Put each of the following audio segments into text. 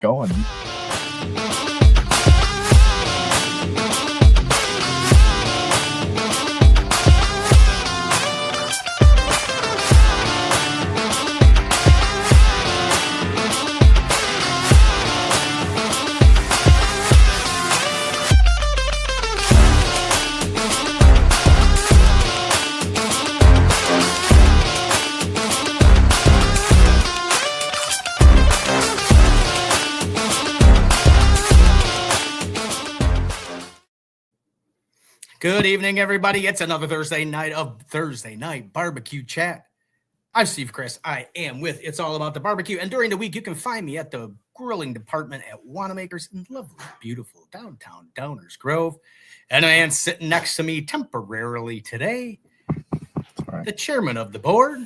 going. Good evening, everybody. It's another Thursday night of Thursday Night Barbecue Chat. I'm Steve Chris. I am with It's All About the Barbecue. And during the week, you can find me at the grilling department at Wanamaker's in lovely, beautiful downtown Downers Grove. And a man sitting next to me temporarily today, the chairman of the board,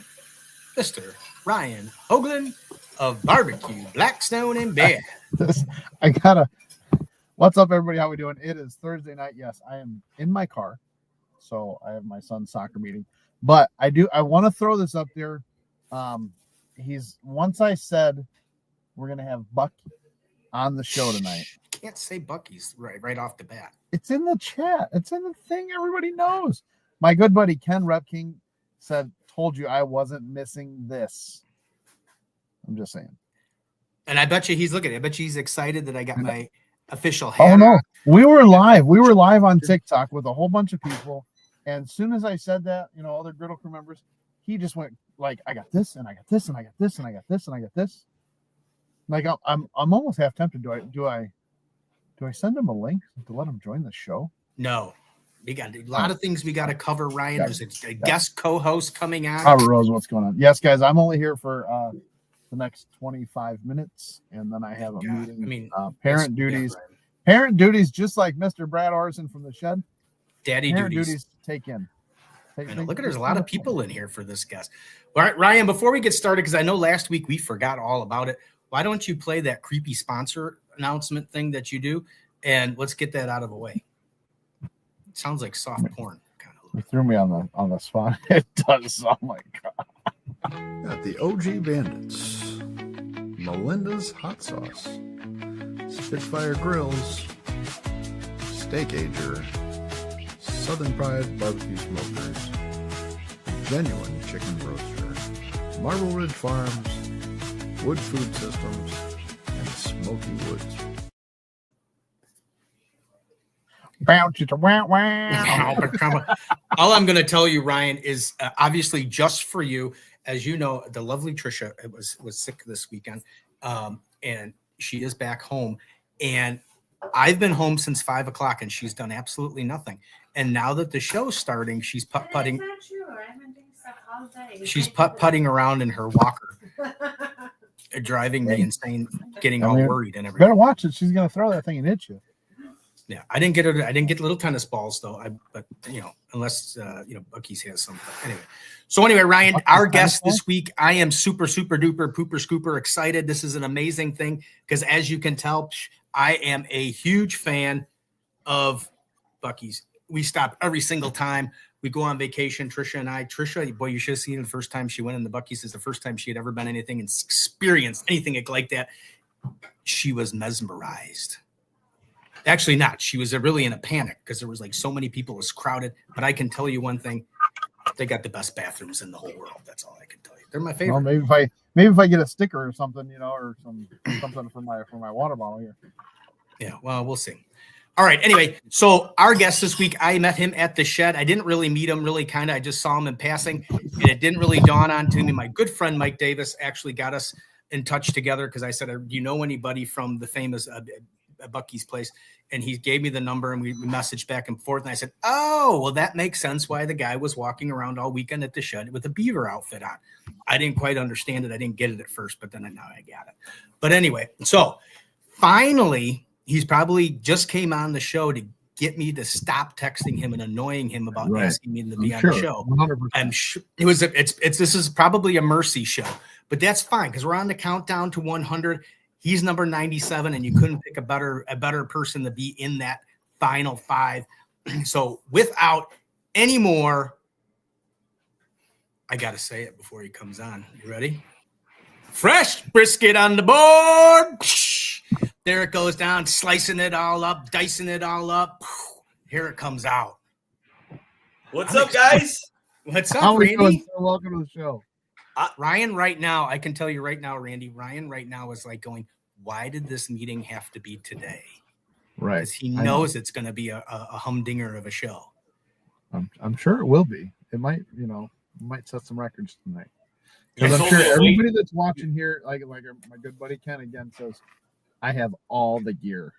Mr. Ryan Hoagland of Barbecue Blackstone and Bear. What's up, everybody? How we doing? It is Thursday night. Yes, I am in my car, so I have my son's soccer meeting. But I want to throw this up there. Once I said we're gonna have Buc-ee on the show tonight. You can't say Buc-ee's right off the bat. It's in the chat. It's in the thing. Everybody knows. My good buddy Ken Repking told you I wasn't missing this. I'm just saying. And I bet you he's looking. I bet you he's excited that I got my official hat. Oh no, we were live on TikTok with a whole bunch of people, and as soon as I said that, other Griddle Crew members, he just went like, I got this and I got this and I got this and I got this and I got this. Like I'm almost half tempted. Do I send him a link to let him join the show? No, we got a lot of things we got to cover. Ryan, there's a guest co-host coming on. Robert Rose, what's going on? Yes, guys, I'm only here for the next 25 minutes, and then I have a meeting. Parent duties. Parent duties, just like Mr. Brad Orson from the shed. Daddy duties to take in. Look, there's a lot of people in here for this guest. All right, Ryan, before we get started, because I know last week we forgot all about it, why don't you play that creepy sponsor announcement thing that you do, and let's get that out of the way. It sounds like soft porn. You threw me on the spot. It does. Oh my god. At the OG Bandits, Melinda's Hot Sauce, Spitfire Grills, Steak Ager, Southern Pride Barbecue Smokers, Genuine Chicken Roaster, Marble Ridge Farms, Wood Food Systems, and Smoky Woods. All I'm going to tell you, Ryan, is obviously just for you. As you know, the lovely Trisha was sick this weekend, and she is back home. And I've been home since 5 o'clock, and she's done absolutely nothing. And now that the show's starting, she's putt-putting. That's not true. I've been doing stuff all day. She's putt-putting around in her walker, driving me insane, getting all worried and everything. Better watch it. She's going to throw that thing and hit you. Yeah, I didn't get little tennis balls though. But unless Buc-ee's has some. Anyway, Ryan, our guest this week, I am super duper pooper scooper excited. This is an amazing thing because as you can tell, I am a huge fan of Buc-ee's. We stop every single time we go on vacation. Trisha and I. Trisha, boy, you should have seen the first time she went in the Buc-ee's. Is the first time she had ever been anything and experienced anything like that. She was mesmerized. Actually not. She was really in a panic because there was like so many people. It was crowded. But I can tell you one thing. They got the best bathrooms in the whole world. That's all I can tell you. They're my favorite. Well, maybe if I get a sticker or something, or something for my water bottle here. Yeah, well, we'll see. All right. Anyway, so our guest this week, I met him at the shed. I didn't really meet him I just saw him in passing. And it didn't really dawn on to me. My good friend Mike Davis actually got us in touch together because I said, do you know anybody from the famous Buc-ee's place? And he gave me the number and we messaged back and forth. And I said, oh, well, that makes sense why the guy was walking around all weekend at the shed with a beaver outfit on. I didn't quite understand it. I didn't get it at first, but then now I got it. But anyway, so finally, he's probably just came on the show to get me to stop texting him and annoying him about asking me to be on the show. 100%. I'm sure this is probably a mercy show, but that's fine because we're on the countdown to 100. He's number 97, and you couldn't pick a better person to be in that final five. So without any more, I got to say it before he comes on. You ready? Fresh brisket on the board. There it goes down, slicing it all up, dicing it all up. Here it comes out. What's up, guys? What's How up, we doing, Randy? sir? Welcome to the show. Ryan, right now, I can tell you right now, Randy, Ryan right now is like going, why did this meeting have to be today? Right. Because he knows it's going to be a humdinger of a show. I'm sure it will be. It might, might set some records tonight. Because It's I'm sure only a everybody that's watching here, like my good buddy Ken again says, I have all the gear.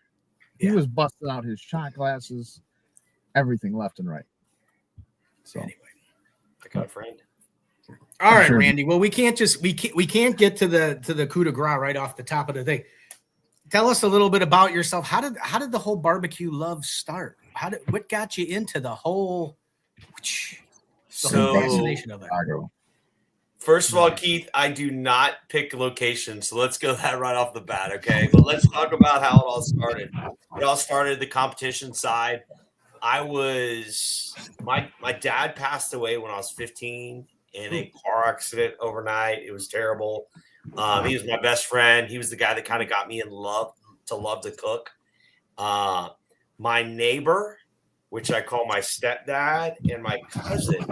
He was busting out his shot glasses, everything left and right. So Anyway, I got a friend. all right, sure. Randy. Well, we can't get to the coup de grace right off the top of the thing. Tell us a little bit about yourself. How did the whole barbecue love start? What got you into the whole fascination of it? Chicago. First of all, Keith, I do not pick location, so let's go that right off the bat, okay? But let's talk about how it all started. It all started the competition side. My dad passed away when I was 15 in a car accident overnight. It was terrible. He was my best friend. He was the guy that kind of got me in love to cook. My neighbor, which I call my stepdad, and my cousin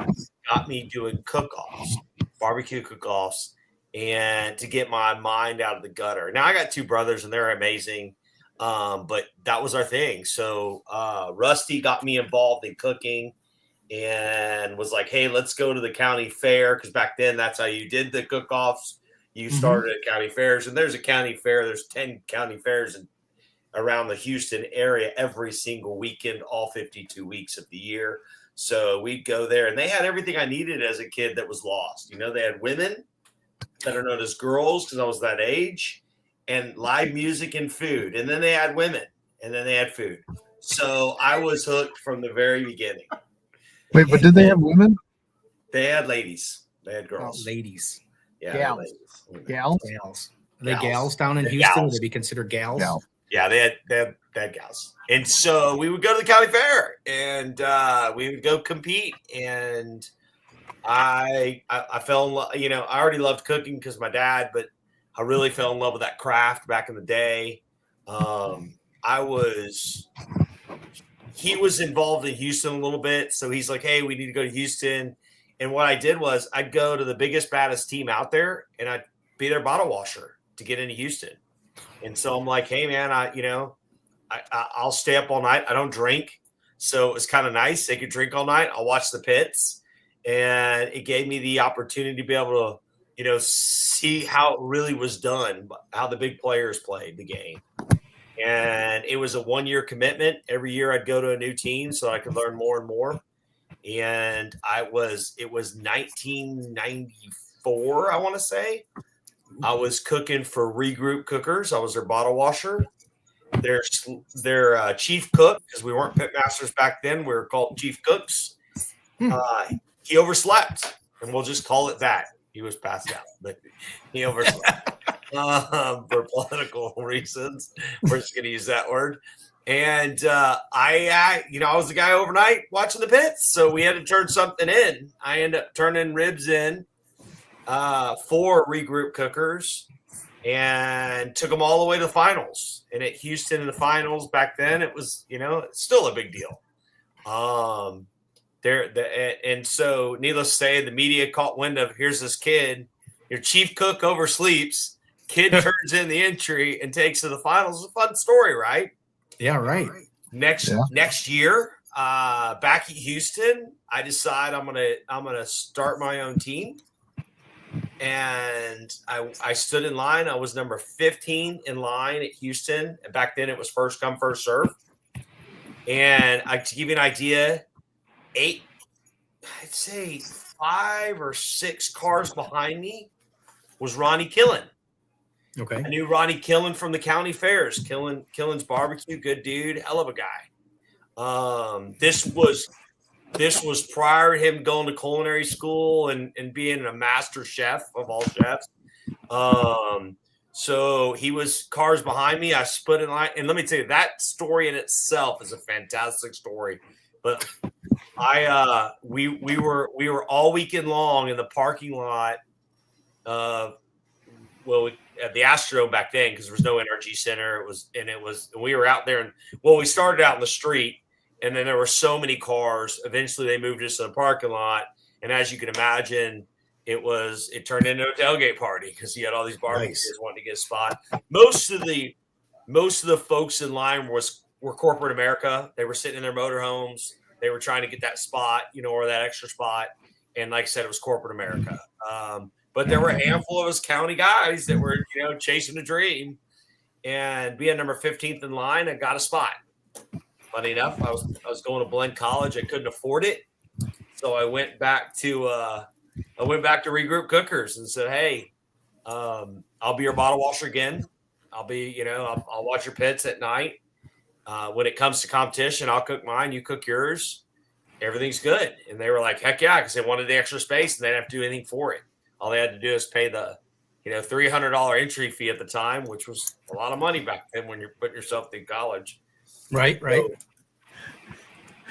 got me doing cook-offs, barbecue cook-offs, and to get my mind out of the gutter. Now, I got two brothers, and they're amazing, but that was our thing. So Rusty got me involved in cooking and was like, hey, let's go to the county fair, because back then that's how you did the cook-offs. You started at county fairs, and there's a county fair. There's 10 county fairs around the Houston area every single weekend, all 52 weeks of the year. So we'd go there, and they had everything I needed as a kid that was lost. They had women that are known as girls because I was that age, and live music and food. And then they had women, and then they had food. So I was hooked from the very beginning. Wait, but did they have women? They had ladies. They had girls. Oh, ladies. Yeah, Gals. ladies. Gals? Gals. Are they gals down in They're Houston? gals. Would they be considered gals? Gal. Yeah, they had gals. And so we would go to the county fair, and we would go compete. And I fell in love. I already loved cooking because my dad, but I really fell in love with that craft back in the day. He was involved in Houston a little bit. So he's like, hey, we need to go to Houston. And what I did was I'd go to the biggest, baddest team out there, and I'd be their bottle washer to get into Houston. And so I'm like, hey, man, I'll stay up all night. I don't drink. So it was kind of nice. They could drink all night. I'll watch the pits. And it gave me the opportunity to be able to, see how it really was done, how the big players played the game. And it was a 1-year commitment. Every year I'd go to a new team so I could learn more and more. And it was 1994, I want to say. I was cooking for Regroup Cookers. I was their bottle washer. Their chief cook, because we weren't pit masters back then. We were called chief cooks. He overslept, and we'll just call it that. He was passed out, but he overslept for political reasons. We're just going to use that word. And I was the guy overnight watching the pits, so we had to turn something in. I ended up turning ribs in for Regroup Cookers and took them all the way to the finals. And at Houston in the finals back then, it was, it's still a big deal. And so needless to say, the media caught wind of, here's this kid, your chief cook oversleeps, kid turns in the entry and takes to the finals. It's a fun story, right? Yeah, right. Next year, back at Houston, I decide I'm gonna start my own team. And I stood in line. I was number 15 in line at Houston. And back then it was first come, first serve. And to give you an idea, I'd say 5 or 6 cars behind me was Ronnie Killen. Okay. I knew Ronnie Killen from the county fairs. Killen's barbecue, good dude, hell of a guy. This was prior to him going to culinary school and being a master chef of all chefs. So he was cars behind me. I split in line, and let me tell you, that story in itself is a fantastic story. But we were all weekend long in the parking lot. at the Astrodome back then because there was no NRG Center. And we were out there, and we started out in the street, and then there were so many cars. Eventually, they moved us to the parking lot, and as you can imagine, it turned into a tailgate party because you had all these barbecues wanting to get a spot. Most of the folks in line were corporate America. They were sitting in their motorhomes. They were trying to get that spot, or that extra spot. And like I said, it was corporate America. But there were a handful of us county guys that were, chasing a dream. And being number 15th in line, I got a spot. Funny enough, I was going to Blinn College. I couldn't afford it. So I went back to Regroup Cookers and said, hey, I'll be your bottle washer again. I'll be, I'll watch your pits at night. When it comes to competition, I'll cook mine, you cook yours. Everything's good. And they were like, heck yeah, because they wanted the extra space and they didn't have to do anything for it. All they had to do is pay the, $300 entry fee at the time, which was a lot of money back then when you're putting yourself through college. Right.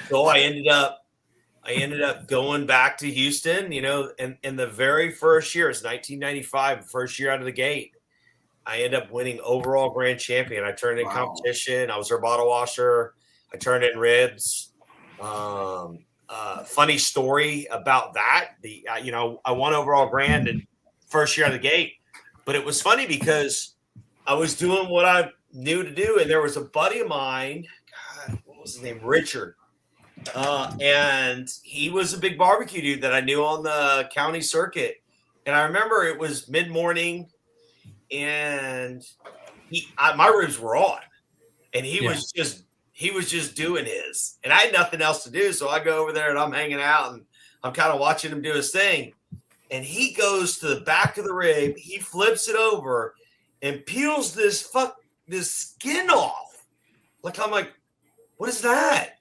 So I ended up going back to Houston, and in the very first year, it's 1995, first year out of the gate. I ended up winning overall grand champion. I turned in competition. I was their bottle washer. I turned in ribs. Funny story about that. I won overall grand in first year out of the gate, but it was funny because I was doing what I knew to do. And there was a buddy of mine, God, what was his name? Richard. And he was a big barbecue dude that I knew on the county circuit. And I remember it was mid-morning and my ribs were on, and he was just doing his, and I had nothing else to do. So I go over there and I'm hanging out and I'm kind of watching him do his thing. And he goes to the back of the rib, he flips it over and peels this skin off. I'm like, what is that?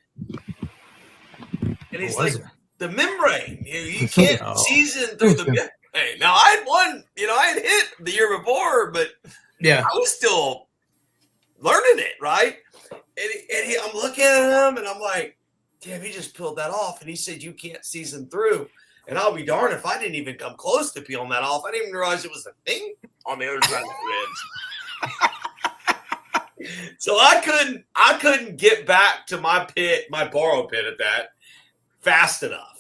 And he's like, the membrane. You can't season through the membrane. Now I had won, I had hit the year before, but I was still learning it, right? And I'm looking at him and I'm like, damn, he just peeled that off. And he said, you can't season through. And I'll be darned if I didn't even come close to peeling that off. I didn't even realize it was a thing on the other side of the ribs. So I couldn't get back to my borrow pit at that fast enough.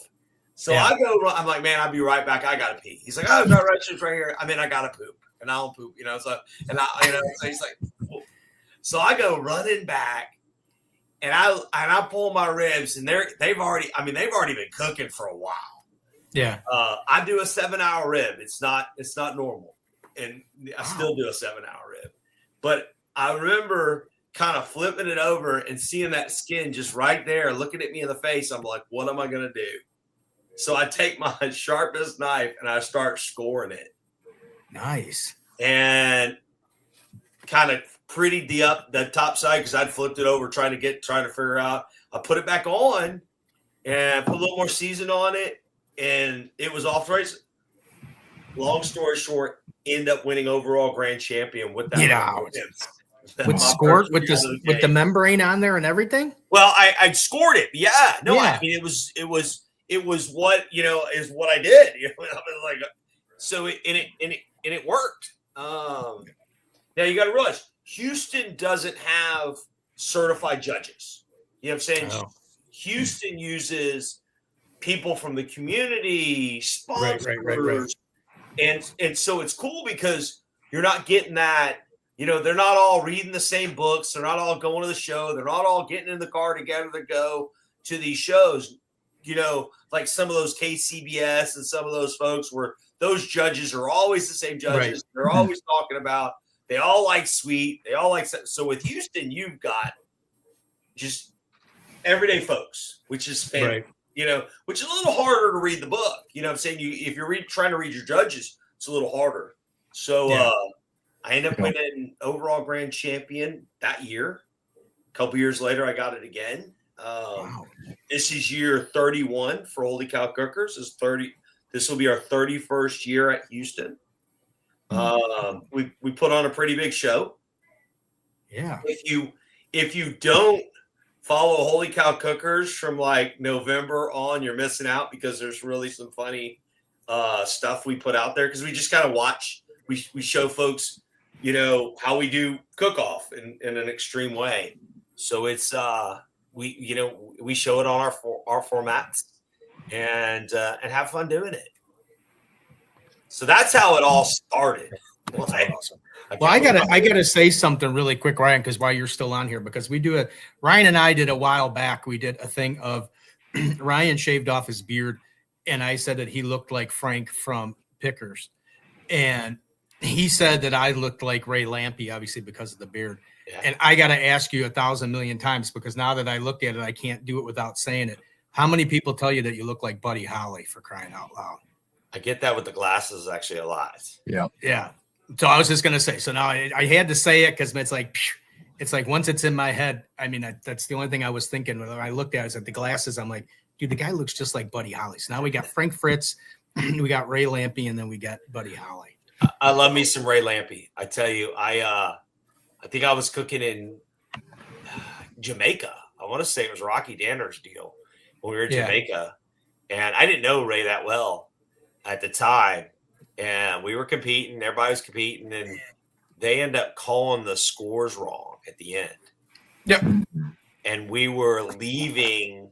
So I go, I'm like, man, I'll be right back. I gotta pee. He's like, oh, no, right here. I mean, I gotta poop, and I don't poop, So he's like, whoa. So I go running back, and I pull my ribs, and they've already been cooking for a while. Yeah. I do a 7-hour rib. It's not normal, and I still do a 7-hour rib, but I remember kind of flipping it over and seeing that skin just right there, looking at me in the face. I'm like, what am I gonna do? So I take my sharpest knife and I start scoring it. Nice. And kind of prettied the top side because I'd flipped it over trying to figure out. I put it back on and put a little more season on it, and it was off the race. Long story short, end up winning overall grand champion with that. Get out. With the membrane on there and everything? Well, I scored it. Yeah. No, I mean it was what is what I did. Like, so it worked. Now you got to realize Houston doesn't have certified judges. You know what I'm saying? Oh. Houston uses people from the community, sponsors, right. And so it's cool because you're not getting that. They're not all reading the same books. They're not all going to the show. They're not all getting in the car together to go to these shows. Like some of those KCBS and some of those folks where those judges are always the same judges. Right. They're always talking about, they all like sweet. They all like, so with Houston, you've got just everyday folks, which is fantastic, which is a little harder to read the book. You know what I'm saying? If you're trying to read your judges, it's a little harder. So I ended up winning overall grand champion that year. A couple years later, I got it again. Wow. This is year 31 for Holy Cow Cookers. This will be our 31st year at Houston. We put on a pretty big show. Yeah. If you don't follow Holy Cow Cookers from like November on, you're missing out because there's really some funny stuff we put out there because we just kind of watch. We show folks how we do cook off in an extreme way. So it's we show it on our formats and have fun doing it. So that's how it all started. Awesome. Well, I gotta say something really quick, Ryan, because while you're still on here, because Ryan and I did a while back, we did a thing of Ryan shaved off his beard, and I said that he looked like Frank from Pickers, and he said that I looked like Ray Lampe, obviously because of the beard. Yeah. And I gotta ask you 1,000 million times, because now that I looked at it, I can't do it without saying it. How many people tell you that you look like Buddy Holly, for crying out loud? I get that with the glasses actually a lot. Yeah. Yeah. So I was just going to say, so now I had to say it because it's like once it's in my head, I mean, that's the only thing I was thinking when I looked at it, at the glasses. I'm like, dude, the guy looks just like Buddy Holly. So now we got Frank Fritz, we got Ray Lampe, and then we got Buddy Holly. I love me some Ray Lampe. I tell you, I think I was cooking in Jamaica. I want to say it was Rocky Danner's deal when we were in Jamaica. And I didn't know Ray that well at the time. And we were competing, everybody was competing, and they end up calling the scores wrong at the end. Yep. And we were leaving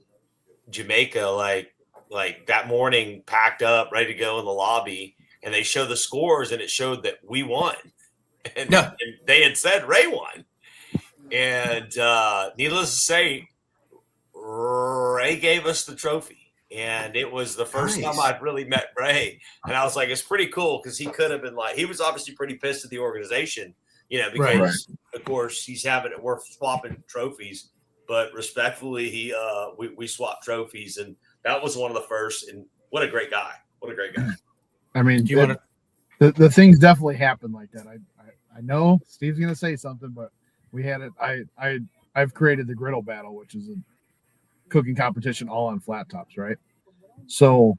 Jamaica like that morning, packed up, ready to go in the lobby, and they showed the scores, and it showed that we won. And they had said Ray won. And needless to say, Ray gave us the trophy. And it was the first time I'd really met Ray. And I was like, it's pretty cool, because he could have been like, he was obviously pretty pissed at the organization, because of course we're swapping trophies, but respectfully, we swapped trophies, and that was one of the first. And what a great guy. I mean, the things definitely happen like that. I know Steve's going to say something, but we had it. I've created the griddle battle, which is a cooking competition all on flat tops, right? So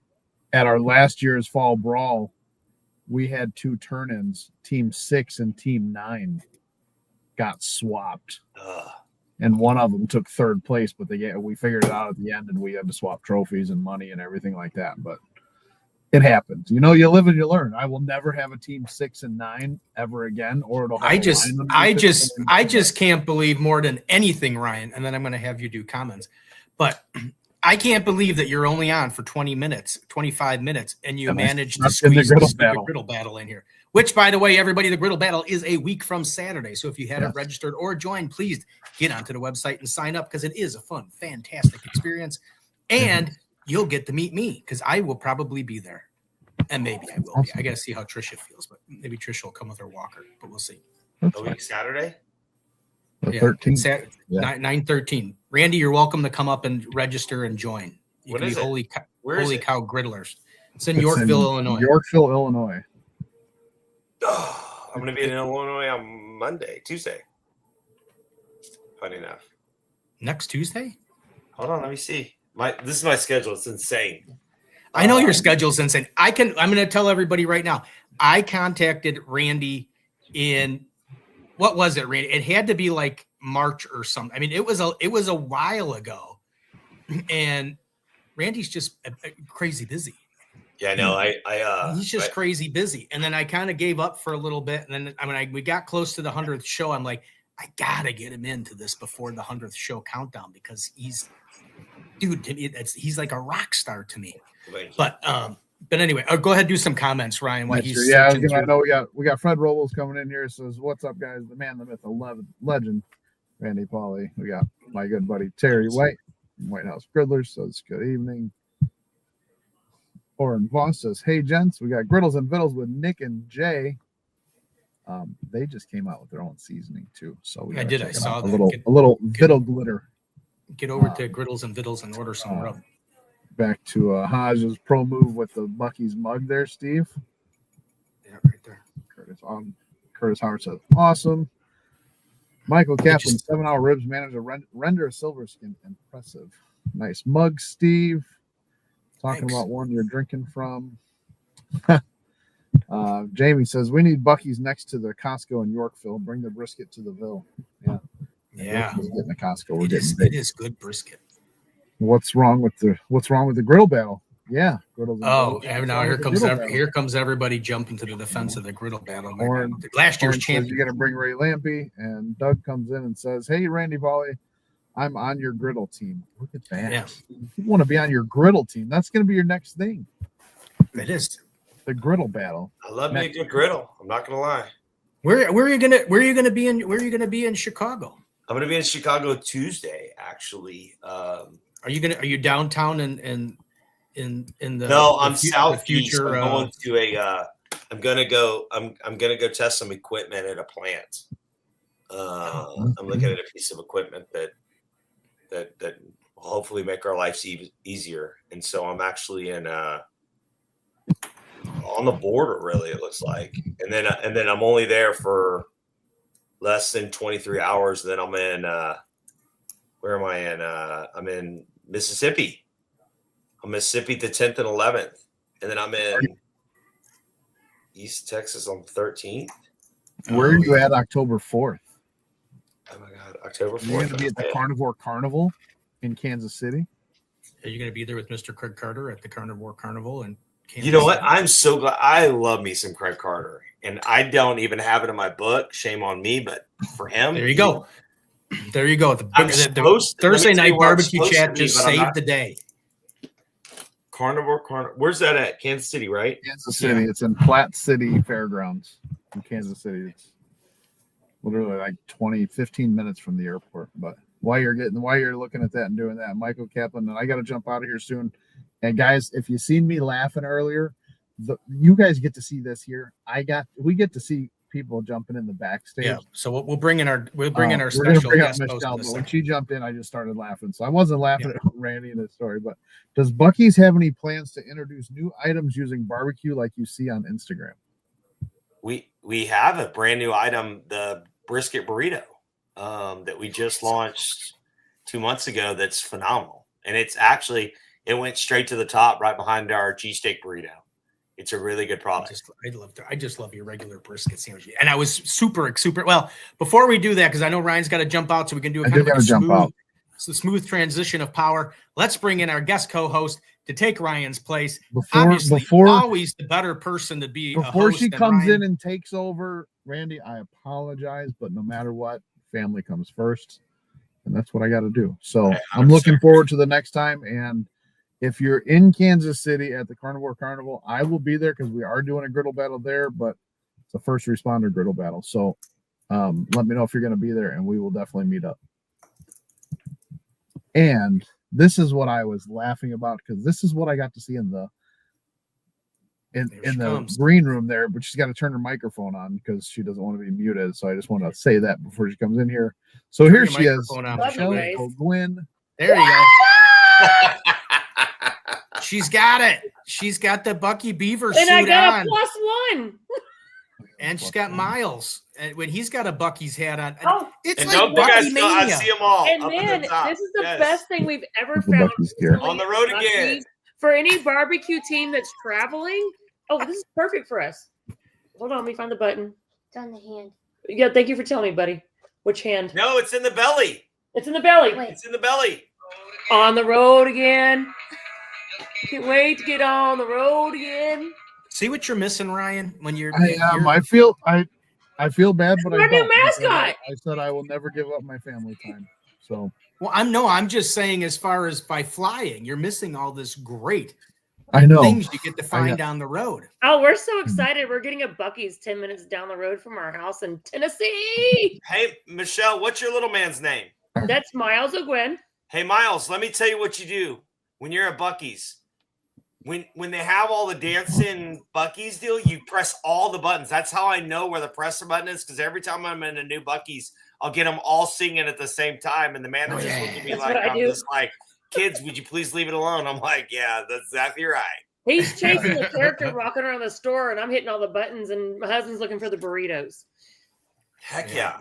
at our last year's fall brawl, we had 2 turn-ins. Team 6 and team 9 got swapped, and one of them took 3rd place, but we figured it out at the end, and we had to swap trophies and money and everything like that. But it happens. You live and you learn. I will never have a team 6 and 9 ever again, or it'll have I just can't believe more than anything, Ryan, and then I'm going to have you do comments. But I can't believe that you're only on for 20 minutes, 25 minutes, and you managed to squeeze the griddle battle in here. Which, by the way, everybody, the griddle battle is a week from Saturday. So if you haven't registered or joined, please get onto the website and sign up, because it is a fun, fantastic experience. And you'll get to meet me, because I will probably be there. And maybe I will be. I got to see how Trisha feels, but maybe Trisha will come with her walker, but we'll see. A week Saturday? The 13th. 9/13. Randy, you're welcome to come up and register and join. You can be Holy Cow Griddlers. It's in Yorkville, Illinois. Yorkville, Illinois. Oh, I'm going to be in Illinois on Tuesday. Funny enough. Next Tuesday? Hold on, let me see. This is my schedule. It's insane. I know your schedule's insane. I'm going to tell everybody right now. I contacted Randy in, what was it, Randy? It had to be like March or something. I mean, it was a while ago, and Randy's just crazy busy. Yeah, no, he's just crazy busy. And then I kind of gave up for a little bit, and then we got close to the 100th show. I'm like, I gotta get him into this before the 100th show countdown, because he's like a rock star to me. But anyway, go ahead and do some comments, Ryan. While he's I know we got Fred Robles coming in here. Says, "What's up, guys? The man, the myth, the legend, Randy Pauly." We got my good buddy Terry White, White House Griddlers. Says, "Good evening." Oren Voss says, "Hey gents, we got Griddles and Vittles with Nick and Jay. They just came out with their own seasoning too. So I saw that. A little Vittle glitter. Get over to Griddles and Vittles and order some rub." Back to Hodge's pro move with the Buc-ee's mug there, Steve. Yeah, right there. Curtis Howard says, "Awesome." Michael Kaplan, 7-hour ribs managed to render a silver skin. Impressive. Nice mug, Steve. Talking about one you're drinking from. Jamie says, "We need Buc-ee's next to the Costco in Yorkville. Bring the brisket to the Ville." Yeah. Getting the Costco. It is good brisket. What's wrong with the griddle battle? Yeah. Griddles and Oh, Griddles. and now here comes everybody jumping to the defense of the griddle battle. Oren- Last year's Oren says champion. you're going to bring Ray Lampy, and Doug comes in and says, "Hey, Randy Pauly, I'm on your griddle team." Look at that. Yeah. You want to be on your griddle team. That's going to be your next thing. It is. The griddle battle. I love me a good griddle. I'm not gonna lie. Where are you gonna be in Chicago? I'm gonna be in Chicago Tuesday, actually. Are you downtown in the No, I'm the southeast. future? I'm going to a. I'm gonna go test some equipment at a plant. I'm looking at a piece of equipment that will hopefully make our lives easier. And so I'm actually in on the border, really. It looks like, and then I'm only there for less than 23 hours. And then I'm in. Where am I in? I'm in Mississippi. I'm Mississippi the 10th and 11th, and then I'm in East Texas on the 13th. Where are you at October 4th? Oh my God, October 4th. You're going to be at the Carnivore Carnival in Kansas City. Are you going to be there with Mr. Craig Carter at the Carnivore Carnival? And you know what? I'm so glad. I love me some Craig Carter, and I don't even have it in my book. Shame on me, but for him, there you go. There you go. The Thursday night barbecue chat just saved the day. Carnivore. Where's that at? Kansas City, right? Kansas City. Yeah. It's in Platte City Fairgrounds in Kansas City. It's literally like 15 minutes from the airport. But while you're looking at that and doing that, Michael Kaplan, and I got to jump out of here soon. And guys, if you seen me laughing earlier, you guys get to see this here. We get to see people jumping in the backstage. Yeah. So we'll bring in our special guest. Michelle, but when she jumped in, I just started laughing. So I wasn't laughing at Randy and his story. But does Buc-ee's have any plans to introduce new items using barbecue like you see on Instagram? We have a brand new item, the brisket burrito, that we just launched 2 months ago. That's phenomenal, and it went straight to the top, right behind our cheesesteak burrito. It's a really good product. I just love your regular brisket sandwich. And I was super well. Before we do that, because I know Ryan's got to jump out, so we can do a smooth transition of power. Let's bring in our guest co-host to take Ryan's place. Before always the better person to be. Before she comes in and takes over, Randy, I apologize, but no matter what, family comes first, and that's what I got to do. So I'm looking forward to the next time. And if you're in Kansas City at the Carnivore Carnival, I will be there because we are doing a griddle battle there, but it's a first responder griddle battle. So let me know if you're going to be there, and we will definitely meet up. And this is what I was laughing about, because this is what I got to see in the green room there, but she's got to turn her microphone on because she doesn't want to be muted. So I just want to say that before she comes in here. So here she is, Michelle Gwynn. There you go. She's got it. She's got the Buc-ee Beaver suit on. And I got a +1. And she's got Miles. And when he's got a Buc-ee's hat on, it's and like Buc-ee mania. I see them all. And man, this is the best thing we've ever found. On the road again. For any barbecue team that's traveling. Oh, this is perfect for us. Hold on, let me find the button. It's on the hand. Yeah, thank you for telling me, buddy. Which hand? No, it's in the belly. It's in the belly. Wait. It's in the belly. On the road again. Can't wait to get on the road again. See what you're missing, Ryan? When you're, I feel bad, but my new mascot. I said I will never give up my family time. So I'm just saying, as far as by flying, you're missing all this great things you get to find down the road. Oh, we're so excited. We're getting a Buc-ee's 10 minutes down the road from our house in Tennessee. Hey, Michelle, what's your little man's name? That's Miles O'Gwen. Hey, Miles, let me tell you what you do when you're at Buc-ee's. When they have all the dancing Buc-ee's deal, you press all the buttons. That's how I know where the presser button is, because every time I'm in a new Buc-ee's, I'll get them all singing at the same time, and the manager's looking at me like I'm just like, kids, would you please leave it alone? I'm like, yeah, that's exactly right. He's chasing the character walking around the store, and I'm hitting all the buttons, and my husband's looking for the burritos. Heck yeah.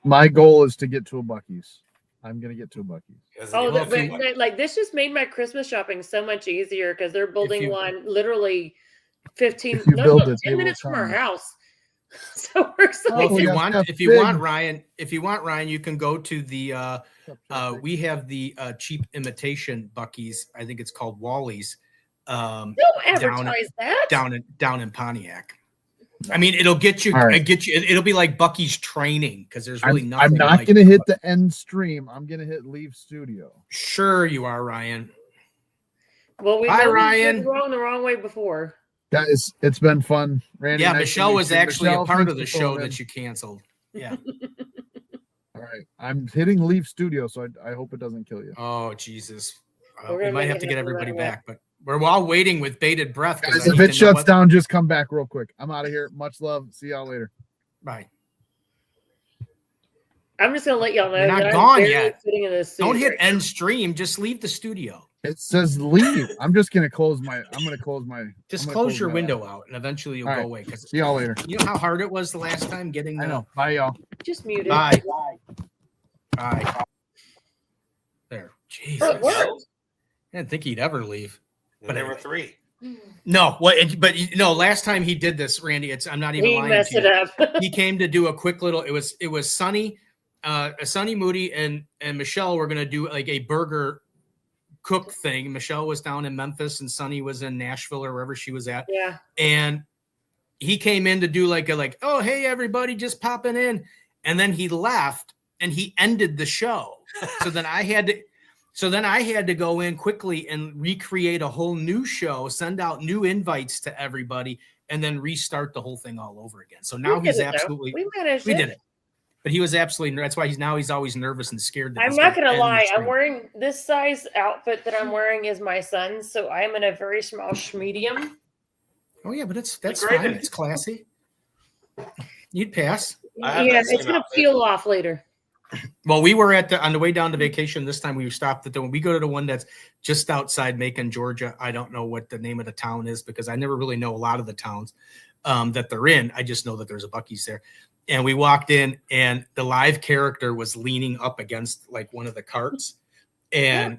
My goal is to get to a Buc-ee's. I'm going to get to a Buc-ee's. Oh, like this just made my Christmas shopping so much easier because they're building one literally 10 minutes from our house. So we're excited. Well, if you want, Ryan, you can go to the we have the cheap imitation Buc-ee's. I think it's called Wally's. Don't advertise that. down in Pontiac. I mean, it'll get you. Right. It'll be like Buc-ee's training because there's really nothing. I'm not like going to hit the end stream. I'm going to hit leave studio. Sure, you are, Ryan. Well, we Bye, Ryan. Going the wrong way before. Guys, it's been fun. Randy, Yeah, nice Michelle was actually Michelle, a part thanks of the for show phoning in. that you canceled. Yeah. All right, I'm hitting leave studio, so I hope it doesn't kill you. Oh Jesus, We're we gonna might make have it to get happen everybody right back, but we're all waiting with bated breath. Guys, if it shuts down, just come back real quick. I'm out of here. Much love. See y'all later. Bye. I'm just gonna let y'all know You're not that gone I'm barely yet. sitting in this suit Don't hit right end stream. Just leave the studio. It says leave. I'm just gonna close my. Just close your window out, and eventually you'll All go right. away. Because See y'all later. you know how hard it was the last time getting. I know. Bye, y'all. now. Just mute it. Bye. Bye. There. Jesus. It worked. I didn't think he'd ever leave. But But there were anyway. 3. No, but last time he did this, Randy, I'm not even He lying messed to it you. up. He came to do a quick little. It was Sunny, Moody, and Michelle were gonna do like a burger cook thing. Michelle was down in Memphis, and Sunny was in Nashville or wherever she was at. Yeah. And he came in to do like oh hey everybody, just popping in, and then he left and he ended the show. So then I had to go in quickly and recreate a whole new show, send out new invites to everybody, and then restart the whole thing all over again. So now he's absolutely we managed. we did it. But he was absolutely that's why he's always nervous and scared. That I'm he's not gonna gonna end the lie. stream. I'm wearing this size outfit that I'm wearing is my son's, so I'm in a very small medium. Oh yeah, but that's Great. fine. It's classy. You'd pass. I have Yeah, that it's same gonna outfit. peel off later. Well, we were on the way down to vacation. This time we stopped at the one. We go to the one that's just outside Macon, Georgia. I don't know what the name of the town is because I never really know a lot of the towns that they're in. I just know that there's a Buc-ee's there. And we walked in, and the live character was leaning up against like one of the carts, and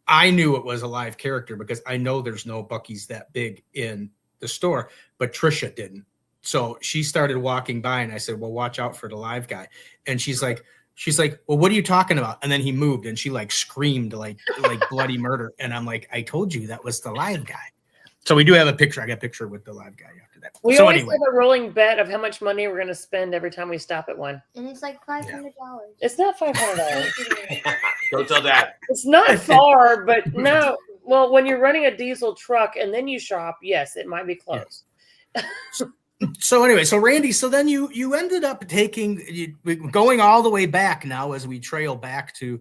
I knew it was a live character because I know there's no Buc-ee's that big in the store, but Trisha didn't. So she started walking by, and I said, "Well, watch out for the live guy." And she's like, "Well, what are you talking about?" And then he moved, and she like screamed like bloody murder. And I'm like, "I told you that was the live guy." So we do have a picture. I got a picture with the live guy after that. We So always anyway, have a rolling bet of how much money we're gonna spend every time we stop at one. And it's like $500. It's not $500. Don't tell Dad. It's not far, but no. Well, when you're running a diesel truck and then you shop, yes, it might be close. So anyway, so Randy, so then you ended up going all the way back now as we trail back to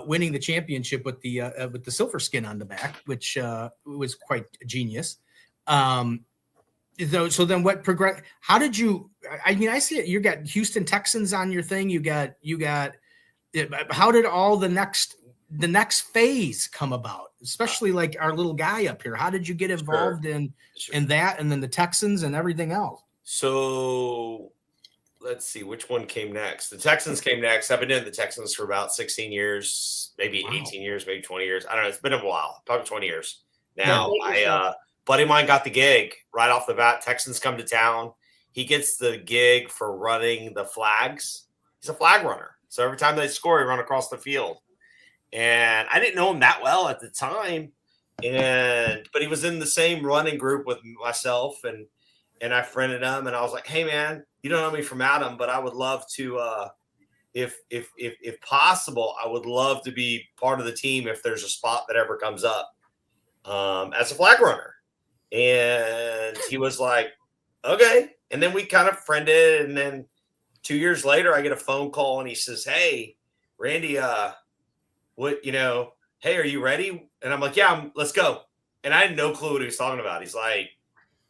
winning the championship with the silver skin on the back, which was quite genius. So then what progress? How did you? I mean, I see it. You got Houston Texans on your thing. You got. How did all the next phase come about? Especially like our little guy up here. How did you get involved in that, and then the Texans and everything else? So let's see which one came next. The Texans came next. I've been in the Texans for about 16 years, maybe 18 years, maybe 20 years. I don't know. It's been a while, probably 20 years now. Buddy of mine got the gig right off the bat. Texans come to town. He gets the gig for running the flags. He's a flag runner. So every time they score, he run across the field. And I didn't know him that well at the time. But he was in the same running group with myself, and I friended him, and I was like, "Hey man, you don't know me from Adam, but I would love to if possible, I would love to be part of the team if there's a spot that ever comes up as a flag runner." And he was like, "Okay." And then we kind of friended, and then 2 years later I get a phone call and he says, "Hey, Randy, hey, are you ready?" And I'm like, "Yeah, let's go." And I had no clue what he was talking about. He's like,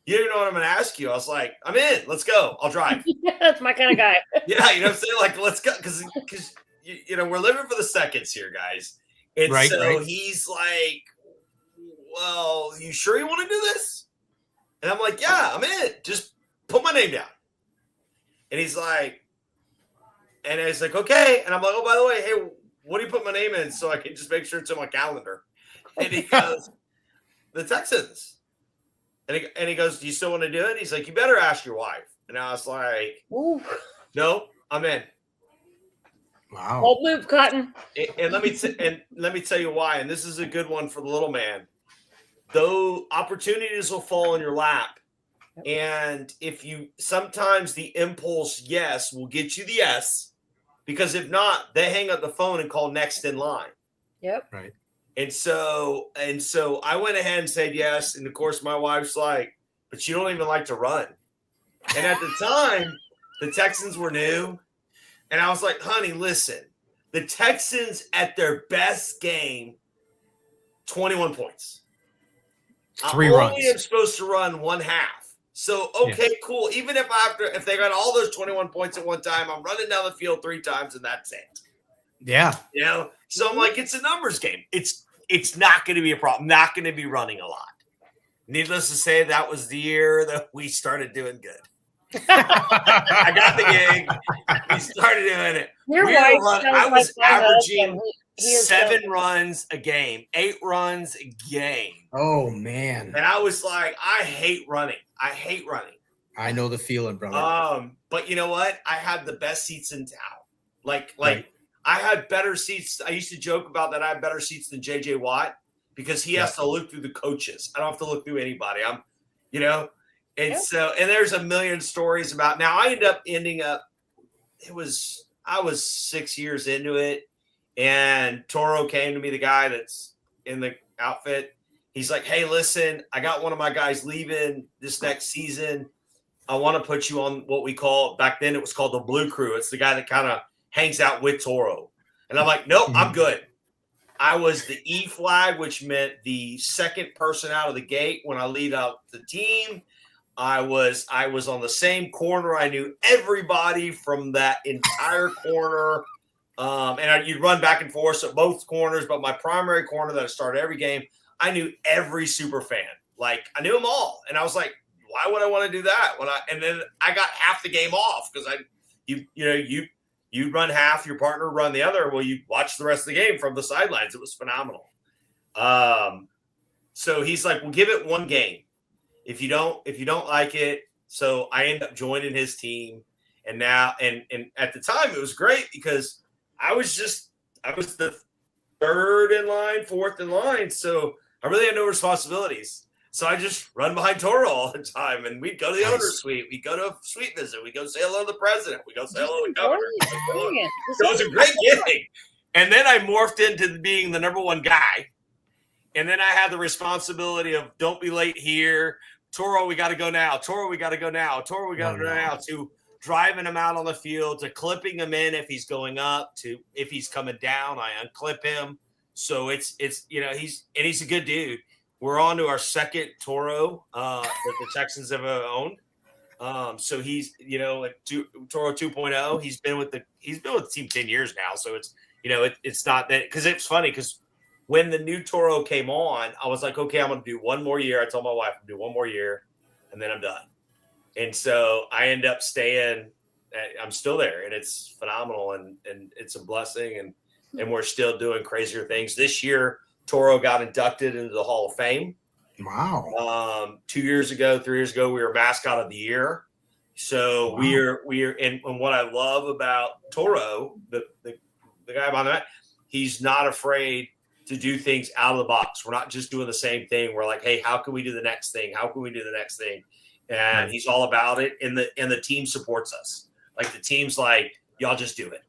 "You don't know what I'm going to ask you." I was like, "I'm in. Let's go. I'll drive." That's my kind of guy. Yeah, you know what I'm saying? Like, let's go. Because we're living for the seconds here, guys. And so he's like, "Well, you sure you want to do this?" And I'm like, "Yeah, I'm in. Just put my name down." And he's like, "Okay." And I'm like, "Oh, by the way, hey, what do you put my name in so I can just make sure it's on my calendar?" And he goes, "The Texans." And he goes, "Do you still want to do it?" He's like, "You better ask your wife." And I was like, Ooh. "No, I'm in." Wow. Old move, Cotton. And let me tell you why. And this is a good one for the little man. though opportunities will fall in your lap. And if you sometimes the impulse yes will get you the yes, because if not, they hang up the phone and call next in line. Yep. Right. And so I went ahead and said yes. And of course, my wife's like, but you don't even like to run. And at the time, the Texans were new. And I was like, honey, listen, the Texans at their best game, 21 points. 3 I runs. only am supposed to run one half. So, okay, cool. Even if they got all those 21 points at one time, I'm running down the field 3 times and that's it. Yeah. You know? So I'm like, it's a numbers game. It's not going to be a problem. Not going to be running a lot. Needless to say, that was the year that we started doing good. I got the gig. We started doing it. I was averaging 7 runs a game, 8 runs a game. Oh, man. And I was like, I hate running. I know the feeling, brother. But you know what? I had the best seats in town. Like Right. I had better seats. I used to joke about that. I had better seats than JJ Watt because he has to look through the coaches. I don't have to look through anybody. And there's a million stories about. Now I ending up. I was 6 years into it, and Toro came to me, the guy that's in the outfit. He's like, hey, listen, I got one of my guys leaving this next season. I want to put you on what we call, back then it was called the Blue Crew. It's the guy that kind of hangs out with Toro. And I'm like, nope, I'm good. I was the E flag, which meant the second person out of the gate when I lead out the team. I was on the same corner. I knew everybody from that entire corner. You'd run back and forth at both corners, but my primary corner that I started every game, I knew every super fan. Like, I knew them all. And I was like, why would I want to do that? And then I got half the game off because you run half, your partner run the other. Well, you watch the rest of the game from the sidelines. It was phenomenal. So he's like, well, give it one game. If you don't like it. So I end up joining his team. And now, and at the time it was great because I was the 3rd in line, 4th in line. So I really had no responsibilities. So I just run behind Toro all the time, and we'd go to the owner's suite. We'd go to a suite visit. We'd go say hello to the president. We'd go say hello to the governor. So it was a great gig. And then I morphed into being the number 1 guy. And then I had the responsibility of don't be late here. Toro, we got to go now. Toro, we got to go now. Toro, we got to go now. To driving him out on the field, to clipping him in if he's going up, to if he's coming down, I unclip him. So it's he's a good dude. We're on to our second Toro that the Texans have owned. So he's Toro 2.0. He's been with the team 10 years now. So it's not that, because it's funny because when the new Toro came on, I was like, okay, I'm going to do one more year. I told my wife I'm going to do one more year, and then I'm done. And so I end up staying. I'm still there, and it's phenomenal, and it's a blessing, and we're still doing crazier things. This year, Toro got inducted into the Hall of Fame. Wow. 3 years ago, we were mascot of the year. So wow. we're and what I love about Toro, the guy behind that, he's not afraid to do things out of the box. We're not just doing the same thing. We're like, hey, how can we do the next thing? How can we do the next thing? And he's all about it. And the team supports us. Like the team's like, y'all just do it.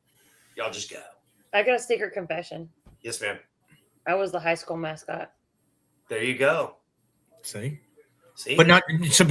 Y'all just go. I got a secret confession. Yes, ma'am. I was the high school mascot. There you go. See? But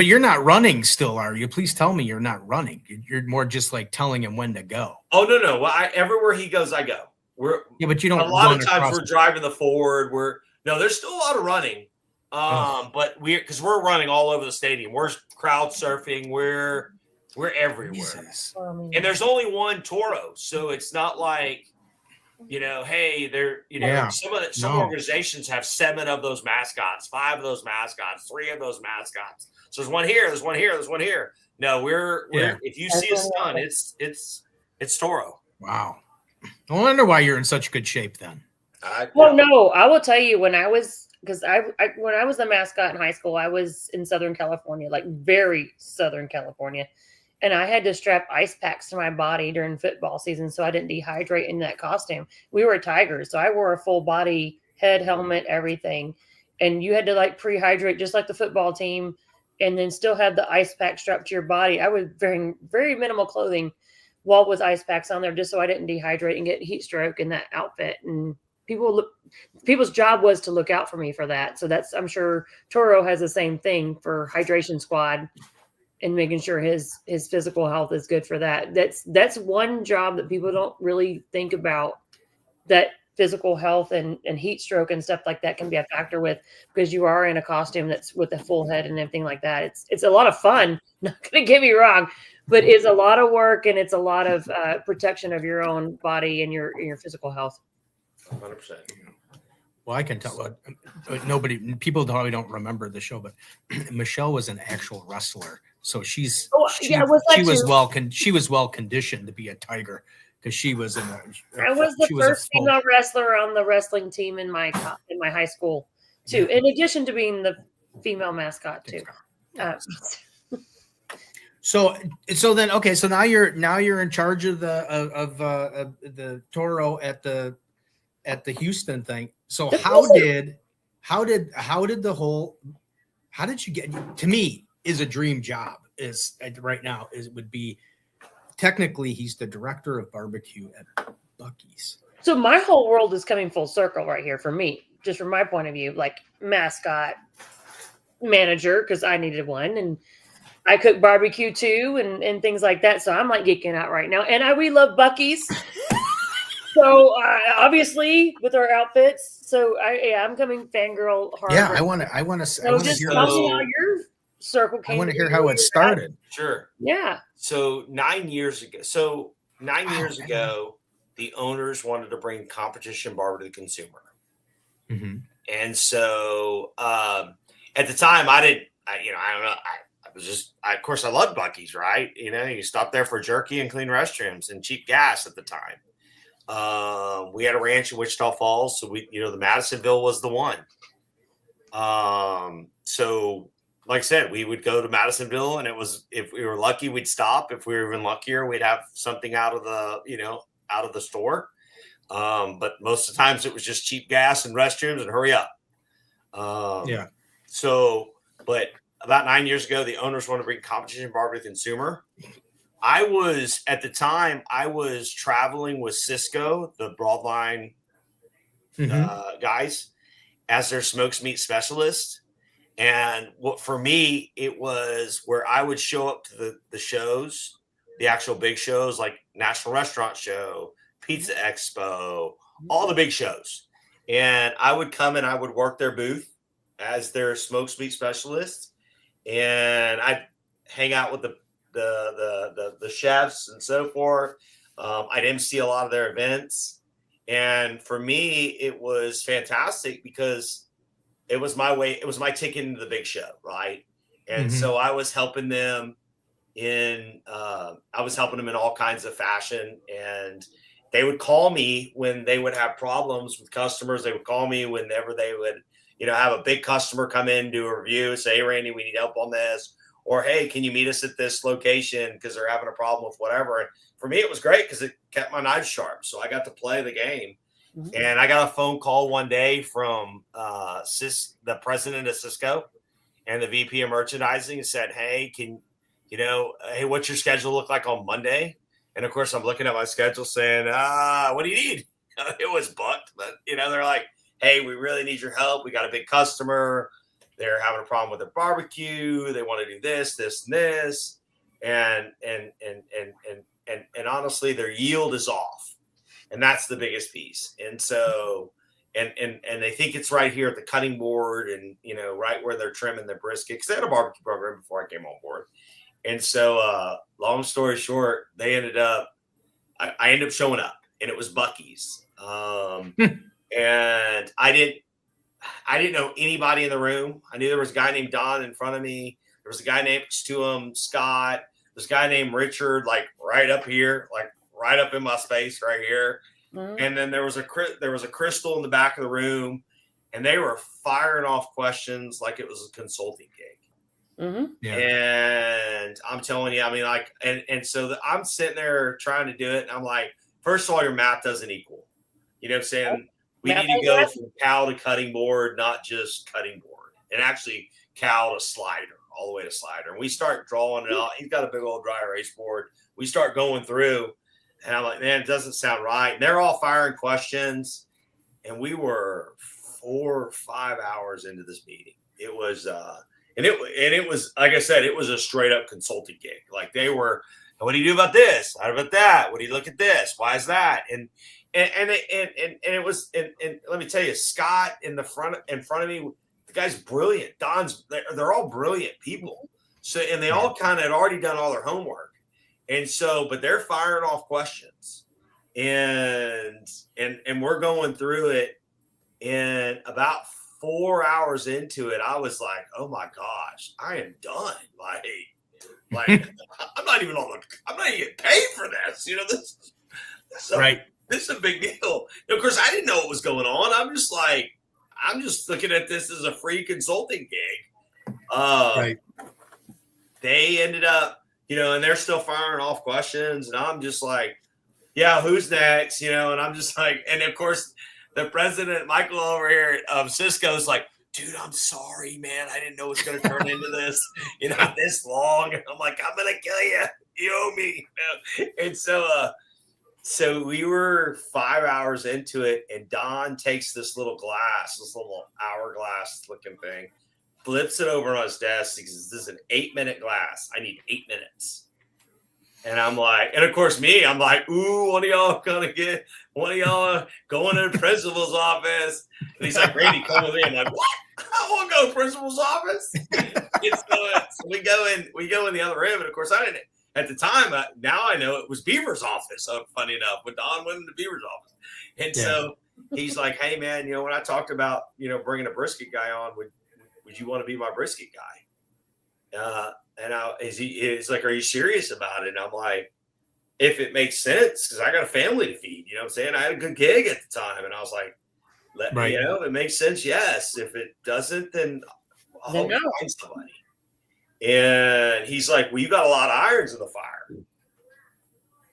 you're not running still, are you? Please tell me you're not running. You're more just like telling him when to go. Oh, no. Well, everywhere he goes, I go. But you don't. A lot of times we're driving the forward. There's still a lot of running. But because we're running all over the stadium. We're crowd surfing. We're everywhere. Jesus. And there's only one Toro, so it's not like, hey, some organizations have 7 of those mascots, 5 of those mascots, 3 of those mascots. So there's one here, there's one here, there's one here. No, we're if you see a stun, it's Toro. Wow. No wonder why you're in such good shape then. No, I will tell you when I was the mascot in high school, I was in Southern California, like very Southern California. And I had to strap ice packs to my body during football season so I didn't dehydrate in that costume. We were Tigers, so I wore a full body, head, helmet, everything. and you had to like pre-hydrate just like the football team, and then still have the ice pack strapped to your body. I was wearing very minimal clothing while with ice packs on there just so I didn't dehydrate and get heat stroke in that outfit. And people's job was to look out for me for that. So that's, I'm sure Toro has the same thing for hydration squad and making sure his physical health is good for that. That's one job that people don't really think about, that physical health and heat stroke and stuff like that can be a factor with, because you are in a costume that's with a full head and everything like that. It's a lot of fun. Not going to get me wrong, but it's a lot of work and it's a lot of protection of your own body and your physical health. 100%. Well, I can tell. People probably don't remember the show, but Michelle was an actual wrestler, so she was well conditioned to be a tiger because she was I was the first female wrestler on the wrestling team in my high school too. In addition to being the female mascot too. So then, okay, so now you're in charge of the Toro at the Houston thing. So how did you get, to me, is a dream job is right now would be technically he's the director of barbecue at Buc-ee's. So my whole world is coming full circle right here for me, just from my point of view, like mascot manager, because I needed one, and I cook barbecue too, and things like that. So I'm like geeking out right now, and we love Buc-ee's. So obviously with our outfits, so I'm coming fangirl hard. Yeah, I want to. So just tell me how your circle came. I want to hear how it started. Sure. Yeah. So 9 years ago, the owners wanted to bring competition barber to the consumer, and so at the time I don't know. Of course, I loved Buc-ee's, right? You know, you stop there for jerky and clean restrooms and cheap gas at the time. We had a ranch in Wichita Falls, so the Madisonville was the one. So like I said, we would go to Madisonville, and it was, if we were lucky, we'd stop. If we were even luckier, we'd have something out of the store. But most of the times it was just cheap gas and restrooms and hurry up. So, but about 9 years ago, the owners wanted to bring competition barber to the consumer. At the time, I was traveling with Cisco, the broadline guys, as their smoked meat specialist. And for me, it was where I would show up to the shows, the actual big shows like National Restaurant Show, Pizza Expo, all the big shows. And I would come and I would work their booth as their smoked meat specialist. And I'd hang out with the chefs and so forth. I'd MC a lot of their events. And for me, it was fantastic because it was my way. It was my ticket into the big show. Right. And so I was helping them in all kinds of fashion, and they would call me when they would have problems with customers. They would call me whenever they would, have a big customer come in, do a review, say, "Hey, Randy, we need help on this." Or, "Hey, can you meet us at this location because they're having a problem with whatever." And for me, it was great because it kept my knife sharp. So I got to play the game. And I got a phone call one day from the president of Cisco and the VP of merchandising, and said, "Hey, what's your schedule look like on Monday?" And of course, I'm looking at my schedule saying, "What do you need?" It was booked, but they're like, "Hey, we really need your help. We got a big customer. They're having a problem with their barbecue. They want to do this, this, and this." And honestly, their yield is off. And that's the biggest piece. And so, and they think it's right here at the cutting board and, right where they're trimming the brisket, because they had a barbecue program before I came on board. And so, long story short, I ended up showing up, and it was Buc-ee's. And I didn't know anybody in the room. I knew there was a guy named Don in front of me. There was a guy next to him, Scott. There's a guy named Richard, like right up here, like right up in my space right here. And then there was a Crystal in the back of the room, and they were firing off questions like it was a consulting gig. And I'm telling you, I mean, like, and so I'm sitting there trying to do it, and I'm like, first of all, your math doesn't equal. You know what I'm saying? We need to go from cow to cutting board, not just cutting board, and actually cow to slider, all the way to slider. And we start drawing it out. He's got a big old dry erase board. We start going through, and I'm like, man, it doesn't sound right. And they're all firing questions, and we were 4 or 5 hours into this meeting. It was, and it was, like I said, it was a straight up consulting gig. Like they were, what do you do about this? How about that? What do you look at this? Why is that? And it was, and let me tell you, Scott in front of me, the guy's brilliant. Don's, they're all brilliant people. So, and they all kind of had already done all their homework. And so, but they're firing off questions, and we're going through it. And about 4 hours into it, I was like, oh my gosh, I am done. Like I'm not even getting paid for this. You know, this right. This is a big deal. Of course, I didn't know what was going on. I'm just looking at this as a free consulting gig. Right. They ended up, and they're still firing off questions. And I'm just like, yeah, who's next? And I'm just like, and of course, the president, Michael over here of Cisco, is like, dude, I'm sorry, man. I didn't know it was going to turn into this, this long. And I'm like, I'm going to kill you. You owe me. And so we were 5 hours into it, and Don takes this little hourglass looking thing, flips it over on his desk. He says, this is an 8-minute glass. I need 8 minutes. And I'm like, and of course I'm like, ooh, one of y'all going to going to the principal's office. And he's like, Randy, come with me. I'm like, what? I want to go to the principal's office. And so we go in the other room. And of course I didn't. At the time, now I know it was Beaver's office. Funny enough, when Don went into Beaver's office, and so he's like, "Hey, man, when I talked about bringing a brisket guy on, would you want to be my brisket guy?" He's like, "Are you serious about it?" And I'm like, "If it makes sense, because I got a family to feed." You know what I'm saying? I had a good gig at the time, and I was like, it makes sense. Yes. If it doesn't, then I'll find somebody." And he's like, well, you got a lot of irons in the fire.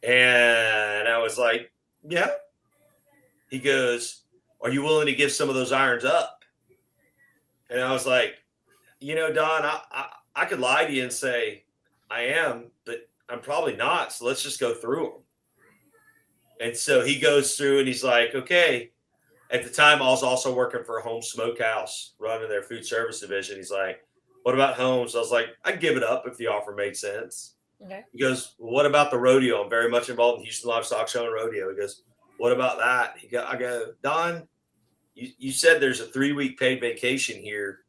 And I was like, yeah. He goes, are you willing to give some of those irons up? And I was like, Don, I could lie to you and say I am, but I'm probably not. So let's just go through them. And so he goes through and he's like, okay. At the time, I was also working for a home smokehouse, running their food service division. He's like, what about homes? I was like, I'd give it up if the offer made sense. Okay. He goes, well, what about the rodeo? I'm very much involved in Houston Livestock Show and Rodeo. He goes, what about that? I go, Don, you said there's a 3-week paid vacation here.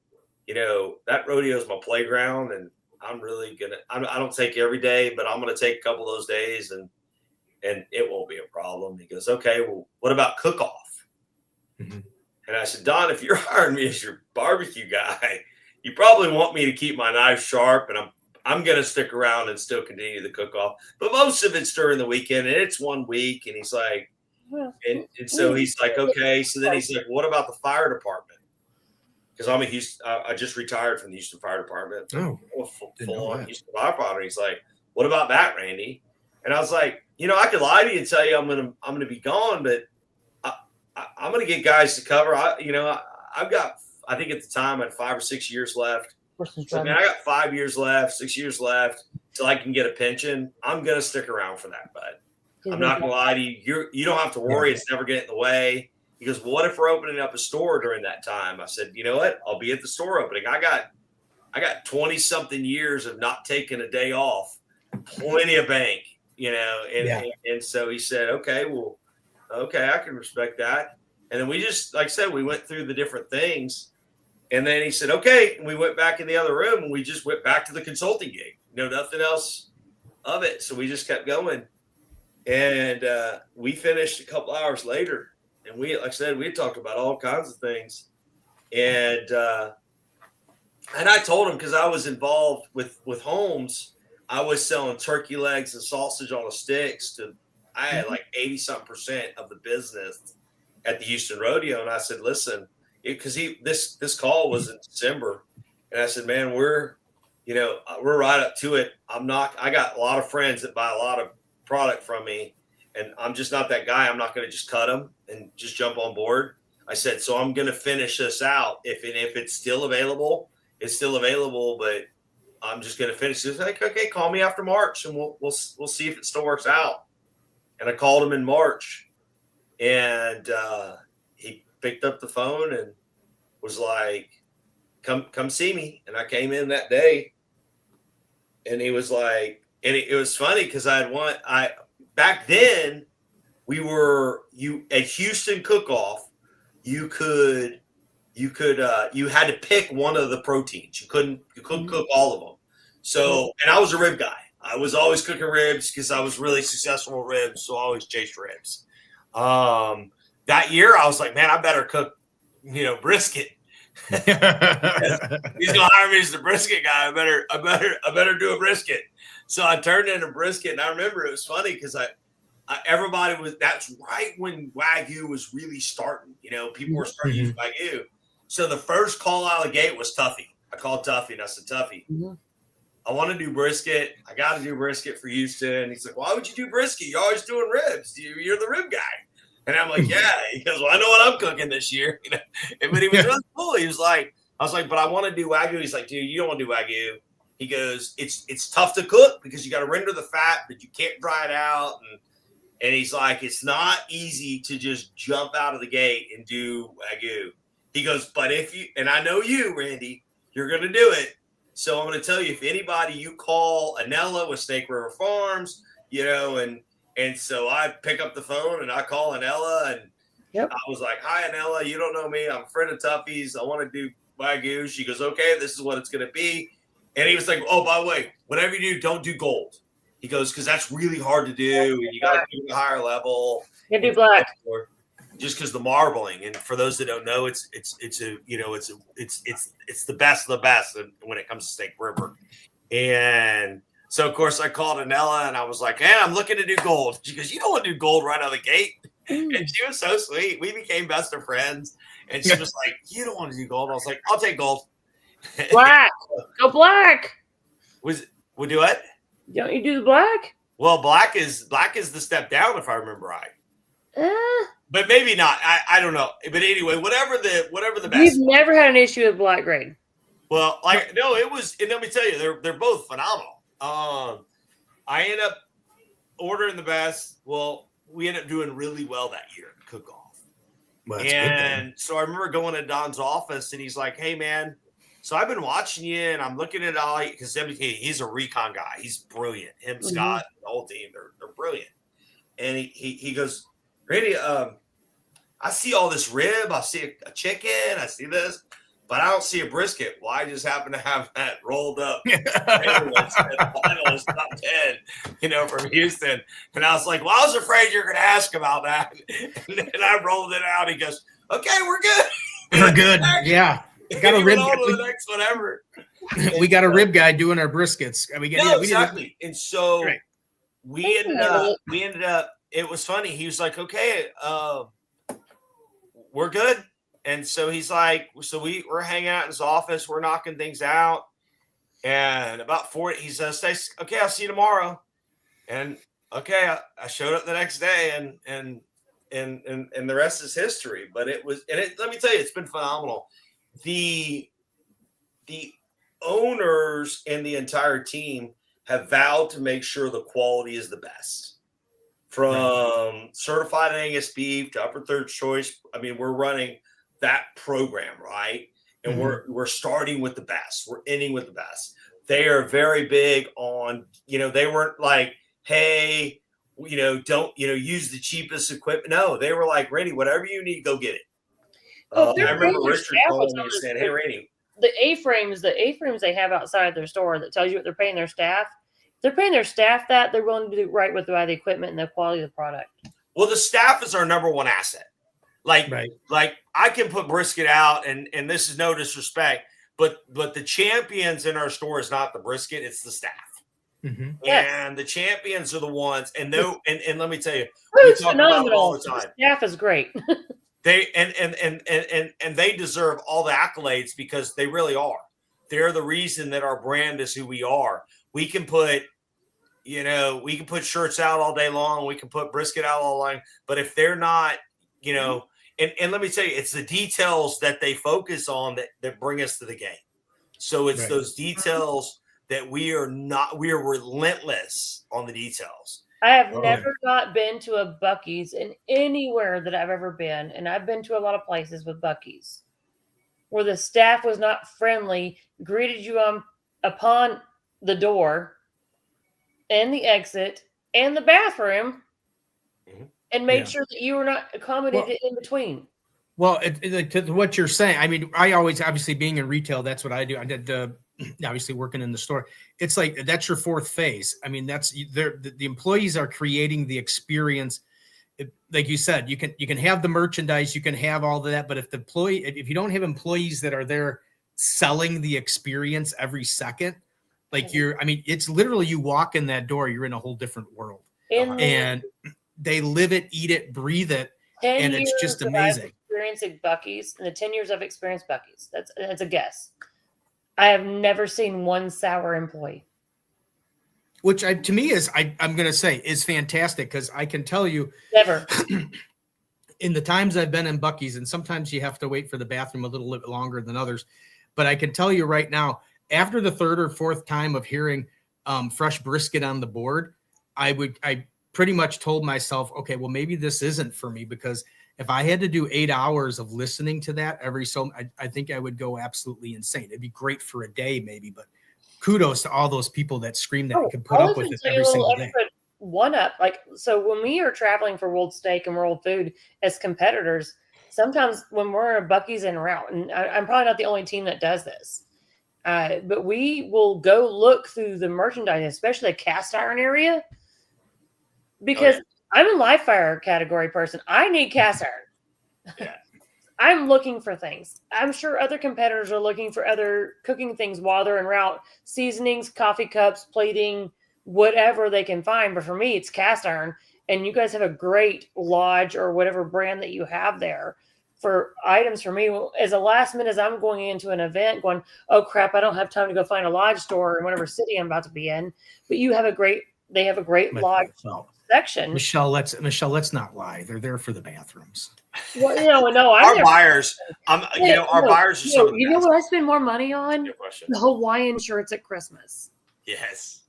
That rodeo is my playground, and I'm really I don't take every day, but I'm going to take a couple of those days, and it won't be a problem. He goes, okay, well, what about cook-off? Mm-hmm. And I said, Don, if you're hiring me as your barbecue guy, you probably want me to keep my knife sharp, and I'm going to stick around and still continue the cook-off. But most of it's during the weekend, and it's 1 week. And he's like, and so he's like, okay. So then he's like, what about the fire department? Because I'm a Houston, I just retired from the Houston Fire Department. Oh, full on Houston firefighter. He's like, what about that, Randy? And I was like, I could lie to you and tell you I'm gonna be gone, but I'm gonna get guys to cover. I've got. I think at the time I had 5 or 6 years left. So, I got 5 years left, 6 years left till I can get a pension. I'm going to stick around for that, bud. I'm not going to lie to you. You don't have to worry. It's never getting in the way. He goes, well, what if we're opening up a store during that time? I said, you know what? I'll be at the store opening. I got 20 something years of not taking a day off, plenty of bank, and so he said, okay, I can respect that. And then we just, like I said, we went through the different things. And then he said, okay. And we went back in the other room, and we just went back to the consulting gig. Nothing else of it. So we just kept going. And we finished a couple hours later. And we, like I said, we had talked about all kinds of things. And I told him, because I was involved with homes, I was selling turkey legs and sausage on the sticks I had like 80-something% of the business at the Houston Rodeo. And I said, listen, because this call was in December, and I said, man, we're right up to it. I got a lot of friends that buy a lot of product from me, and I'm just not that guy. I'm not going to just cut them and just jump on board. I said, so I'm going to finish this out. If it's still available, it's still available, but I'm just going to finish this. Like, okay, call me after March and we'll see if it still works out. And I called him in March, and he picked up the phone and was like, come see me. And I came in that day, and he was like, and it was funny because back then we were at Houston Cook-Off. You had to pick one of the proteins. You couldn't cook all of them. So, and I was a rib guy. I was always cooking ribs because I was really successful with ribs. So I always chased ribs. That year I was like, man, I better cook, brisket. He's gonna hire me as the brisket guy. I better do a brisket. So I turned into brisket, and I remember it was funny because everybody was. That's right when Wagyu was really starting. People were starting to use Wagyu. So the first call out of the gate was Tuffy. I called Tuffy and I said, Tuffy, I want to do brisket. I got to do brisket for Houston. He's like, why would you do brisket? You're always doing ribs. You're the rib guy. And I'm like, yeah. He goes, well, I know what I'm cooking this year. But he was really cool. He was like, I was like, but I want to do Wagyu. He's like, dude, you don't want to do Wagyu. He goes, it's tough to cook because you got to render the fat, but you can't dry it out. And he's like, it's not easy to just jump out of the gate and do Wagyu. He goes, but and I know you, Randy, you're going to do it. So I'm going to tell you, if anybody you call Anella with Snake River Farms, and so I pick up the phone and I call Anella, and I was like, hi, Anella, you don't know me. I'm a friend of Tuffy's. I want to do Wagyu. She goes, okay, this is what it's going to be. And he was like, oh, by the way, whatever you do, don't do gold. He goes, because that's really hard to do, and you got to do a higher level. You do black. Just because the marbling, and for those that don't know, it's the best of the best when it comes to Snake River. And so of course I called Anella and I was like, hey, I'm looking to do gold. She goes, you don't want to do gold right out of the gate. And she was so sweet. We became best of friends. And she was like, you don't want to do gold. I was like, I'll take gold. Black. Go black. We'll do it. Don't you do the black? Well, black is the step down, if I remember right. But maybe not. I don't know. But anyway, whatever the best. We've never had an issue with black grade. Well, it was. And let me tell you, they're both phenomenal. I end up ordering the best. Well, we ended up doing really well that year at cook-off. Well, and so I remember going to Don's office, and he's like, "Hey, man, so I've been watching you, and I'm looking at all because he's a recon guy. He's brilliant. Him, Scott, the whole team, they're brilliant." And he goes, Randy, I see all this rib. I see a chicken. I see this, but I don't see a brisket. Well, I just happen to have that rolled up finalist top 10, from Houston. And I was like, well, I was afraid you're going to ask about that. And then I rolled it out. He goes, okay, we're good. We're good. Yeah. We got a rib guy. The next whatever. We got a rib guy doing our briskets. Exactly. And so we ended up, it was funny. He was like, okay, we're good. And so he's like, so we're hanging out in his office. We're knocking things out. And about 40, he says, okay, I'll see you tomorrow. And okay, I showed up the next day and the rest is history. But let me tell you, it's been phenomenal. The owners and the entire team have vowed to make sure the quality is the best. From certified Angus beef to upper third choice. I mean, we're running that program, right? And we're starting with the best. We're ending with the best. They are very big on, they weren't like, hey, don't, use the cheapest equipment. No, they were like, Randy, whatever you need, go get it. I remember Richard calling me and saying, hey, Randy. The A-frames they have outside their store that tells you what they're paying their staff. If they're paying their staff that, they're willing to do right with the equipment and the quality of the product. Well, the staff is our number one asset. Like I can put brisket out, and this is no disrespect, but the champions in our store is not the brisket, it's the staff. And the champions are the ones, and let me tell you, we talk about it all the time. The staff is great. They and they deserve all the accolades because they really are. They're the reason that our brand is who we are. We can put shirts out all day long. We can put brisket out all day long. But if they're not, And let me tell you, it's the details that they focus on that bring us to the game. So it's those details that we are relentless on the details. I have never not been to a Buc-ee's in anywhere that I've ever been, and I've been to a lot of places with Buc-ee's where the staff was not friendly, greeted you upon the door and the exit and the bathroom, and made sure that you were not accommodated in between. Well, to what you're saying, I mean, I always, obviously being in retail, that's what I do. I did obviously working in the store. It's like, that's your fourth phase. I mean, that's the employees are creating the experience. Like you said, you can have the merchandise, you can have all of that, but if you don't have employees that are there selling the experience every second, like it's literally, you walk in that door, you're in a whole different world, and they live it, eat it, breathe it. And it's just amazing. Experiencing Buc-ee's, in the 10 years I've experienced Buc-ee's, that's a guess. I have never seen one sour employee. Which to me is, I'm going to say, is fantastic, because I can tell you, never in the times I've been in Buc-ee's, and sometimes you have to wait for the bathroom a little bit longer than others, but I can tell you right now, after the third or fourth time of hearing fresh brisket on the board, I pretty much told myself, okay, well, maybe this isn't for me, because if I had to do 8 hours of listening to that I think I would go absolutely insane. It'd be great for a day, maybe, but kudos to all those people that scream that and can put up with it every single day. One up, like, so when we are traveling for World Steak and World Food as competitors, sometimes when we're a Buc-ee's en route, and I'm probably not the only team that does this, but we will go look through the merchandise, especially the cast iron area, because I'm a live fire category person. I need cast iron. Yeah. I'm looking for things. I'm sure other competitors are looking for other cooking things while they're en route. Seasonings, coffee cups, plating, whatever they can find. But for me, it's cast iron. And you guys have a great Lodge or whatever brand that you have there for items. For me, as a last minute, as I'm going into an event going, oh crap, I don't have time to go find a Lodge store in whatever city I'm about to be in. But they have a great Lodge section. Michelle, let's not lie. They're there for the bathrooms. Well, no, our buyers. Our buyers are some of the you know best. what I spend more money on? The Hawaiian shirts at Christmas. Yes.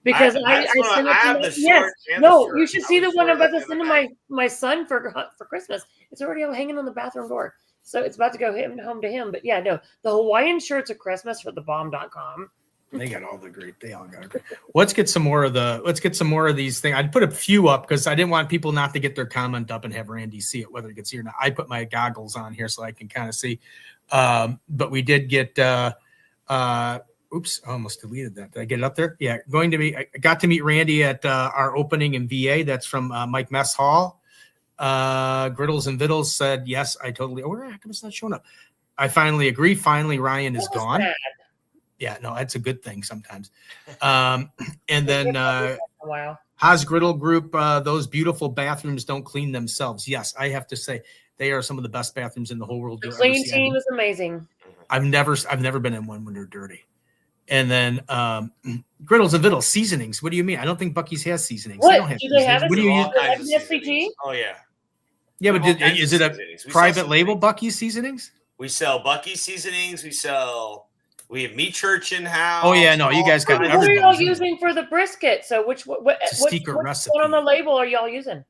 Because I have the shorts. Yes. No, you should see the one I'm about to send to my son for Christmas. It's already hanging on the bathroom door. So it's about to go home to him. But yeah, no, the Hawaiian shirts at Christmas for thebomb.com. They got all the great. They all got great. Let's get some more of these things. I'd put a few up because I didn't want people not to get their comment up and have Randy see it, whether it gets here or not. I put my goggles on here so I can kind of see. But we did get. Oops! I almost deleted that. Did I get it up there? Yeah, I got to meet Randy at our opening in VA. That's from Mike Mess Hall. Griddles and Vittles said yes. I totally. Oh, how come it's not showing up? I finally agree. Finally, Ryan is gone. Bad. Yeah, no, that's a good thing sometimes. And then wow. Haas Griddle Group, those beautiful bathrooms don't clean themselves. Yes, I have to say they are some of the best bathrooms in the whole world. The clean team is amazing. I've never been in one when they're dirty. And then Griddles and Vittles seasonings. What do you mean? I don't think Buc-ee's has seasonings. What? They don't have do they have what do you use? SPG? Oh yeah. Yeah, but is it a private label Buc-ee's seasonings? We sell Buc-ee's seasonings. We have meat church in house. Oh yeah, no, you guys got. What are y'all using for the brisket? So what secret recipe? What on the label are y'all using?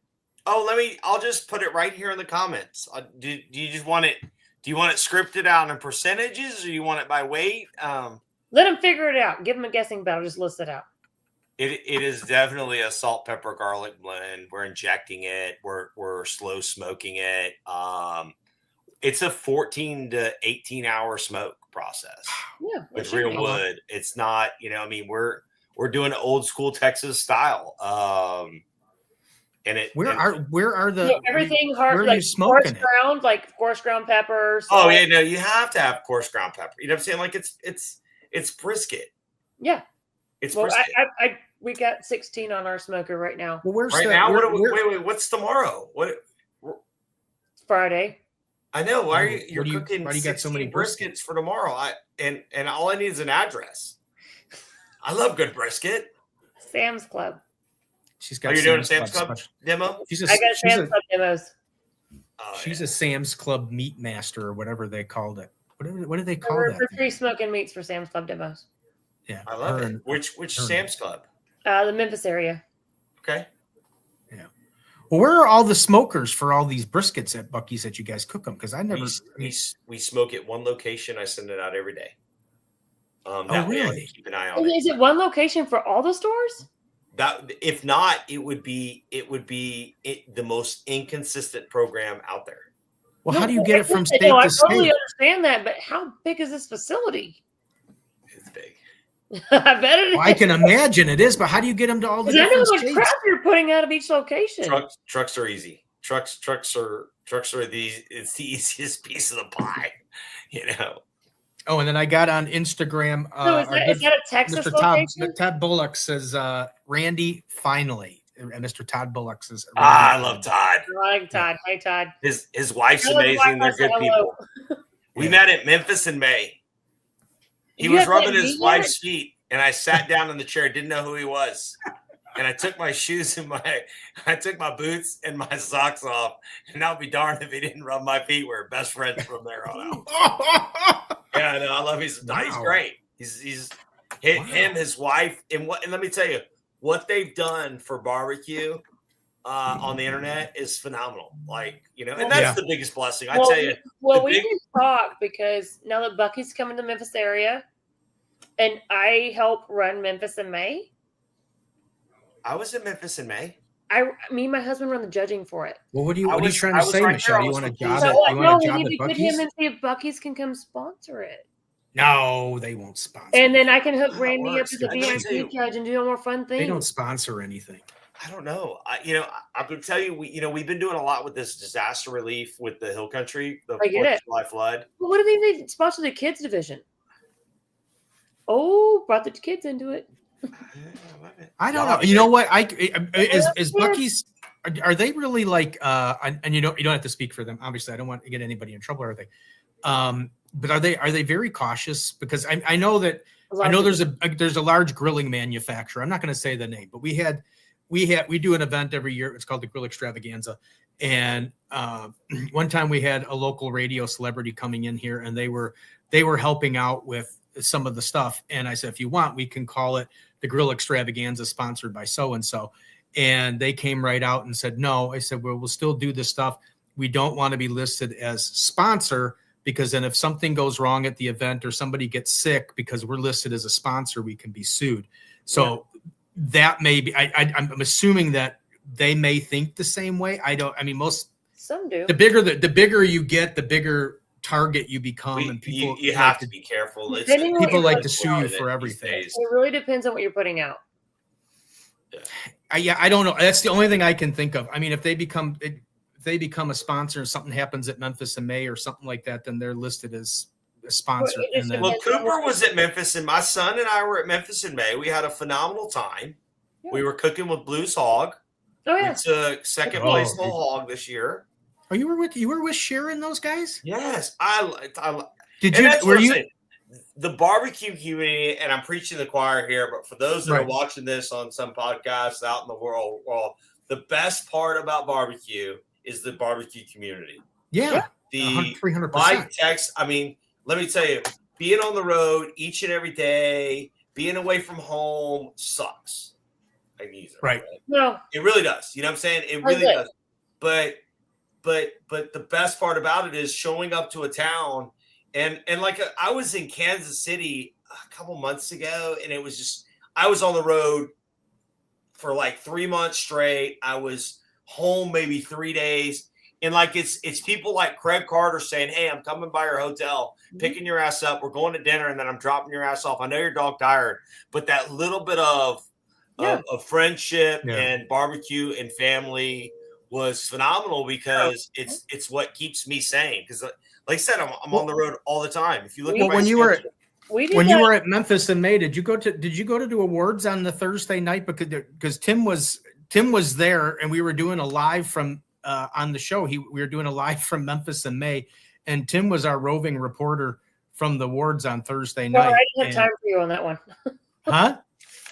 Oh, I'll just put it right here in the comments. Do you just want it? Do you want it scripted out in percentages, or you want it by weight? Let them figure it out. Give them a guessing battle. Just list it out. It is definitely a salt, pepper, garlic blend. We're injecting it. We're slow smoking it. It's a 14 to 18 hour smoke process. Yeah, with real wood. It's not, we're doing old school Texas style. And where are the everything hard, where like are you smoking coarse ground peppers. Oh yeah, no, you have to have coarse ground pepper. You know what I'm saying? Like it's brisket. Yeah, it's brisket. We got 16 on our smoker right now. Well, where's now? Wait, what's tomorrow? What? Friday. I know. Why are you cooking? Why do you got so many briskets for tomorrow? And all I need is an address. I love good brisket. Sam's Club. She's got. Are you doing a Sam's Club demo? I got Sam's Club demos. She's a Sam's Club meat master or whatever they called it. What do they call We're that? free smoking meats for Sam's Club demos. Yeah, I love it. Which Sam's Club? The Memphis area. Okay. Yeah. Well, where are all the smokers for all these briskets at Buc-ee's that you guys cook them? Because I never. We smoke at one location. I send it out every day. That way I can keep an eye on it. Is it one location for all the stores? That if not, it would be the most inconsistent program out there. Well, how do you get it from state to I state? totally understand that, but how big is this facility? It's big. I bet it is. Well, I can imagine it is, but how do you get them to all the I know different how much states? crap you're putting out of each location. Trucks are easy. Trucks are it's the easiest piece of the pie, you know. Oh, and then I got on Instagram. So is that a Texas location? Todd Bullock says, Randy, finally. And Mr. Todd Bullock says, I love Todd. I like Todd. Hey, Todd. His wife's amazing. They're good people. We met at Memphis in May. He was rubbing his wife's feet, and I sat down in the chair, didn't know who he was. And I took my shoes and I took my boots and my socks off, and I'll be darned if he didn't rub my feet. We're best friends from there on out. Yeah, no, I love he's great. He's him, his wife, and let me tell you, what they've done for barbecue on the internet is phenomenal. Like, you know, and that's the biggest blessing. I tell you. Well, we can talk because now that Buc-ee's coming to the Memphis area, and I help run Memphis in May. I was in Memphis in May. Me and my husband run the judging for it. Well, what are you trying to say, Michelle? You want a job we at need to get Buc-ee's? him and see if Buc-ee's can come sponsor it. No, they won't sponsor. And then I can hook Randy up as a VIP judge and do more fun things. They don't sponsor anything. I don't know. I could tell you, we've been doing a lot with this disaster relief with the Hill Country, the 4th of July flood. Well, what do they need to sponsor the kids division? Oh, brought the kids into it. I don't know. You know what? Is Buc-ee's? Are they really like? And you don't have to speak for them. Obviously, I don't want to get anybody in trouble. Are they? But are they very cautious? Because I know that there's a large grilling manufacturer. I'm not going to say the name, but we do an event every year. It's called the Grill Extravaganza. And one time we had a local radio celebrity coming in here, and they were helping out with some of the stuff. And I said, if you want, we can call it the Grill Extravaganza, sponsored by so and so. And they came right out and said, no. I said, well, we'll still do this stuff. We don't want to be listed as sponsor, because then if something goes wrong at the event or somebody gets sick because we're listed as a sponsor, we can be sued. So that may be, I'm assuming that they may think the same way. Some do. The bigger you get, the bigger target you become, and people you have to be careful. People like to sue you for everything. It really depends on what you're putting out. I don't know. That's the only thing I can think of. I mean, if they become a sponsor and something happens at Memphis in May or something like that, then they're listed as a sponsor. Well, Cooper was at Memphis, and my son and I were at Memphis in May. We had a phenomenal time. Yeah. We were cooking with Blues Hog. Oh yeah, we took second place whole hog this year. Oh, you were with Sharon, those guys? Yes, Did you? Were you? Saying. The barbecue community, and I'm preaching the choir here, but for those that are watching this on some podcasts out in the world, the best part about barbecue is the barbecue community. Yeah, the 300%. Live text. I mean, let me tell you, being on the road each and every day, being away from home sucks. Right? No, it really does. You know what I'm saying? It really does. But the best part about it is showing up to a town. And like I was in Kansas City a couple months ago, and it was just I was on the road for like 3 months straight. I was home maybe 3 days, and like it's people like Craig Carter saying, "Hey, I'm coming by your hotel, picking your ass up. We're going to dinner, and then I'm dropping your ass off. I know you're dog tired, but that little bit of friendship and barbecue and family was phenomenal because it's what keeps me sane because." Like I said, I'm on the road all the time. If you look at my you were at Memphis in May, did you go to do awards on the Thursday night because Tim was there and we were doing a live from on the show. We were doing a live from Memphis in May, and Tim was our roving reporter from the awards on Thursday night. I didn't have time for you on that one. Huh?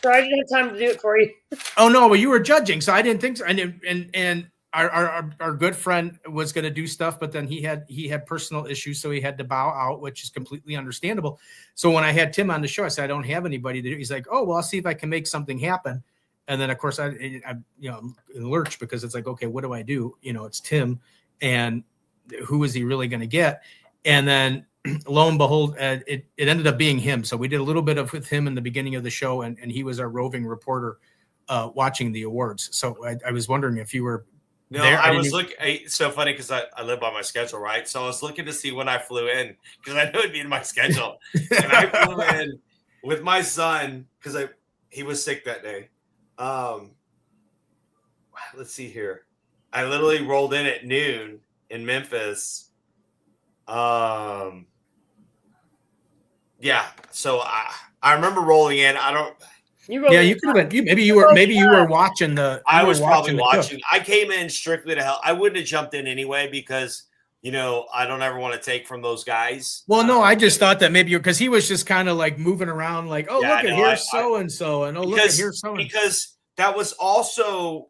So I didn't have time to do it for you. Oh no, well you were judging, so I didn't think so. And our good friend was going to do stuff, but then he had personal issues, so he had to bow out, which is completely understandable. So when I had Tim on the show, I said, I don't have anybody to do. He's like, oh, well, I'll see if I can make something happen. And then of course I'm in lurch because it's like, okay, what do I do? It's Tim, and who is he really going to get? And then lo and behold, it ended up being him. So we did a little bit with him in the beginning of the show, and he was our roving reporter watching the awards. So I was wondering if you were there. I was looking. It's so funny because I live by my schedule, right? So I was looking to see when I flew in because I knew it'd be in my schedule. And I flew in with my son because he was sick that day. Let's see here. I literally rolled in at noon in Memphis. Yeah. So I remember rolling in. You could have been. Maybe you were watching the. I was probably watching. I came in strictly to help. I wouldn't have jumped in anyway because I don't ever want to take from those guys. Well, no, I just thought that maybe because he was just kind of like moving around, like, oh, look at here's so and so, and look at here's so. Because that was also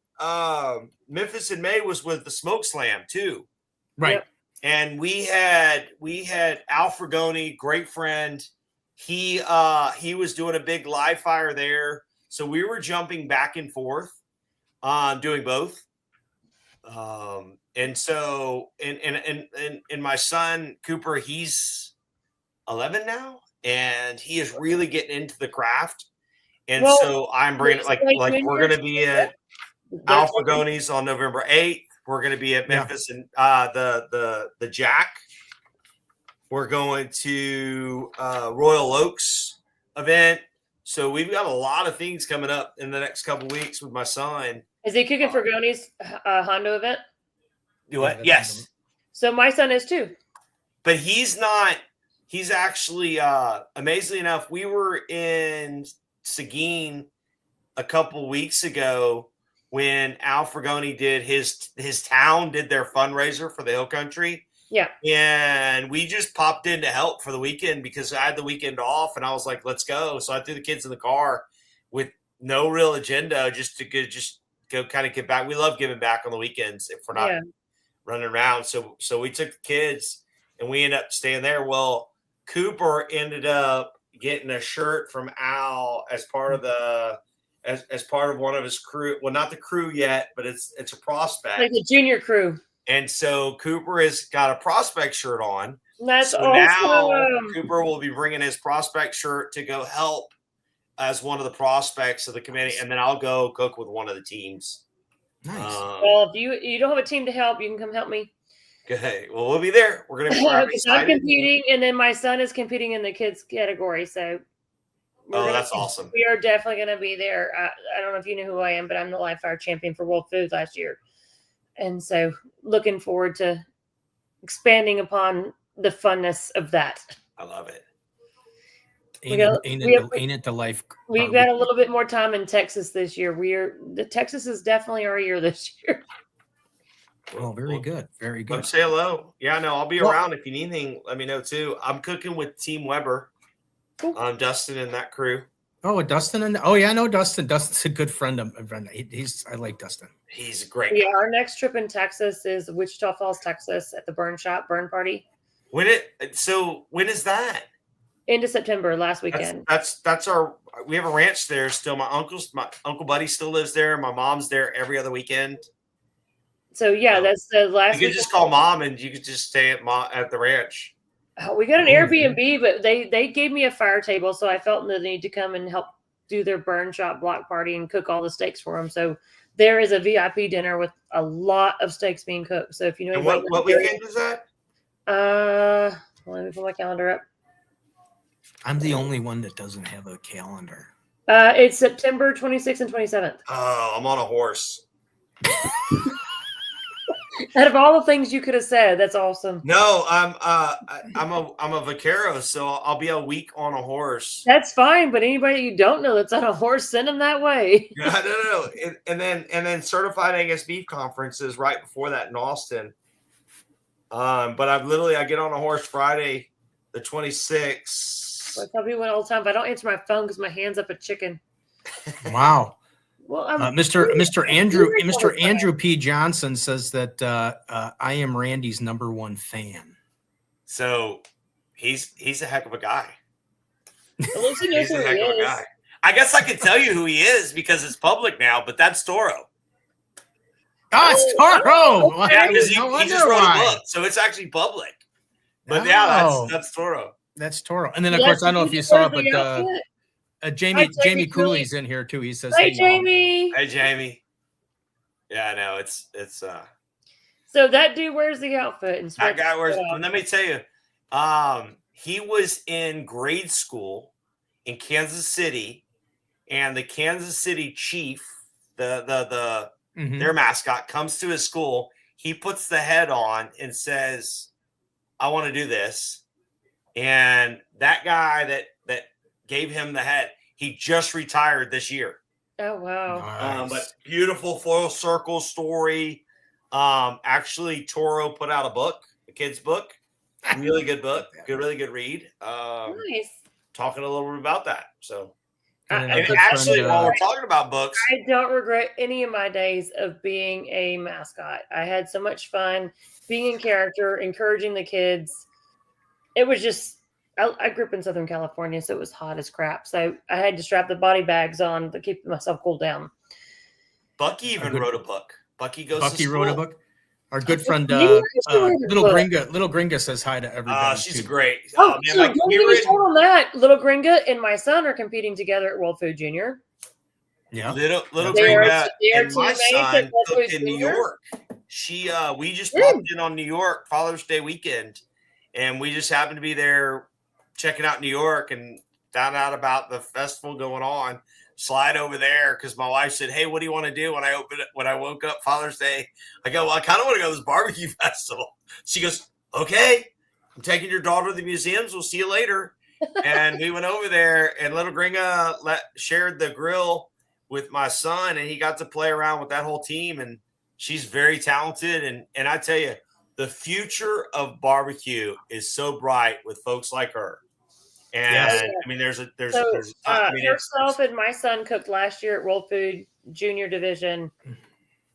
Memphis in May was with the Smoke Slam too, right? Yep. And we had Al Fragoni, great friend. He was doing a big live fire there, so we were jumping back and forth, doing both. And so and my son Cooper, he's 11 now, and he is really getting into the craft. And so I'm bringing like we're going to be at Al Fragoni's on November 8th. We're going to be at Memphis and the Jack. We're going to Royal Oaks event. So we've got a lot of things coming up in the next couple of weeks with my son. Is he cooking for Goni's Hondo event? Do what? Yes. So my son is too. But he's not. He's actually, amazingly enough, we were in Seguin a couple weeks ago when Al Fragoni did his town did their fundraiser for the Hill Country. Yeah. And we just popped in to help for the weekend because I had the weekend off and I was like, let's go. So I threw the kids in the car with no real agenda, just to go kind of get back. We love giving back on the weekends if we're not running around. So we took the kids and we ended up staying there. Well, Cooper ended up getting a shirt from Al as part of as part of one of his crew. Well, not the crew yet, but it's a prospect. Like the junior crew. And so Cooper has got a prospect shirt on. That's so awesome. Now Cooper will be bringing his prospect shirt to go help as one of the prospects of the committee, and then I'll go cook with one of the teams. Nice. Well, if you don't have a team to help, you can come help me. Okay. Well, we'll be there. We're going to be I'm competing, and then my son is competing in the kids category. So, that's awesome. We are definitely going to be there. I don't know if you know who I am, but I'm the live fire champion for World Foods last year. And so looking forward to expanding upon the funness of that. I love it. Ain't it the life? We've got a little bit more time in Texas this year. Texas is definitely our year this year. Oh, very good. Very good. Come say hello. Yeah, no, I'll be around. If you need anything, let me know too. I'm cooking with Team Weber. Cool. Dustin and that crew. Oh, Dustin I know Dustin. Dustin's a good friend of mine. I like Dustin. He's a great guy. Yeah, our next trip in Texas is Wichita Falls, Texas, at the burn party. When is that? End of September, last weekend. We have a ranch there still. My Uncle Buddy still lives there. My mom's there every other weekend. So that's the last. You could just call mom and you could just stay at the ranch. We got an Airbnb, but they gave me a fire table, so I felt the need to come and help do their burn shop block party and cook all the steaks for them. So there is a VIP dinner with a lot of steaks being cooked. So if you know, and what weekend is that? Let me put my calendar up. I'm the only one that doesn't have a calendar. It's September 26th and 27th. Oh, I'm on a horse. Out of all the things you could have said, that's awesome. No, I'm a vaquero, so I'll be a week on a horse. That's fine, but anybody you don't know that's on a horse, send them that way. No. And then certified Angus beef conferences right before that in Austin. But I get on a horse Friday, the 26th. I tell people all the time, if I don't answer my phone because my hand's up a chicken. Wow. Well, Mr. Andrew P. Johnson says that I am Randy's #1 fan. So he's a heck of a guy. At least he knows He's who a heck he of a is. guy. I guess I could tell you who he is because it's public now, but that's Toro. Oh, it's Toro. okay. Yeah, because he No just wrote wonder a book, so it's actually public. But Oh. yeah, that's Toro. That's Toro. And then, of Yes, course, I don't know if you he saw it, wears the but outfit. Jamie Hi, Jamie Cooley's in here too. He says, Hey, Mom." Jamie. Hey, Jamie. Yeah, I know. It's So that dude wears the outfit and that guy wears. it out. Let me tell you, he was in grade school in Kansas City, and the Kansas City chief, Mhm. their mascot, comes to his school. He puts the head on and says, "I want to do this." And that guy that gave him the head, he just retired this year. Oh wow. Nice. But beautiful full circle story. Actually, Toro put out a book, a kid's book, really good book, really good read. Nice. Talking a little bit about that. So, And and good actually, friend, while we're talking about books, I don't regret any of my days of being a mascot. I had so much fun being in character, encouraging the kids. It was just, I grew up in Southern California, so it was hot as crap. So I had to strap the body bags on to keep myself cooled down. Buc-ee even wrote a book. Buc-ee goes to Buc-ee school. wrote a book. Our good friend Maybe I should write a Little book. Gringa says hi to everybody. She's too. great. Oh, Man, so like, don't we get were me in- started on that. Little Gringa and my son are competing together at World Food Junior. Yeah. Little They are- Gringa they are and my teammates at son Buc-ee cooked in New Junior. York. We just popped in on New York Father's Day weekend, and we just happened to be there checking out New York and found out about the festival going on. Slide over there because my wife said, "Hey, what do you want to do?" When I woke up Father's Day, I go, "Well, I kind of want to go to this barbecue festival." She goes, "Okay, I'm taking your daughter to the museums. We'll see you later." And we went over there, and Little Gringa shared the grill with my son, and he got to play around with that whole team. And she's very talented. And I tell you, the future of barbecue is so bright with folks like her. And Yes. I mean, there's Herself and my son cooked last year at World Food Junior Division.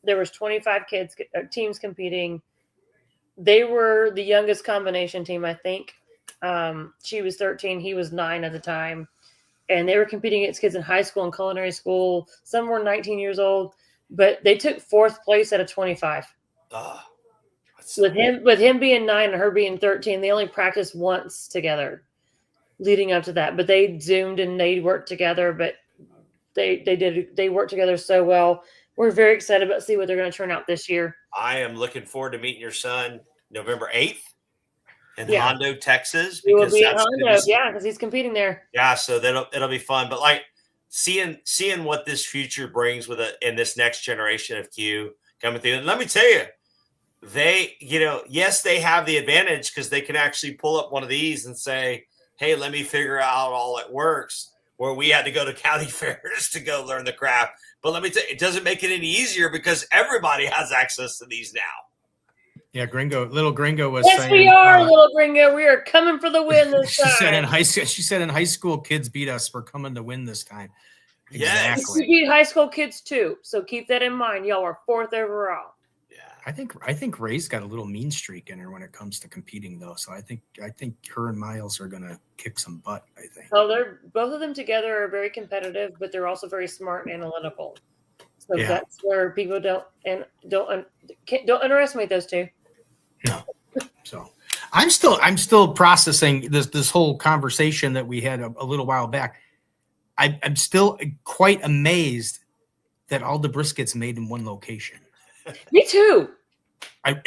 There was 25 teams competing. They were the youngest combination team, I think. She was 13, he was 9 at the time, and they were competing against kids in high school and culinary school. Some were 19 years old, but they took 4th place out of 25. With him being 9 and her being 13, they only practiced once together leading up to that, but they zoomed and they worked together, but they worked together so well. We're very excited about see what they're going to turn out this year. I am looking forward to meeting your son November 8th in Yeah. Hondo, Texas, We will because be at that's Hondo, yeah, because he's competing there. yeah, so it'll be fun. But like seeing what this future brings in this next generation of Q coming through. And let me tell you, yes, they have the advantage because they can actually pull up one of these and say, "Hey, let me figure out all it works." Where we had to go to county fairs to go learn the craft. But let me tell you, it doesn't make it any easier because everybody has access to these now. Yeah, Little Gringo was Yes, saying. we are, Little Gringo. We are coming for the win this She time. said in high school, kids beat us. We're coming to win this time. Yes. Exactly. We beat high school kids too, so keep that in mind. Y'all are 4th overall. Yeah. I think Ray's got a little mean streak in her when it comes to competing, though. So I think her and Miles are gonna kick some butt. I think. Well, they're both of them together are very competitive, but they're also very smart and analytical. So Yeah. that's where people don't underestimate those two. No. So I'm still processing this whole conversation that we had a little while back. I'm still quite amazed that all the briskets made in one location. Me too. You're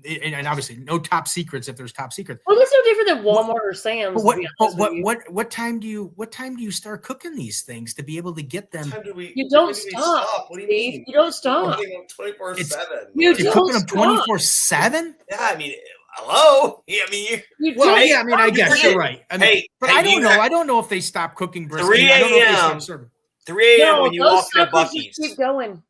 and obviously no top secrets if there's top secrets. Well, that's no different than Walmart or Sam's. What time do you start cooking these things to be able to get them? You don't stop. What do you Steve. mean? You don't stop. 24/7. You You're cooking them 24/7. Yeah, I mean, hello. Yeah, I mean, You Well, don't yeah, I mean, I guess stop. you're right. I mean, but I don't know. I don't know if they stop cooking brisket. 3 I don't know if they a.m. stop serving. 3 a.m. No, when you those walk into suckers just Buc-ee's. keep going.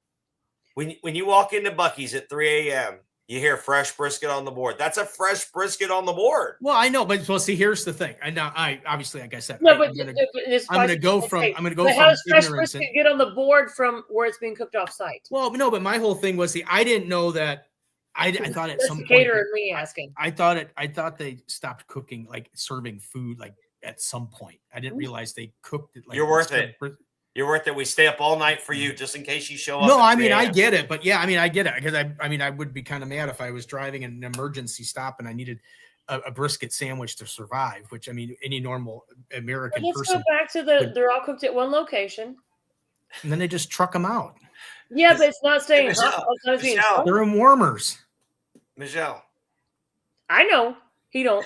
When you walk into Buc-ee's at 3 a.m., you hear fresh brisket on the board. That's a fresh brisket on the board. Well, I know, but see, here's the thing. And now I obviously, like I said, No, I'm but gonna go from But ignorance. how does fresh brisket get on the board from where it's being cooked off site? Well, no, but my whole thing was I didn't know that. I thought at That's some the point caterer and me asking. I thought they stopped cooking, like serving food, like at some point. I didn't realize they cooked it. Like You're worth it. You're worth it. We stay up all night for you just in case you show up. No, I mean, I get it. But yeah, I mean, I get it. Because I would be kind of mad if I was driving in an emergency stop and I needed a brisket sandwich to survive, which I mean, any normal American Let's person. go back to they're all cooked at one location. And then they just truck them out. Yeah, but it's not staying Michelle, hot. It's not being Michelle. hot. They're in warmers. Michelle. I know. He don't.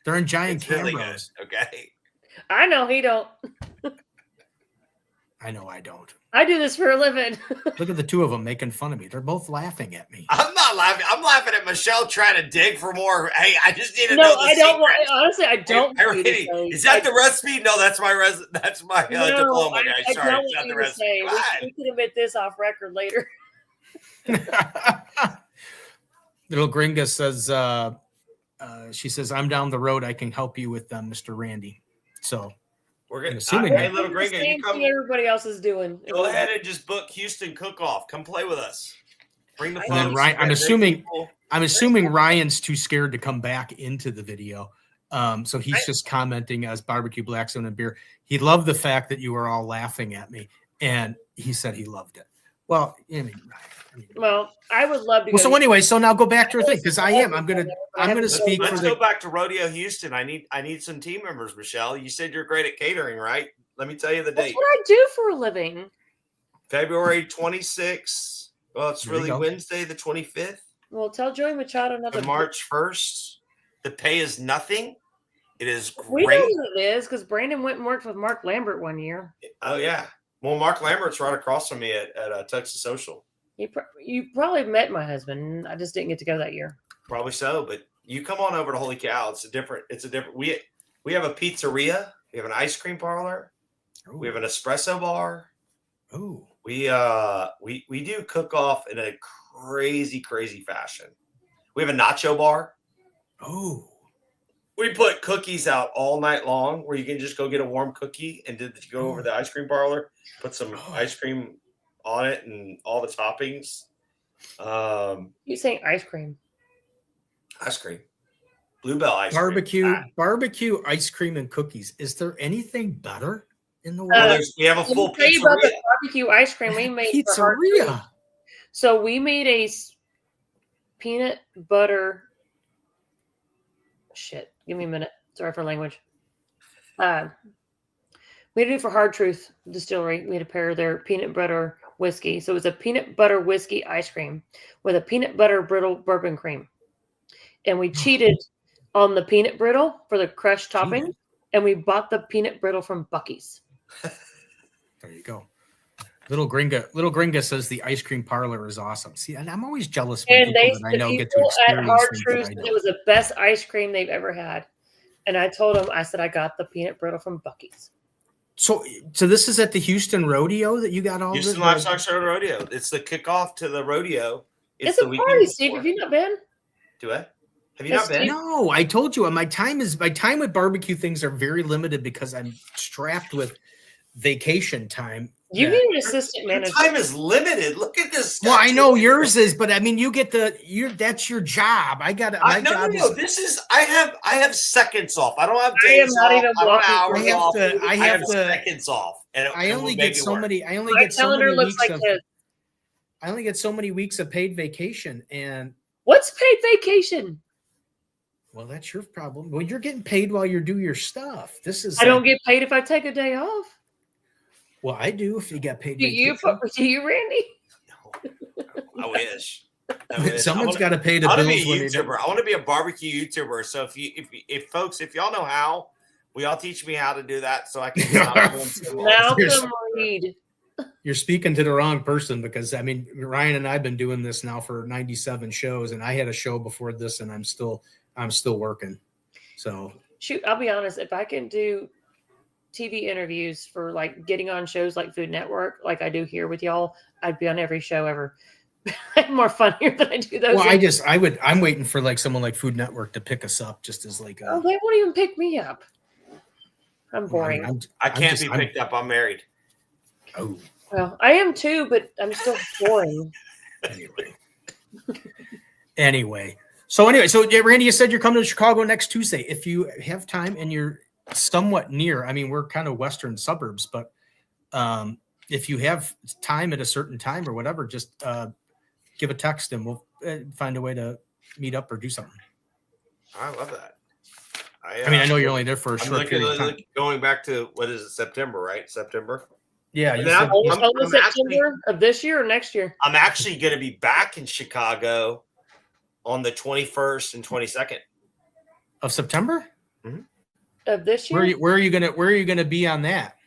They're in giant It's really Cambros. good. Okay. I know. He don't. I know I don't. I do this for a living. Look at the two of them making fun of me. They're both laughing at me. I'm not laughing. I'm laughing at Michelle trying to dig for more. Hey, I just need to No, know the I don't want. secrets. Honestly, I don't. Hey, want you to Randy, say- is that the recipe? No, that's my diploma I guy. Sorry, don't it's not want the you to recipe. say. Go ahead. We can admit this off record later. Little Gringa says, she says, I'm down the road. I can help you with Mr. Randy. So We're I'm gonna. assuming Hey, that- little The Gringo, same you come. thing everybody else is doing. Go ahead and just book Houston Cook Off. Come play with us. Bring the And then folks. Ryan- I'm Great assuming- people. I'm assuming Ryan's too scared to come back into the video. So he's just commenting as barbecue, Blackstone, and beer. He loved the fact that you were all laughing at me, and he said he loved it. Well, I mean, Well, I would love to. well, go so anyway, so now go back to your thing because I'm gonna speak for Let's go the. back to Rodeo Houston. I need some team members, Michelle. You said you're great at catering, right? Let me tell you the That's date. what I do for a living. February 26th. Well, it's There you really go. Wednesday, the 25th. Well, tell Joey Machado not To to. March 1st. The pay is nothing. It is We know great. what it is because Brandon went and worked with Mark Lambert one year. Oh yeah. Well, Mark Lambert's right across from me at Texas Social. You probably met my husband. I just didn't get to go that year. Probably so, but you come on over to Holy Cow. It's a different. We have a pizzeria. We have an ice cream parlor. We have an espresso bar. Oh, We do cook off in a crazy fashion. We have a nacho bar. oh, We put cookies out all night long where you can just go get a warm cookie and go over the ice cream parlor, put some ice cream on it and all the toppings. You saying ice cream? Ice cream. Bluebell ice barbecue, cream. barbecue, ice cream, and cookies. Is there anything better in the Well, world? we have a Let me full tell you about the pizzeria. barbecue ice cream we made for hard truth. Pizzeria. So we made a peanut butter. Shit, give me a minute. Sorry for language. We had to do for Hard Truth Distillery. We had to pair their peanut butter whiskey. So it was a peanut butter whiskey ice cream with a peanut butter brittle bourbon cream. And we cheated on the peanut brittle for the crushed topping. And we bought the peanut brittle from Buc-ee's. There you go. Little Gringa says the ice cream parlor is awesome. See, and I'm always jealous when And people that I the know get to people at experience Hard things Truth that I said it don't. was the best ice cream they've ever had. And I told them, I said, I got the peanut brittle from Buc-ee's. So this is at the Houston Rodeo that you got all Houston the Livestock Show Rodeo. It's the kickoff to the rodeo. It's the a weekend party, Steve. before. Have you not been? Do I? Have you not been? No, I told you my time with barbecue things are very limited because I'm strapped with vacation time. You that- need an assistant Your manager. time is limited. Look at this. Well, I know schedule. yours is, but I mean, you get that's your job. I got my job. No. This is I have seconds off. I don't have I am days not off. even I don't have walking hours through off. I I have have to. seconds off. And I only we'll get make it so work. many. I only My get so calendar many looks weeks like of. this. I only get so many weeks of paid vacation, and What's paid vacation? well, that's your problem. Well, you're getting paid while you do your stuff. This is. I don't get paid if I take a day off. Well, I do if you get paid. Do you, Randy? I wish. I wish. Someone's got to pay the I want to bills be when a they do. YouTuber. I want to be a barbecue YouTuber. So if folks, if y'all know how, will y'all teach me how to do that so I can Malcolm Reed. You're speaking to the wrong person because I mean Ryan and I've been doing this now for 97 shows, and I had a show before this, and I'm still working. So Shoot, I'll be honest. If I can do TV interviews for like getting on shows like Food Network, like I do here with y'all, I'd be on every show ever. I have more fun here than I do those. Well, I'm waiting for like someone like Food Network to pick us up just as like Oh, they won't even pick me up. I'm well, I boring. mean, I can't be picked up. I'm married. Oh, Well, I am too, but I'm still boring. anyway. So yeah, Randy, you said you're coming to Chicago next Tuesday. If you have time and you're somewhat near, I mean, we're kind of western suburbs, but if you have time at a certain time or whatever, just give a text and we'll find a way to meet up or do something. I love that. I mean, I know you're only there for a short period of time. Going back to what is it, September, right? September. Yeah, And you then said, September of this year or next year? I'm actually going to be back in Chicago on the 21st and 22nd of September of this year. Where are you gonna be on that?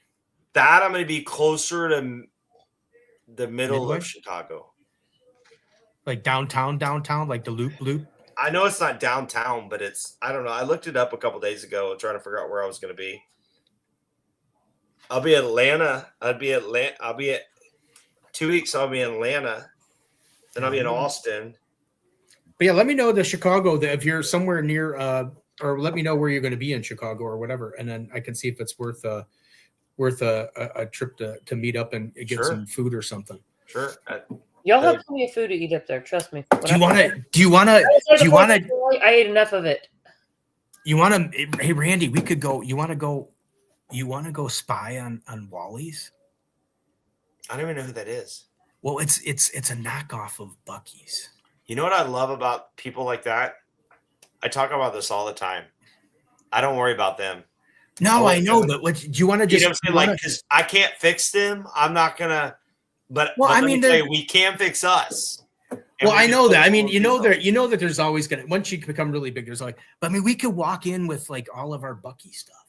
That I'm going to be closer to the middle Midway? of Chicago, like downtown, like the Loop. I know it's not downtown, but it's, I don't know. I looked it up a couple days ago trying to figure out where I was going to be. I'll be Atlanta. I'll be at 2 weeks. I'll be in Atlanta. Then I'll be in Austin. But yeah, let me know the Chicago if you're somewhere near, or let me know where you're going to be in Chicago or whatever, and then I can see if it's worth a trip to meet up and get some food or something. Sure. Y'all have plenty of food to eat up there. Trust me. Do you want to? I ate enough of it. You want to? Hey, Randy, we could go. You want to go? You want to go spy on Wally's? I don't even know who that is. Well, it's a knockoff of Buc-ee's. You know what I love about people like that? I talk about this all the time. I don't worry about them. No, I know, but do you want to just? You know what I'm saying? Like, because I can't fix them. I'm not gonna. But I mean, we can fix us. Well, I know that. I mean, you know that there's always gonna, once you become really big, there's like. But I mean, we could walk in with like all of our Buc-ee stuff.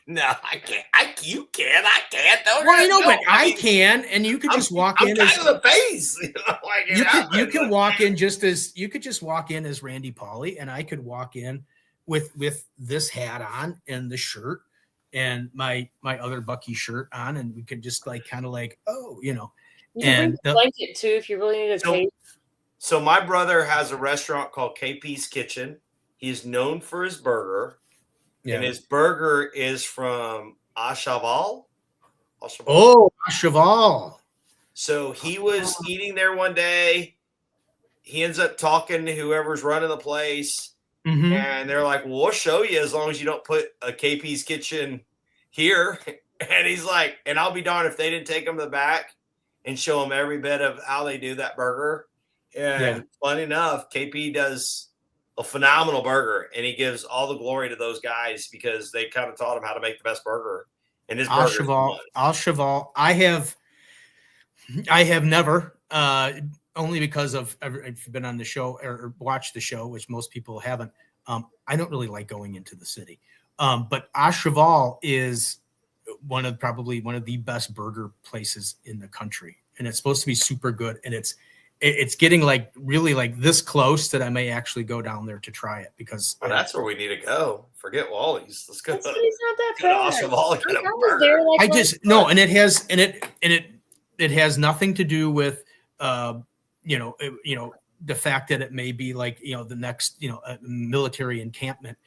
No, I can't. You can. I can't. Well, I know, but I can, and you could just walk in. I'm kind of the face. You could walk in you could just walk in as Randy Pauly, and I could walk in with this hat on and the shirt and my other Buc-ee shirt on, and we could just like kind of like, oh, you know. You can bring a blanket too if you really need a cape. So my brother has a restaurant called KP's Kitchen. He's known for his burger. Yeah. And his burger is from Ashaval. Oh, Ashaval. So he was eating there one day. He ends up talking to whoever's running the place. Mm-hmm. And they're like, well, we'll show you as long as you don't put a KP's Kitchen here. And he's like, and I'll be darned if they didn't take him to the back and show him every bit of how they do that burger. And funny enough, KP does a phenomenal burger, and he gives all the glory to those guys because they kind of taught him how to make the best burger. And his burger, Ashaval, I have never, only because I've been on the show or watched the show, which most people haven't. I don't really like going into the city, but Ashaval is one of the best burger places in the country, and it's supposed to be super good, and it's getting like really like this close that I may actually go down there to try it because that's where we need to go. Forget Wally's. Let's go. It's not that far. I just no, and it has nothing to do with the fact that it may be like the next military encampment,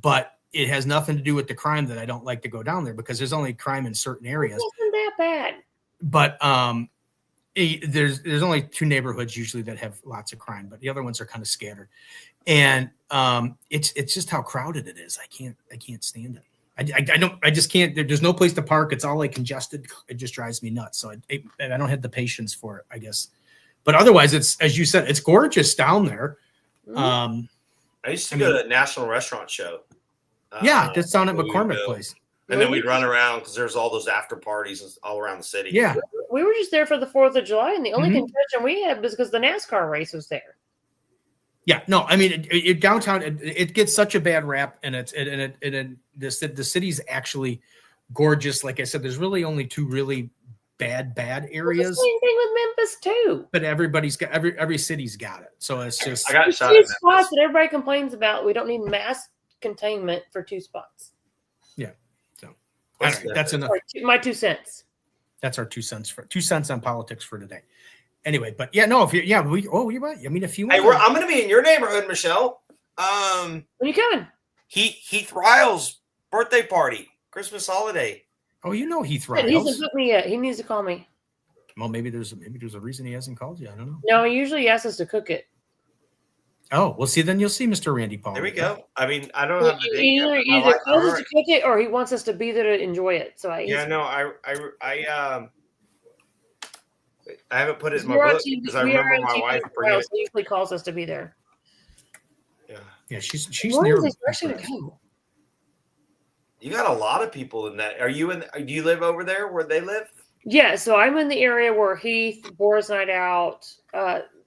but it has nothing to do with the crime that I don't like to go down there because there's only crime in certain areas. It isn't that bad. But there's only two neighborhoods usually that have lots of crime, but the other ones are kind of scattered. And it's just how crowded it is. I can't stand it. I just can't. There's no place to park. It's all like congested. It just drives me nuts. So I don't have the patience for it, I guess. But otherwise, it's, as you said, it's gorgeous down there. I used to go to the National Restaurant Show. That's down at McCormick Place. And then we'd run around because there's all those after parties all around the city. Yeah. We were just there for the 4th of July, and the only contention we had was because the NASCAR race was there. Yeah, no, I mean, it downtown, it gets such a bad rap, and the city's actually gorgeous. Like I said, there's really only two really bad areas. It's the same thing with Memphis too. But everybody's got every city's got it. So it's just I got shot two spots that everybody complains about. We don't need mass containment for 2 spots. Yeah. So that's enough. My 2 cents. That's our 2 cents on politics for today. anyway, but yeah, no, if you you might. I mean, if you Hey, want, I'm going to be in your neighborhood, Michelle. When you coming? Heath Ryle's birthday party, Christmas holiday. Heath He hasn't Riles. booked me yet. He needs to call me. Well, maybe there's a reason he hasn't called you. I don't know. No, he usually asks us to cook it. Oh, well, see, then you'll see Mr. Randy Pauly. There we go. I mean, I don't have the date He yet, but my either wife- calls us all to right. cook it or he wants us to be there to enjoy it. So Yeah, no, I haven't put it in my book because I remember my wife bringing it. He usually calls us to be there. Yeah, she's When near. is he actually gonna go? You got a lot of people in that. Are you in? Do you live over there where they live? Yeah, so I'm in the area where Heath, Boris Night Out,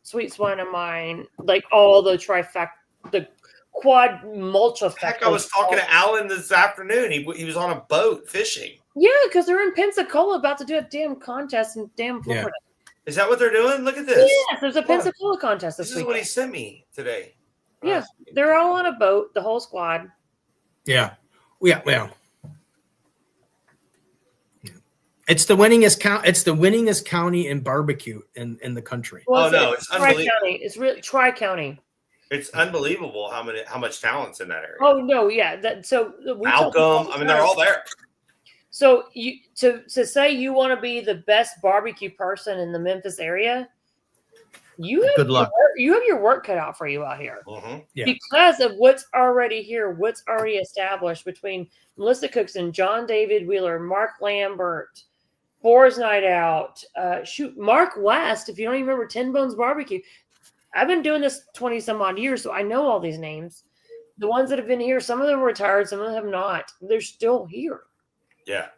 Sweet Swine of Mine, like all the trifecta, the quad multifecta. Heck, I was talking to Alan this afternoon. He was on a boat fishing. Yeah, because they're in Pensacola about to do a damn contest in damn Florida. Is that what they're doing? Look at this. Yes, there's a Pensacola contest This this is week. what he sent me today. Yeah, they're all on a boat, the whole squad. Yeah. Well. It's the winningest county in barbecue in the country. Well, no, it's unbelievable. Tri-County. It's really Tri-County. It's unbelievable how much talent's in that area. Oh no, yeah. Malcolm, I mean, they're all there. So you to say you want to be the best barbecue person in the Memphis area, you have Good luck. You have your work cut out for you out here Yeah. because of what's already here, what's already established between Melissa Cookson, John David Wheeler, Mark Lambert, Boar's Night Out, Mark West. If you don't even remember 10 Bones Barbecue, I've been doing this 20 some odd years, so I know all these names. The ones that have been here, some of them are retired, some of them have not. They're still here. Yeah.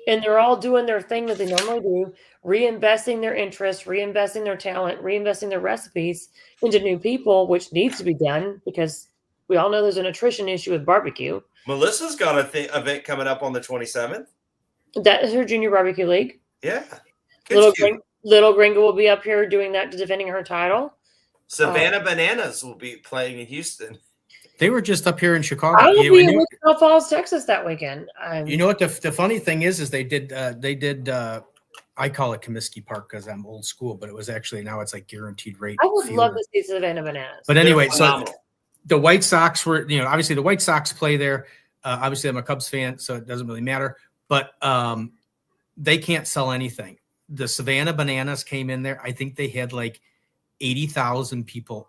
And they're all doing their thing that they normally do, reinvesting their interest, reinvesting their talent, reinvesting their recipes into new people, which needs to be done because we all know there's an attrition issue with barbecue. Melissa's got a event coming up on the 27th. That is her junior barbecue league. Yeah. Good shoot. Little Gringo will be up here doing that, defending her title. Savannah Bananas will be playing in Houston. They were just up here in Chicago. I will be in Wichita Falls, Texas that weekend. You know what the funny thing is they did I call it Comiskey Park because I'm old school, but it was actually now it's like guaranteed rate. I would love to see Savannah Bananas. But anyway, so the White Sox were, obviously the White Sox play there. Obviously I'm a Cubs fan, so it doesn't really matter. But they can't sell anything. The Savannah Bananas came in there. I think they had like 80,000 people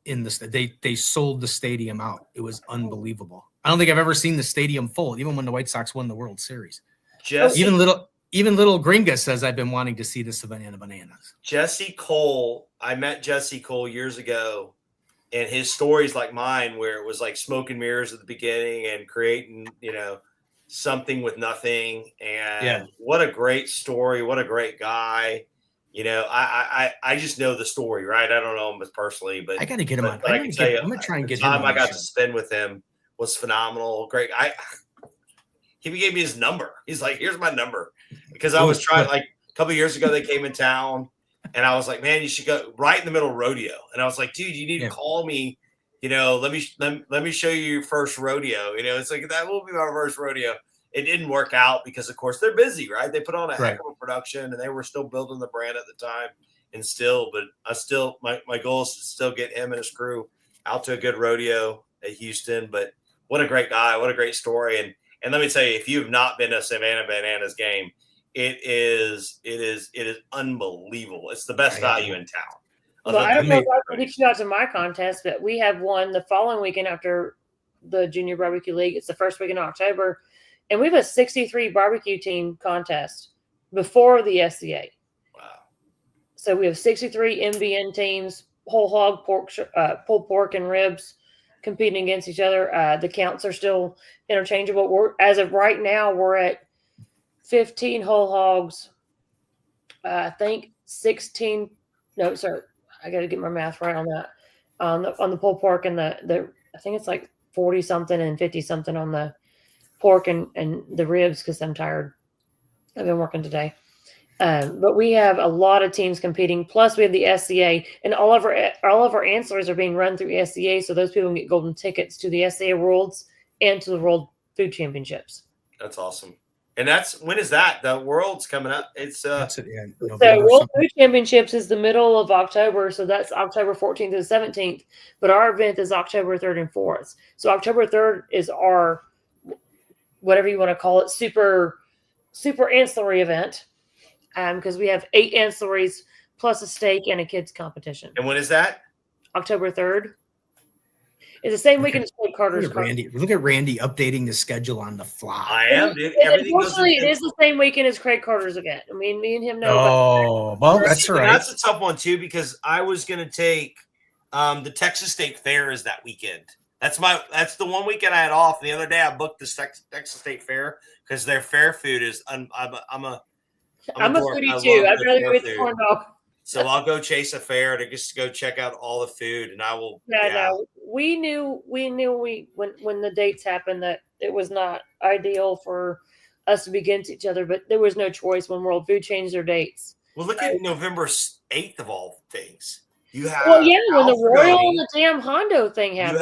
in the they sold the stadium out. It was unbelievable. I don't think I've ever seen the stadium full, even when the White Sox won the World Series. Even little Gringa says I've been wanting to see the Savannah Bananas. Jesse Cole, I met Jesse Cole years ago, and his stories like mine, where it was like smoke and mirrors at the beginning and creating, something with nothing. And what a great story! What a great guy. I just know the story, right? I don't know him personally, but I got to get him on. But I can tell you, I'm gonna try and get the him. time I got to spend with him was phenomenal. Great. He gave me his number. He's like, "Here's my number," because I was trying. Like a couple of years ago, they came in town, and I was like, "Man, you should go right in the middle of rodeo." And I was like, "Dude, you need to call me. Let me show you your first rodeo. It's like that will be my first rodeo." It didn't work out because, of course, they're busy, right? They put on a heck of a production, and they were still building the brand at the time. And still, but my goal is to still get him and his crew out to a good rodeo at Houston. But what a great guy! What a great story! And let me tell you, if you have not been to a Savannah Bananas game, it is unbelievable. It's the best value in town. Well, I don't know if I can get you out to my contest, but we have one the following weekend after the Junior Barbecue League. It's the first week in October. And we have a 63 barbecue team contest before the SCA. Wow. So we have 63 MBN teams, whole hog, pork, pulled pork and ribs competing against each other. The counts are still interchangeable. As of right now, we're at 15 whole hogs. I think 16. No, sir. I got to get my math right on that. On the pulled pork and the I think it's like 40 something and 50 something on the pork and the ribs because I'm tired. I've been working today. But we have a lot of teams competing. Plus, we have the SCA, and all of our ancillaries are being run through SCA, so those people can get golden tickets to the SCA Worlds and to the World Food Championships. That's awesome. And when is that? The World's coming up. It's That's it. Yeah, So November World something. Food Championships is the middle of October, so that's October 14th to the 17th. But our event is October 3rd and 4th. So October 3rd is our, whatever you want to call it, super ancillary event, because we have 8 ancillaries plus a steak and a kids competition. And when is that? October 3rd. It's the same weekend as Craig Carter's. Look at Randy updating the schedule on the fly. I am. Dude. Everything goes. Unfortunately, it is the same weekend as Craig Carter's event. I mean, me and him know. Oh, well, that's all right. That's a tough one too, because I was going to take the Texas State Fair is that weekend. That's the one weekend I had off. The other day I booked the Texas State Fair because their fair food is. I'm a foodie too. I'd rather go eat the corn dog. So I'll go chase a fair to just go check out all the food, and I will. No, we knew when the dates happened that it was not ideal for us to be against each other, but there was no choice when World Food changed their dates. Well, look at November 8th of all things. You have when the Royal and the damn Hondo thing happened.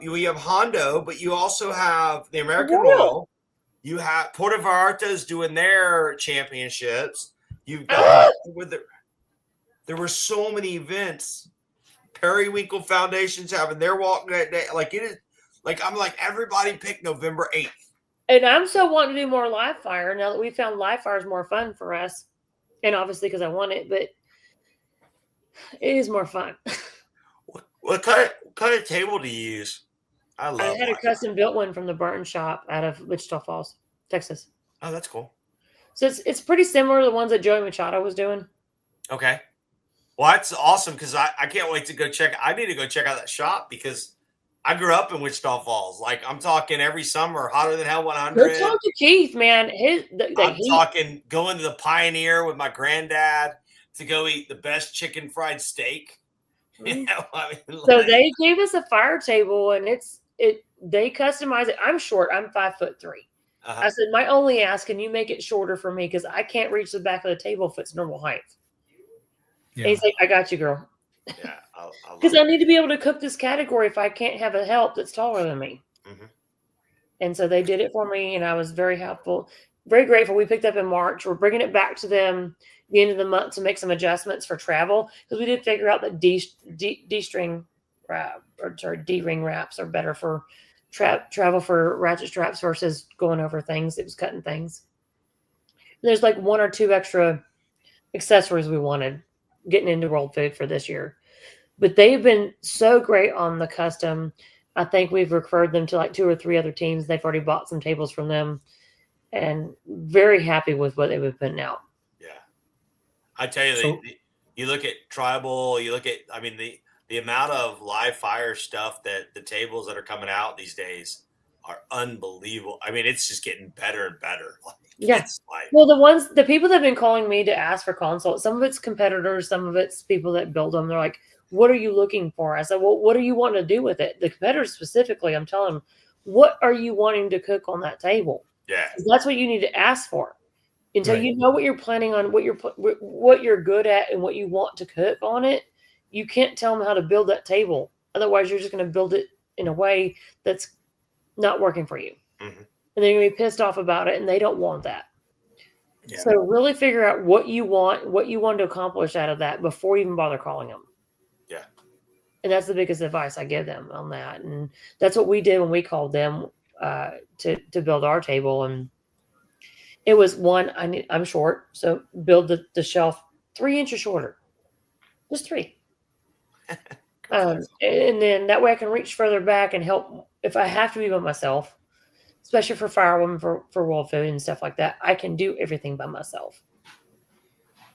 You have Hondo, but you also have the American Royal. You have Puerto Vallarta's doing their championships. You've got there were so many events. Periwinkle Foundation's having their walk that day. Like it is, like I'm like everybody picked November 8th. And I'm so wanting to do more live fire now that we found live fire is more fun for us, and obviously because I want it, but it is more fun. What kind of table do you use? I had a custom built one from the Barton shop out of Wichita Falls, Texas. Oh, that's cool. So it's pretty similar to the ones that Joey Machado was doing. Okay. Well, that's awesome because I can't wait to go check. I need to go check out that shop because I grew up in Wichita Falls. Like I'm talking every summer, hotter than hell 100. Go talk to Keith, man. I'm talking going to the Pioneer with my granddad to go eat the best chicken fried steak. You know, so they gave us a fire table, and they customize it. I'm short. I'm 5'3". I said, my only ask, can you make it shorter for me because I can't reach the back of the table if it's normal height. Yeah. And he's like, I got you, girl. Yeah, because I need to be able to cook this category if I can't have a help that's taller than me. Mm-hmm. And so they did it for me, and I was very helpful, very grateful. We picked up in March. We're bringing it back to them the end of the month to make some adjustments for travel because we did figure out that D-string wrap D-ring wraps are better for travel for ratchet straps versus going over things. It was cutting things. There's like 1 or 2 extra accessories we wanted getting into World Food for this year. But they've been so great on the custom. I think we've referred them to like 2 or 3 other teams. They've already bought some tables from them and very happy with what they've been putting out. Yeah. I tell you, you look at tribal, the amount of live fire stuff that the tables that are coming out these days are unbelievable. I mean, it's just getting better and better. Yes. Well, the people that have been calling me to ask for consults, some of it's competitors, some of it's people that build them. They're like, what are you looking for? I said, well, what are you wanting to do with it? The competitors specifically, I'm telling them, what are you wanting to cook on that table? Yeah. That's what you need to ask for. Until you know what you're planning on, what you're good at and what you want to cook on it, you can't tell them how to build that table. Otherwise, you're just going to build it in a way that's not working for you. Mm-hmm. And they're going to be pissed off about it, and they don't want that. Yeah. So really figure out what you want to accomplish out of that before you even bother calling them. Yeah. And that's the biggest advice I give them on that. And that's what we did when we called them to build our table. And it was I'm short, so build the shelf 3 inches shorter. Just 3. And then that way I can reach further back and help if I have to be by myself. Especially for firewomen, for World Food and stuff like that, I can do everything by myself.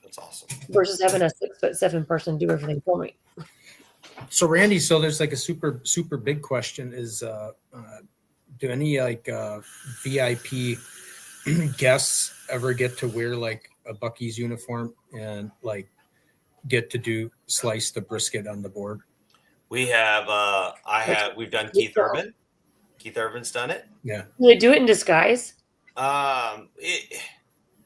That's awesome. Versus having a 6'7" person do everything for me. So Randy, there's like a super, super big question is, do any like VIP guests ever get to wear like a Buc-ee's uniform and like get to slice the brisket on the board? We have, we've done Keith Urban. Keith Urban's done it. Yeah. Do they do it in disguise?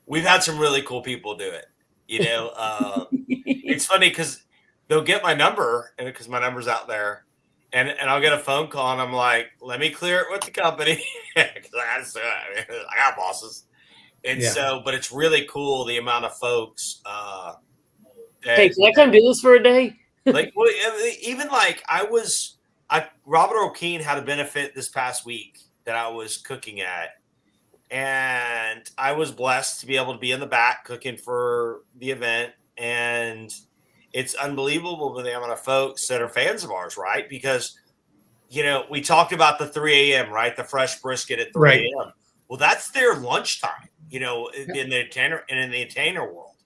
We've had some really cool people do it. You know, it's funny because they'll get my number and because my number's out there and I'll get a phone call and I'm like, let me clear it with the company because I got bosses. And Yeah. so, but it's really cool the amount of folks. Hey, can I come do this for a day? Like, well, even like Robert O'Keen had a benefit this past week that I was cooking at, and I was blessed to be able to be in the back cooking for the event. And it's unbelievable the amount of folks that are fans of ours, right? Because, we talked about the 3 a.m., right? The fresh brisket at 3 Right. a.m. Well, that's their lunchtime, in the entertainer world.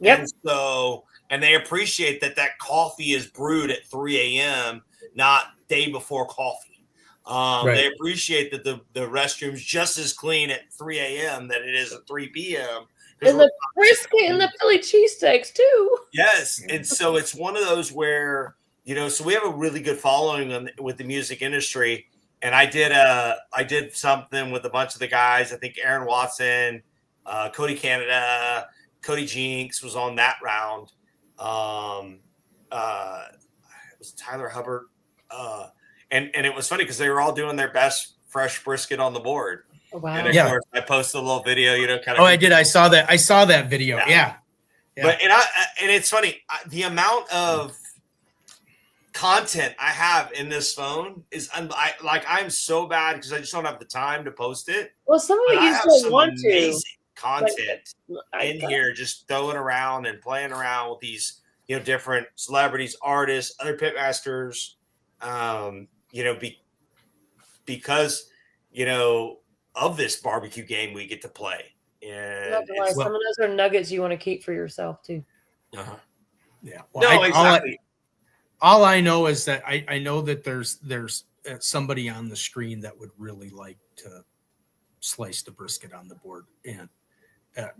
Yep. And so, and they appreciate that coffee is brewed at 3 a.m., not day before coffee. Right. They appreciate that the restroom's just as clean at 3 a.m. that it is at 3 p.m. And the brisket and the Philly cheesesteaks too. Yes. And so it's one of those where, so we have a really good following with the music industry. And I did something with a bunch of the guys. I think Aaron Watson, Cody Canada, Cody Jinks was on that round. It was Tyler Hubbard. And it was funny because they were all doing their best fresh brisket on the board. Oh, wow. And of course, I posted a little video, kind of. Oh, I did. I saw that video. Yeah. But and it's funny, the amount of content I have in this phone is I'm so bad because I just don't have the time to post it. Well, some of it you still want to. Content in here, just throwing around and playing around with these, different celebrities, artists, other pitmasters, because of this barbecue game we get to play. And some of those are nuggets you want to keep for yourself too. Uh-huh. Yeah. Well, no, exactly. All I know is that I know that there's somebody on the screen that would really like to slice the brisket on the board, and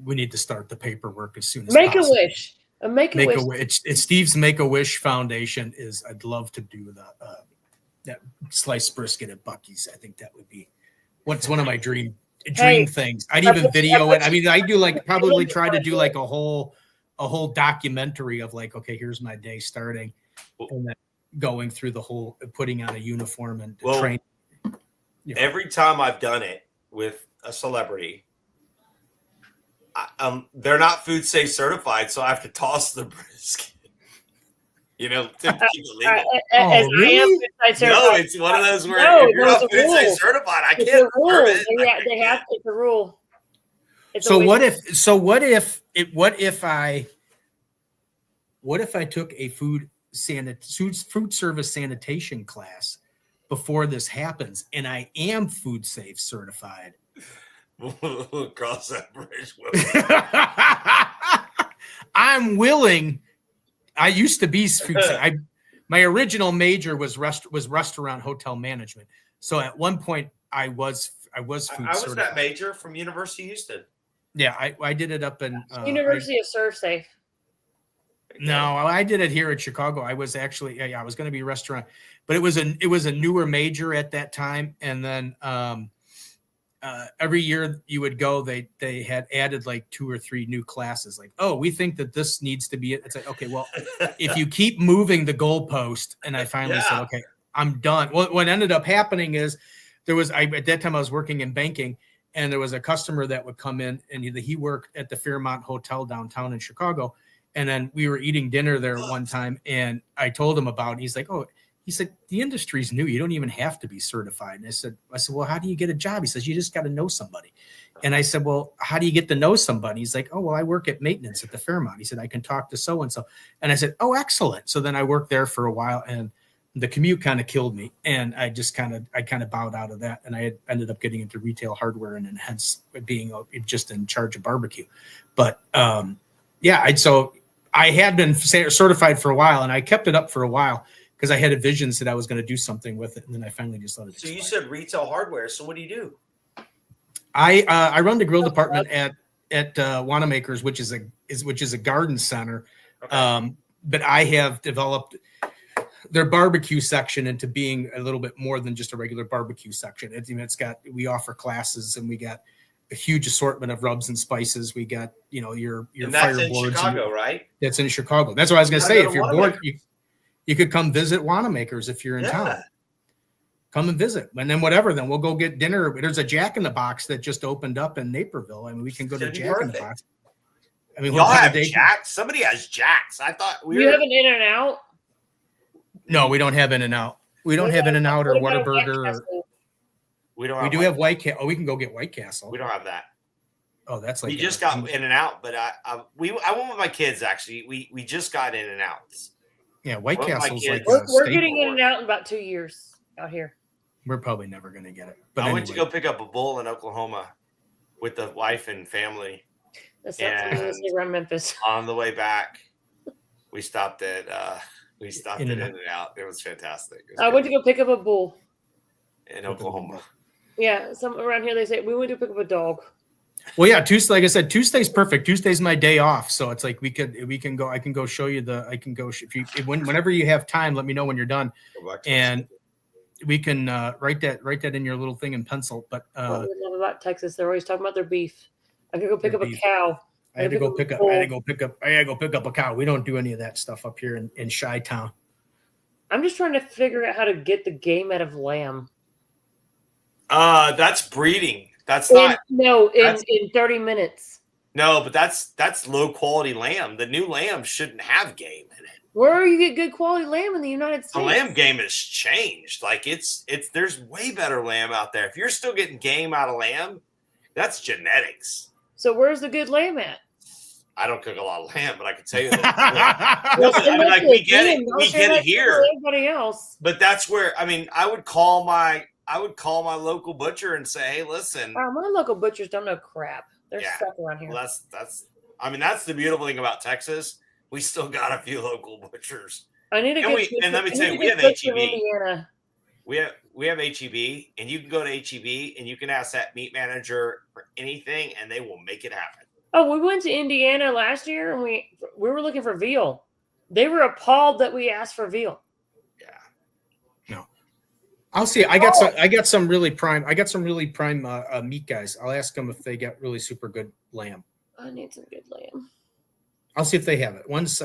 we need to start the paperwork as soon as possible. Make-A-Wish. Make-A-Wish. It's Steve's Make-A-Wish Foundation. I'd love to do that sliced brisket at Buc-ee's. I think that would be one of my dream things. I'd even video it. I mean, I do probably try to do a whole documentary of okay, here's my day starting, and then going through the whole putting on a uniform and training. Every time I've done it with a celebrity, they're not food safe certified, so I have to toss the brisket. To keep it legal. Really? No, it's one of those where if you're not food safe certified, I can't serve it. They have to. It's a rule. What if I took a food service sanitation class before this happens, and I am food safe certified? We'll cross that bridge. I'm willing. I used to be food safe. My original major was restaurant hotel management. So at one point I was food certified. I was that major from University of Houston. Yeah, I did it up in University of ServSafe. No, I did it here at Chicago. I was actually I was going to be restaurant, but it was a newer major at that time. And then every year you would go, they had added 2 or 3 new classes. We think that this needs to be it. It's okay, well, if you keep moving the goalpost, and I finally said, okay, I'm done. Well, what ended up happening is at that time I was working in banking, and there was a customer that would come in, and he worked at the Fairmont Hotel downtown in Chicago. And then we were eating dinner there one time, and I told him about it. He's like, oh, he said, the industry's new. You don't even have to be certified. And I said, well, how do you get a job? He says, you just got to know somebody. And I said, well, how do you get to know somebody? He's like, oh, well, I work at maintenance at the Fairmont. He said, I can talk to so-and-so. And I said, oh, excellent. So then I worked there for a while, and the commute kind of killed me. And I just kind of bowed out of that. And I had ended up getting into retail hardware, and then hence being just in charge of barbecue. But so I had been certified for a while, and I kept it up for a while because I had visions that I was going to do something with it, and then I finally just let it expire. So you said retail hardware. So what do you do? I run the grill department at Wanamaker's, which is a garden center. Okay. But I have developed their barbecue section into being a little bit more than just a regular barbecue section. We offer classes, and we got a huge assortment of rubs and spices. We got, your and that's fire in boards. Chicago, right? That's in Chicago. That's what I was going to say. If you're bored, you could come visit Wanamaker's if you're in town. come and visit. And then whatever, then we'll go get dinner. There's a Jack in the Box that just opened up in Naperville. I mean, we can go to That'd be Jack in the perfect. Box. I mean, Y'all what have day? Jacks? Somebody has Jacks. I thought You have an In-N-Out? No, we don't have In-N-Out. We don't have In-N-Out or What about a White Whataburger. Castle? we don't. We Have do White have White Castle. Oh, we can go get White Castle. We don't have that. Oh, that's like We just got In-N-Out, but I went with my kids actually. We just got In-N-Outs. Yeah, White One of my Castle's kids- like We're a getting staple. In-N-Out in about 2 years out here. We're probably never gonna get it. But I went to anyway. go pick up a bull in Oklahoma with the wife and family. That's not And- something around Memphis. On the way back, we stopped at In-N-Out. In-N-Out. It was fantastic. It was I went to great. go pick up a bull. In Oklahoma. Yeah, some around here they say we went to pick up a dog. Well, yeah, Tuesday. Like I said, Tuesday's perfect. Tuesday's my day off, so it's like we can go. I can go show you the. I can go whenever you have time. Let me know when you're done, Go back to and we can write that in your little thing in pencil. But What do they love about Texas? They're always talking about their beef. I could go pick Their up beef. a cow. I had to go pick up. I had to go pick up a cow. We don't do any of that stuff up here in Chi-Town. I'm just trying to figure out how to get the game out of lamb. That's breeding. That's not In 30 minutes. no, but that's low quality lamb. The new lamb shouldn't have game in it. Where you get good quality lamb in the United States? The lamb game has changed. Like it's there's way better lamb out there. If you're still getting game out of lamb, that's genetics. So where's the good lamb at? I don't cook a lot of lamb, but I can tell you that. Well, I mean, like we get it, we get it like here. Everybody else. But that's where I would call my local butcher and say, hey, listen. Oh, my local butchers don't know crap. They're Yeah. stuck around here. Well, that's the beautiful thing about Texas. We still got a few local butchers. I need to And get. let me tell you, we have HEB. We have HEB, and you can go to HEB and you can ask that meat manager for anything, and they will make it happen. Oh, we went to Indiana last year, and we were looking for veal. They were appalled that we asked for veal. Yeah. No, I'll see. I got some really prime meat guys. I'll ask them if they got really super good lamb. I need some good lamb. I'll see if they have it. One's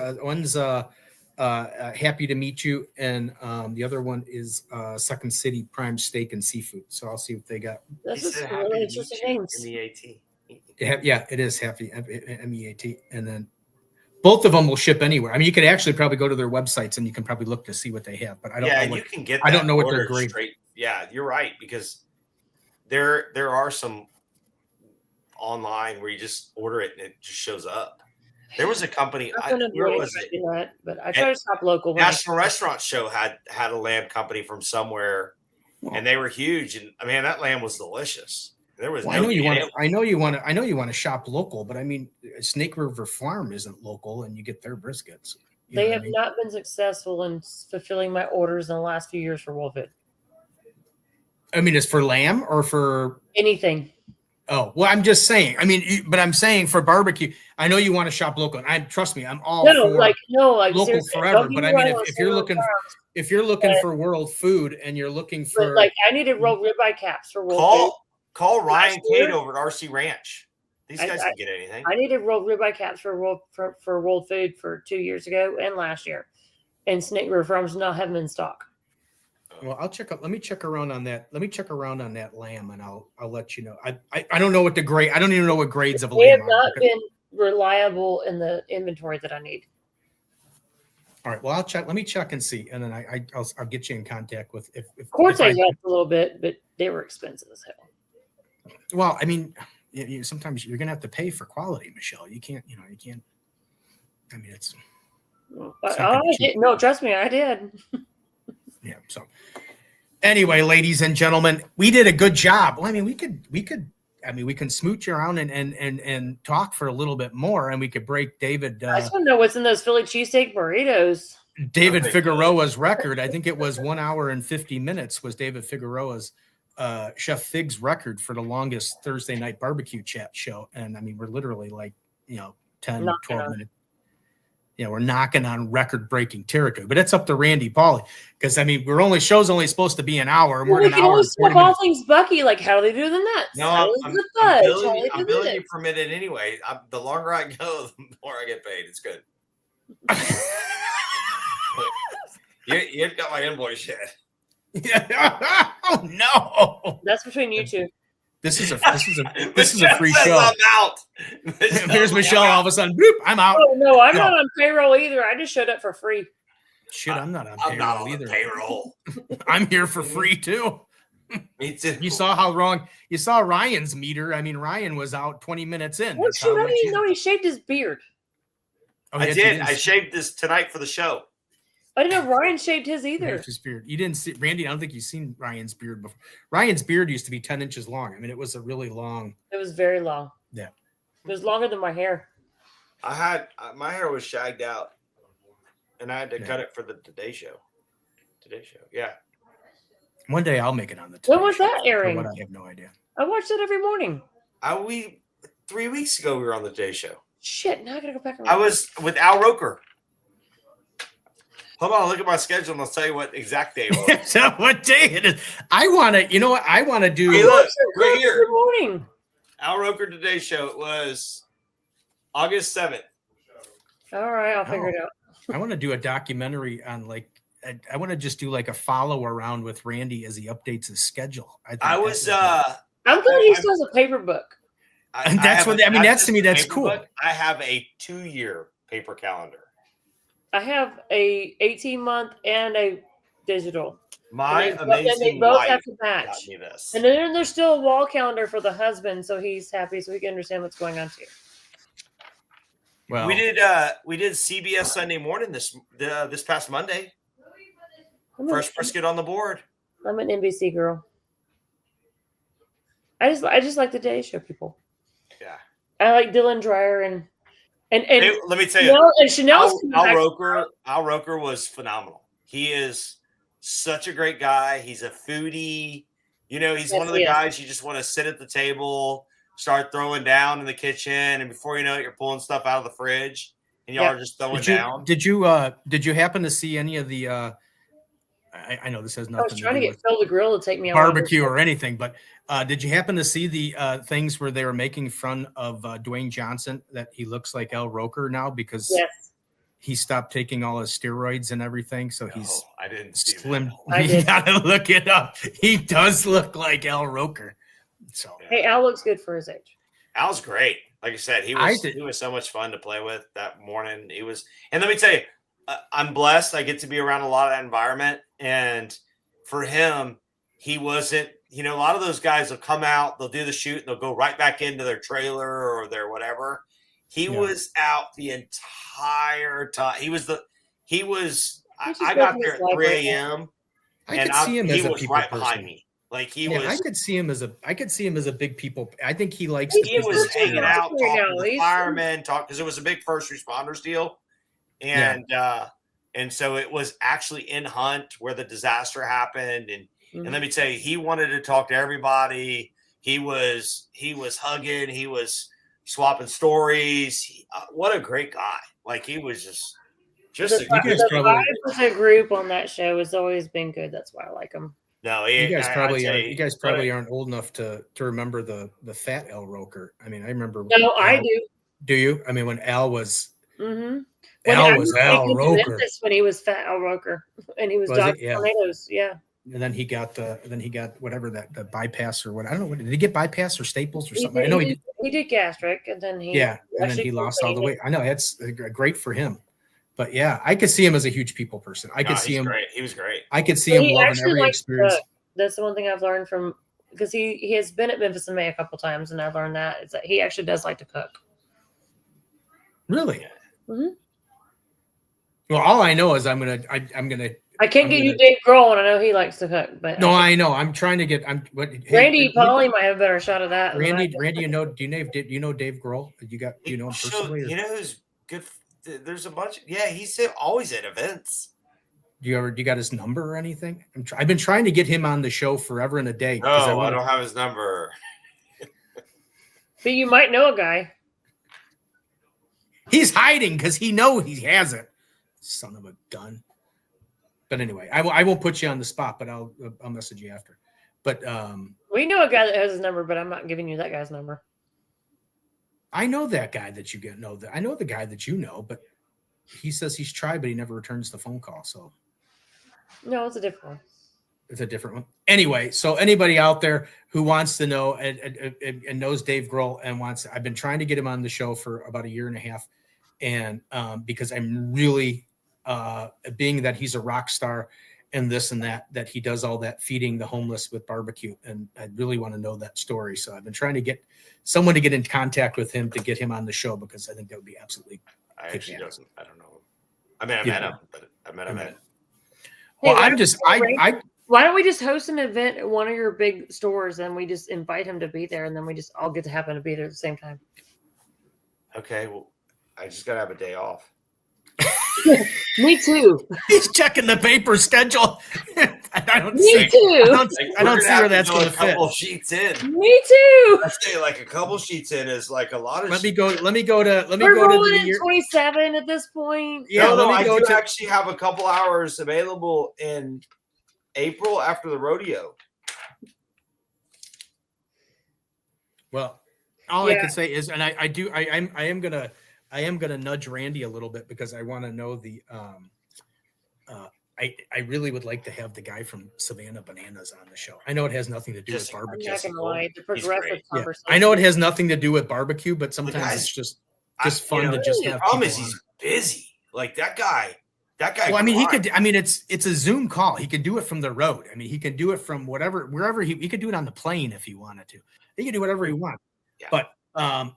happy to meet you, and the other one is Second City Prime Steak and Seafood. So I'll see if they got. This He is said happy really to interesting meet you, names. MEAT. Yeah, it is happy MEAT, and then both of them will ship anywhere. I mean, you could actually probably go to their websites and you can probably look to see what they have. But I don't. Yeah, know and what, you can get. I don't know what order they're great. straight. Yeah, you're right because there are some online where you just order it and it just shows up. There was a company. Where was it? That, but I try to shop local. National Restaurant Show had a lamb company from somewhere, and they were huge. And I mean, that lamb was delicious. There was. Well, no I know you want to shop local, but I mean, Snake River Farm isn't local, and you get their briskets. They have not been successful in fulfilling my orders in the last few years for Wolfit. I mean, it's for lamb or for Anything. Oh, well, I'm just saying. I mean, but I'm saying for barbecue, I know you want to shop local. And trust me, I'm all for local seriously, forever. But I mean, don't if you're looking for world food and you're looking for like I needed rolled ribeye caps for Wolfit. Call Ryan Last year- Cade over at RC Ranch. These guys can get anything. I needed rolled ribeye caps for World Food for 2 years ago and last year, and Snake River Farms not have them in stock. Well, I'll check up. Let me check around on that. Let me check around on that lamb, and I'll let you know. I don't know what the grade. I don't even know what grades of They lamb have are. not been reliable in the inventory that I need. All right. Well, I'll check. Let me check and see, and then I'll get you in contact with if. Quartz if I- helped a little bit, but they were expensive as hell. Well, I mean, sometimes you're gonna have to pay for quality, Michelle. You can't. I mean, it's. No, trust me, I did. Yeah. So anyway, ladies and gentlemen, we did a good job. Well, I mean, we can smooch around and talk for a little bit more, and we could break David. I just want to know what's in those Philly cheesesteak burritos. David Figueroa's record. I think it was 1 hour and 50 minutes was David Figueroa's Chef Fig's record for the longest Thursday night barbecue chat show. And I mean, we're literally like, 10, 12 minutes. We're knocking on record-breaking territory, but it's up to Randy Pauly because I mean, show's only supposed to be an hour, and we're We an can hour. always talk all things Buc-ee, like how do they do the nuts? No, How I'm is the fudge? How billing do you this? permitted anyway. The longer I go, the more I get paid. It's good. You got my invoice yet. Oh no! That's between you two. This is a free says show. I'm out. Here's Michelle. All of a sudden, bloop, I'm out. Oh no, I'm No. not on payroll either. I just showed up for free. Shit, I'm not on I'm not payroll on either. the payroll. I'm here for free too. Me too. You saw how wrong you saw Ryan's meter. I mean, Ryan was out 20 minutes in. Well, That's shoot, how I much didn't he- even know he shaved his beard. Oh, I yes, did. he I shaved this tonight for the show. I didn't know Ryan shaved his either. Shaved his beard. You didn't see Randy. I don't think you've seen Ryan's beard before. Ryan's beard used to be 10 inches long. I mean, it was a really long. It was very long. Yeah. It was longer than my hair. I had my hair was shagged out, and I had to Yeah. cut it for the Today Show. Yeah. One day I'll make it on the. When Today was Show. that For airing? what, I have no idea. I watched it every morning. 3 weeks ago we were on the Today Show. Shit, now I gotta go back and I was with Al Roker. Hold on, look at my schedule and I'll tell you what exact day it was. So what day it is? I want to. You know what? I want to do. Hey, look, right here. every morning. Al Roker Today Show. It was August 7th. All right, I'll figure it out. I want to do a documentary on like. I want to just do like a follow around with Randy as he updates his schedule. think I that was would I'm glad he still has a paper book. And that's what- I mean, not that's to me, just a that's paper cool. book, I have a 2-year paper calendar. I have a 18-month and a digital. My And they amazing both wife have to got match. me this. And then there's still a wall calendar for the husband, so he's happy, so he can understand what's going on too. well, we did CBS Sunday morning this past Monday. First brisket on the board. I'm an NBC girl. I just like the Today Show people. Yeah. I like Dylan Dreyer and Hey, let me tell you, Chanel, and Chanel's Al Roker was phenomenal. He is such a great guy. He's a foodie. You know, he's one of the guys you just want to sit at the table, start throwing down in the kitchen, and before you know it, you're pulling stuff out of the fridge, and y'all are just throwing down. Did you happen to see any of the? I know this has nothing. I was trying to do get with Phil the Grill to take me on barbecue or anything, but did you happen to see the things where they were making fun of Dwayne Johnson, that he looks like Al Roker now because Yes. he stopped taking all his steroids and everything, so he's I didn't see slim. I You did. gotta look it up. He does look like Al Roker. So Hey, Al looks good for his age. Al's great. Like I said, he was so much fun to play with that morning. He was, and let me tell you, I'm blessed. I get to be around a lot of that environment, and for him, he wasn't. You know, a lot of those guys will come out, they'll do the shoot, and they'll go right back into their trailer or their whatever. He was out the entire time. I got there at 3 a.m. I could see him he as a was people right person. behind me. Like he Yeah, was. I could see him as a big people. I think he likes. He was hanging out, Right talking now. to the He's- firemen, because it was a big first responders deal, and so it was actually in Hunt where the disaster happened, and let me tell you, he wanted to talk to everybody. He was hugging, he was swapping stories. What a great guy! Like he was just The guys vibe probably- of the group on that show has always been good. That's why I like him. no. You guys You guys probably aren't old enough to remember the fat Al Roker. I mean, I remember. No, I Al- do. Do you? I mean, when Al was Mm-hmm. Al was Al Roker, When he was fat Al Roker, and he was Was it? Dr. Yeah. Tornadoes. Yeah. and then he got whatever the bypass or what. I don't know. Did he get bypass or staples or something? I He know did, he did gastric, and then he Yeah, and then actually he lost all the complained. weight. I know that's great for him, but yeah, I could see him as a huge people person. I could see he's him. great. He was great. I could see But him he loving actually every likes experience. That's the one thing I've learned from, because he has been at Memphis in May a couple times, and I've learned that is that he actually does like to cook. Really? Mhm. Well, all I know is I'm gonna. I can't I'm get gonna- you Dave Grohl, and I know he likes to cook. But No, I know. I'm trying to get. Randy Pauly might have a better shot of that. than I do. Randy, do you know Dave Grohl? Do you know him So, personally? Or you know who's good? There's a bunch. Yeah, he's always at events. do you got his number or anything? I've been trying to get him on the show forever and a day. No, I don't have his number. But you might know a guy. He's hiding because he knows he has it. Son of a gun. But anyway, I won't put you on the spot, but I'll message you after. But We know a guy that has his number, but I'm not giving you that guy's number. I know that guy that you get. No, I know the guy that you know, but he says he's tried, but he never returns the phone call. So No, it's a different one. It's a different one. Anyway, so anybody out there who wants to know and knows Dave Grohl and wants, I've been trying to get him on the show for about a year and a half. And because I'm really, being that he's a rock star and this and that he does all that feeding the homeless with barbecue. And I really want to know that story. So I've been trying to get someone to get in contact with him to get him on the show, because I think that would be absolutely. I actually doesn't. I don't know. I mean, I met him, but I met him at. Well, I'm just, why don't we just host an event at one of your big stores and we just invite him to be there, and then we just all get to happen to be there at the same time? Okay, well, I just gotta have a day off. Me too. He's checking the paper schedule. I don't Me see, too. I don't see where that's going to fit. A couple sheets in. Me too. I say like a couple sheets in is like a lot of. Let me go to rolling the at 27 at this point. Yeah, no, let me go I do to actually have a couple hours available in April after the rodeo. Well, all I can say is, and I am gonna nudge Randy a little bit, because I want to know the I really would like to have the guy from Savannah Bananas on the show. I know it has nothing to do with I'm barbecue. not gonna lie, the progressive conversation. I know it has nothing to do with barbecue, but sometimes it's just fun to just have. The problem is people he's busy. Like that guy. Well, I mean, he could. I mean, it's a Zoom call. He can do it from the road. I mean, he can do it from wherever he could do it on the plane if he wanted to. He can do whatever he wants. Yeah. But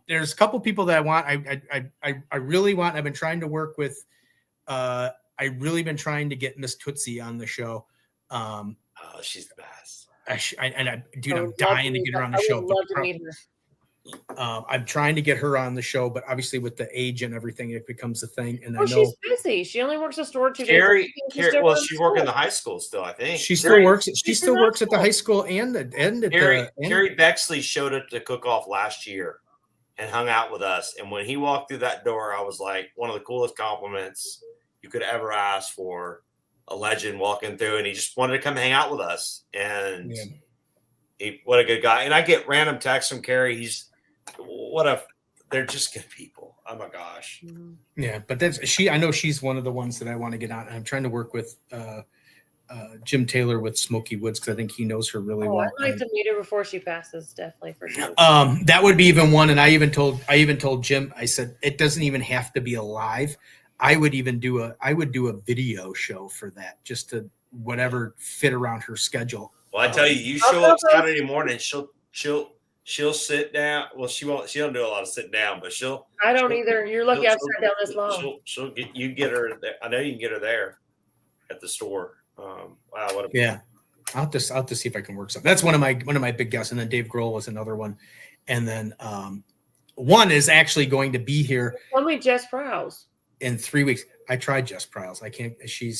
there's a couple people that I want. I really want. I've been trying to work with. I really been trying to get Miss Tootsie on the show. Oh, she's the best. I'm dying to get her on the show. I would love to meet her. I'm trying to get her on the show, but obviously with the age and everything, it becomes a thing. And I know she's busy. She only works a store 2 days. Carrie, well, she's working in the high school still, I think. She still works. She still works at the high school and at Carrie Bexley showed up to Cook Off last year and hung out with us. And when he walked through that door, I was like, one of the coolest compliments you could ever ask for a legend walking through. And he just wanted to come hang out with us. And what a good guy. And I get random texts from Carrie. They're just good people. Oh my gosh. Yeah, but I know she's one of the ones that I want to get on. I'm trying to work with Jim Taylor with Smoky Woods, because I think he knows her really well. I'd like to meet her before she passes, definitely, for sure. That would be even one. And I even told Jim, I said, it doesn't even have to be a live. I would do a video show for that, just to whatever fit around her schedule. Well, I tell you, you show up Saturday morning, she'll sit down. Well, she don't do a lot of sitting down, but I don't either. You're lucky I've sat down this long. She'll get her there. I know you can get her there at the store. Wow, I'll have to see if I can work something. That's one of my big guests, and then Dave Grohl was another one, and then one is actually going to be here. Tell me Jess Prowse. In 3 weeks. I tried Jess Prowse. I can't. She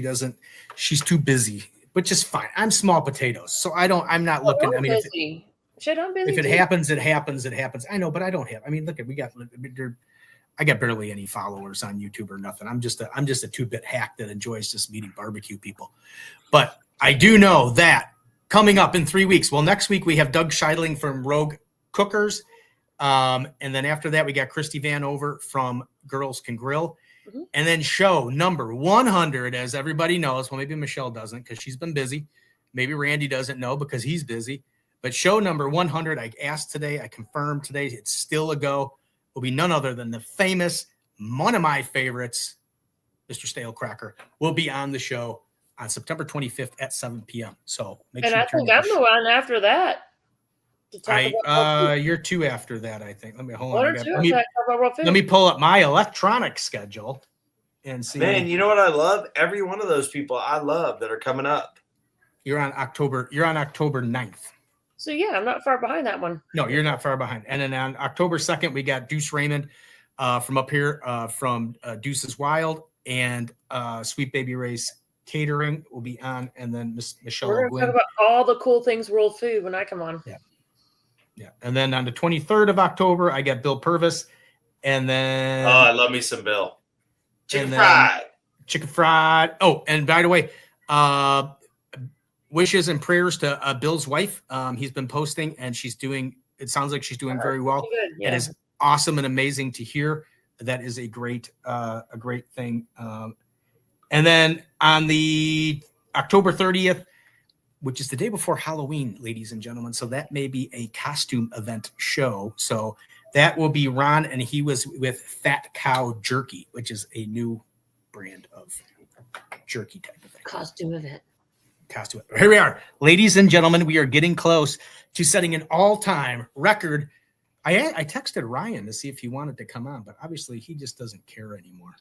doesn't. She's too busy, which is fine. I'm small potatoes, so I'm not looking. I mean, I'm busy. If it happens, it happens. It happens. I know, but I don't have. I mean, look at I got barely any followers on YouTube or nothing. I'm just a 2-bit hack that enjoys just meeting barbecue people. But I do know that coming up in 3 weeks. Well, next week we have Doug Scheidling from Rogue Cookers. And then after that, we got Christy Vanover from Girls Can Grill. Mm-hmm. And then show number 100, as everybody knows. Well, maybe Michelle doesn't because she's been busy. Maybe Randy doesn't know because he's busy. But show number 100, I asked today, I confirmed today, it's still a go. Will be none other than the famous, one of my favorites, Mr. Stale Cracker, will be on the show on September 25th at 7 p.m. So make sure. And I think I'm the one after that. You're 2 after that, I think. Let me hold on. Let me pull up my electronic schedule and see. Man, you know what I love? Every one of those people I love that are coming up. You're on October 9th. So yeah, I'm not far behind that one. No, you're not far behind. And then on October 2nd, we got Deuce Raymond from up here from Deuce's Wild, and Sweet Baby Ray's Catering will be on, and then Miss Michelle. We're going to talk about all the cool things world food when I come on. Yeah. And then on the 23rd of October, I got Bill Purvis. And then I love me some Bill. Chicken fried. Oh, and by the way, wishes and prayers to Bill's wife. He's been posting, and it sounds like she's doing very well. Good, yeah. It is awesome and amazing to hear. That is a great thing. And then on the October 30th, which is the day before Halloween, ladies and gentlemen. So that may be a costume event show. So that will be Ron, and he was with Fat Cow Jerky, which is a new brand of jerky type of thing. Costume event. Costume. Here we are, ladies and gentlemen. We are getting close to setting an all-time record. I texted Ryan to see if he wanted to come on, but obviously he just doesn't care anymore.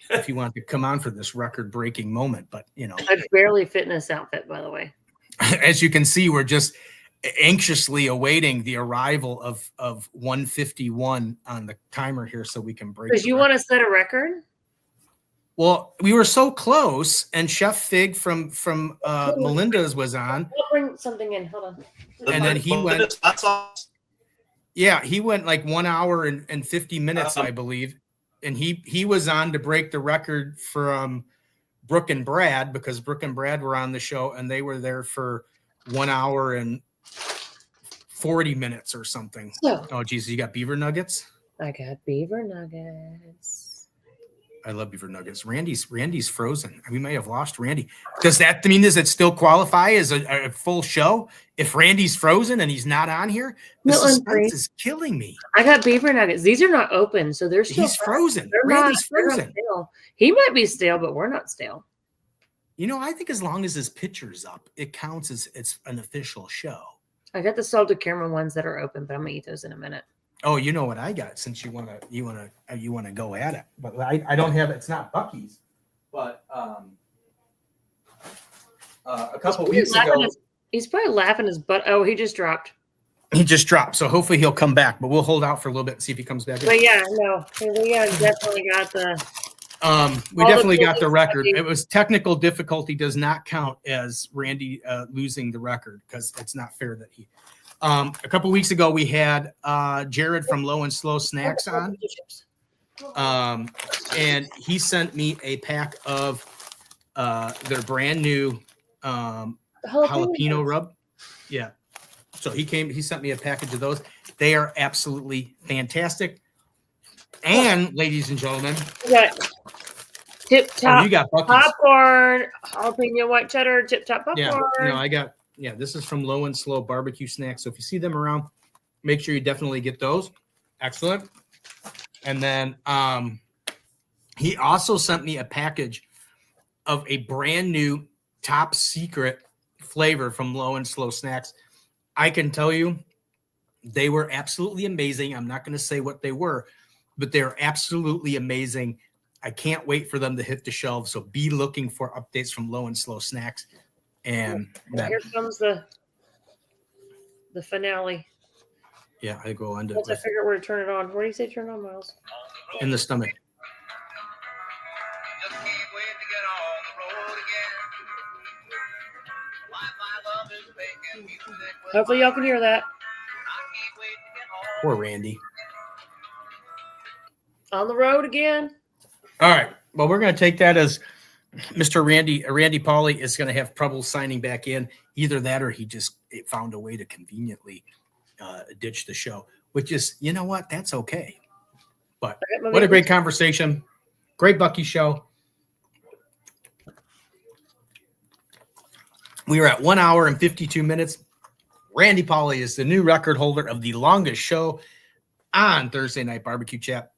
If he wanted to come on for this record-breaking moment, but you know, I barely fit in this outfit, by the way. as you can see, we're just anxiously awaiting the arrival of 151 on the timer here, so we can break. Because you want to set a record? Well, we were so close, and Chef Fig from Melinda's was on. I'll bring something in. Hold on. And then he went. Yeah, he went like 1 hour and 50 minutes, I believe. And he was on to break the record from Brooke and Brad, because Brooke and Brad were on the show and they were there for 1 hour and 40 minutes or something. So, oh, geez, you got beaver nuggets? I got beaver nuggets. I love beaver nuggets. Randy's frozen. We may have lost Randy. Does that mean does it still qualify as a full show if Randy's frozen and he's not on here? The suspense is killing me. I got beaver nuggets. These are not open, so they're still. He's frozen. They're Randy's not frozen. stale. He might be stale, but we're not stale. You know, I think as long as his picture's up, it counts as it's an official show. I got the salted caramel ones that are open, but I'm gonna eat those in a minute. Oh, you know what I got? Since you wanna go at it, but I don't have it. It's not Buc-ee's, but a couple weeks ago, he's probably laughing his butt. Oh, he just dropped. He just dropped, so hopefully he'll come back. But we'll hold out for a little bit and see if he comes back. But yeah, no, we definitely got the. We definitely got the record. It was technical difficulty does not count as Randy losing the record because it's not fair that he. A couple weeks ago, we had Jared from Low and Slow Snacks on, and he sent me a pack of their brand new jalapeno rub. Yeah, so he sent me a package of those. They are absolutely fantastic. And ladies and gentlemen, we got Tip Top you got popcorn, jalapeno white cheddar, Tip Top popcorn. Yeah, no, I got. Yeah, this is from Low and Slow Barbecue Snacks. So if you see them around, make sure you definitely get those. Excellent. And then he also sent me a package of a brand new top secret flavor from Low and Slow Snacks. I can tell you they were absolutely amazing. I'm not going to say what they were, but they're absolutely amazing. I can't wait for them to hit the shelves. So be looking for updates from Low and Slow Snacks. And here comes the finale. Yeah, I go under. Once I figure out where to turn it on. Where do you say turn it on, Miles? In the stomach. Hopefully y'all can hear that. Poor Randy. On the road again. All right. Well, we're going to take that as Mr. Randy Pauly is going to have trouble signing back in. Either that or he just found a way to conveniently ditch the show, which is, you know what? That's okay. But what a great conversation. Great Buc-ee show. We are at 1 hour and 52 minutes. Randy Pauly is the new record holder of the longest show on Thursday Night Barbecue Chat.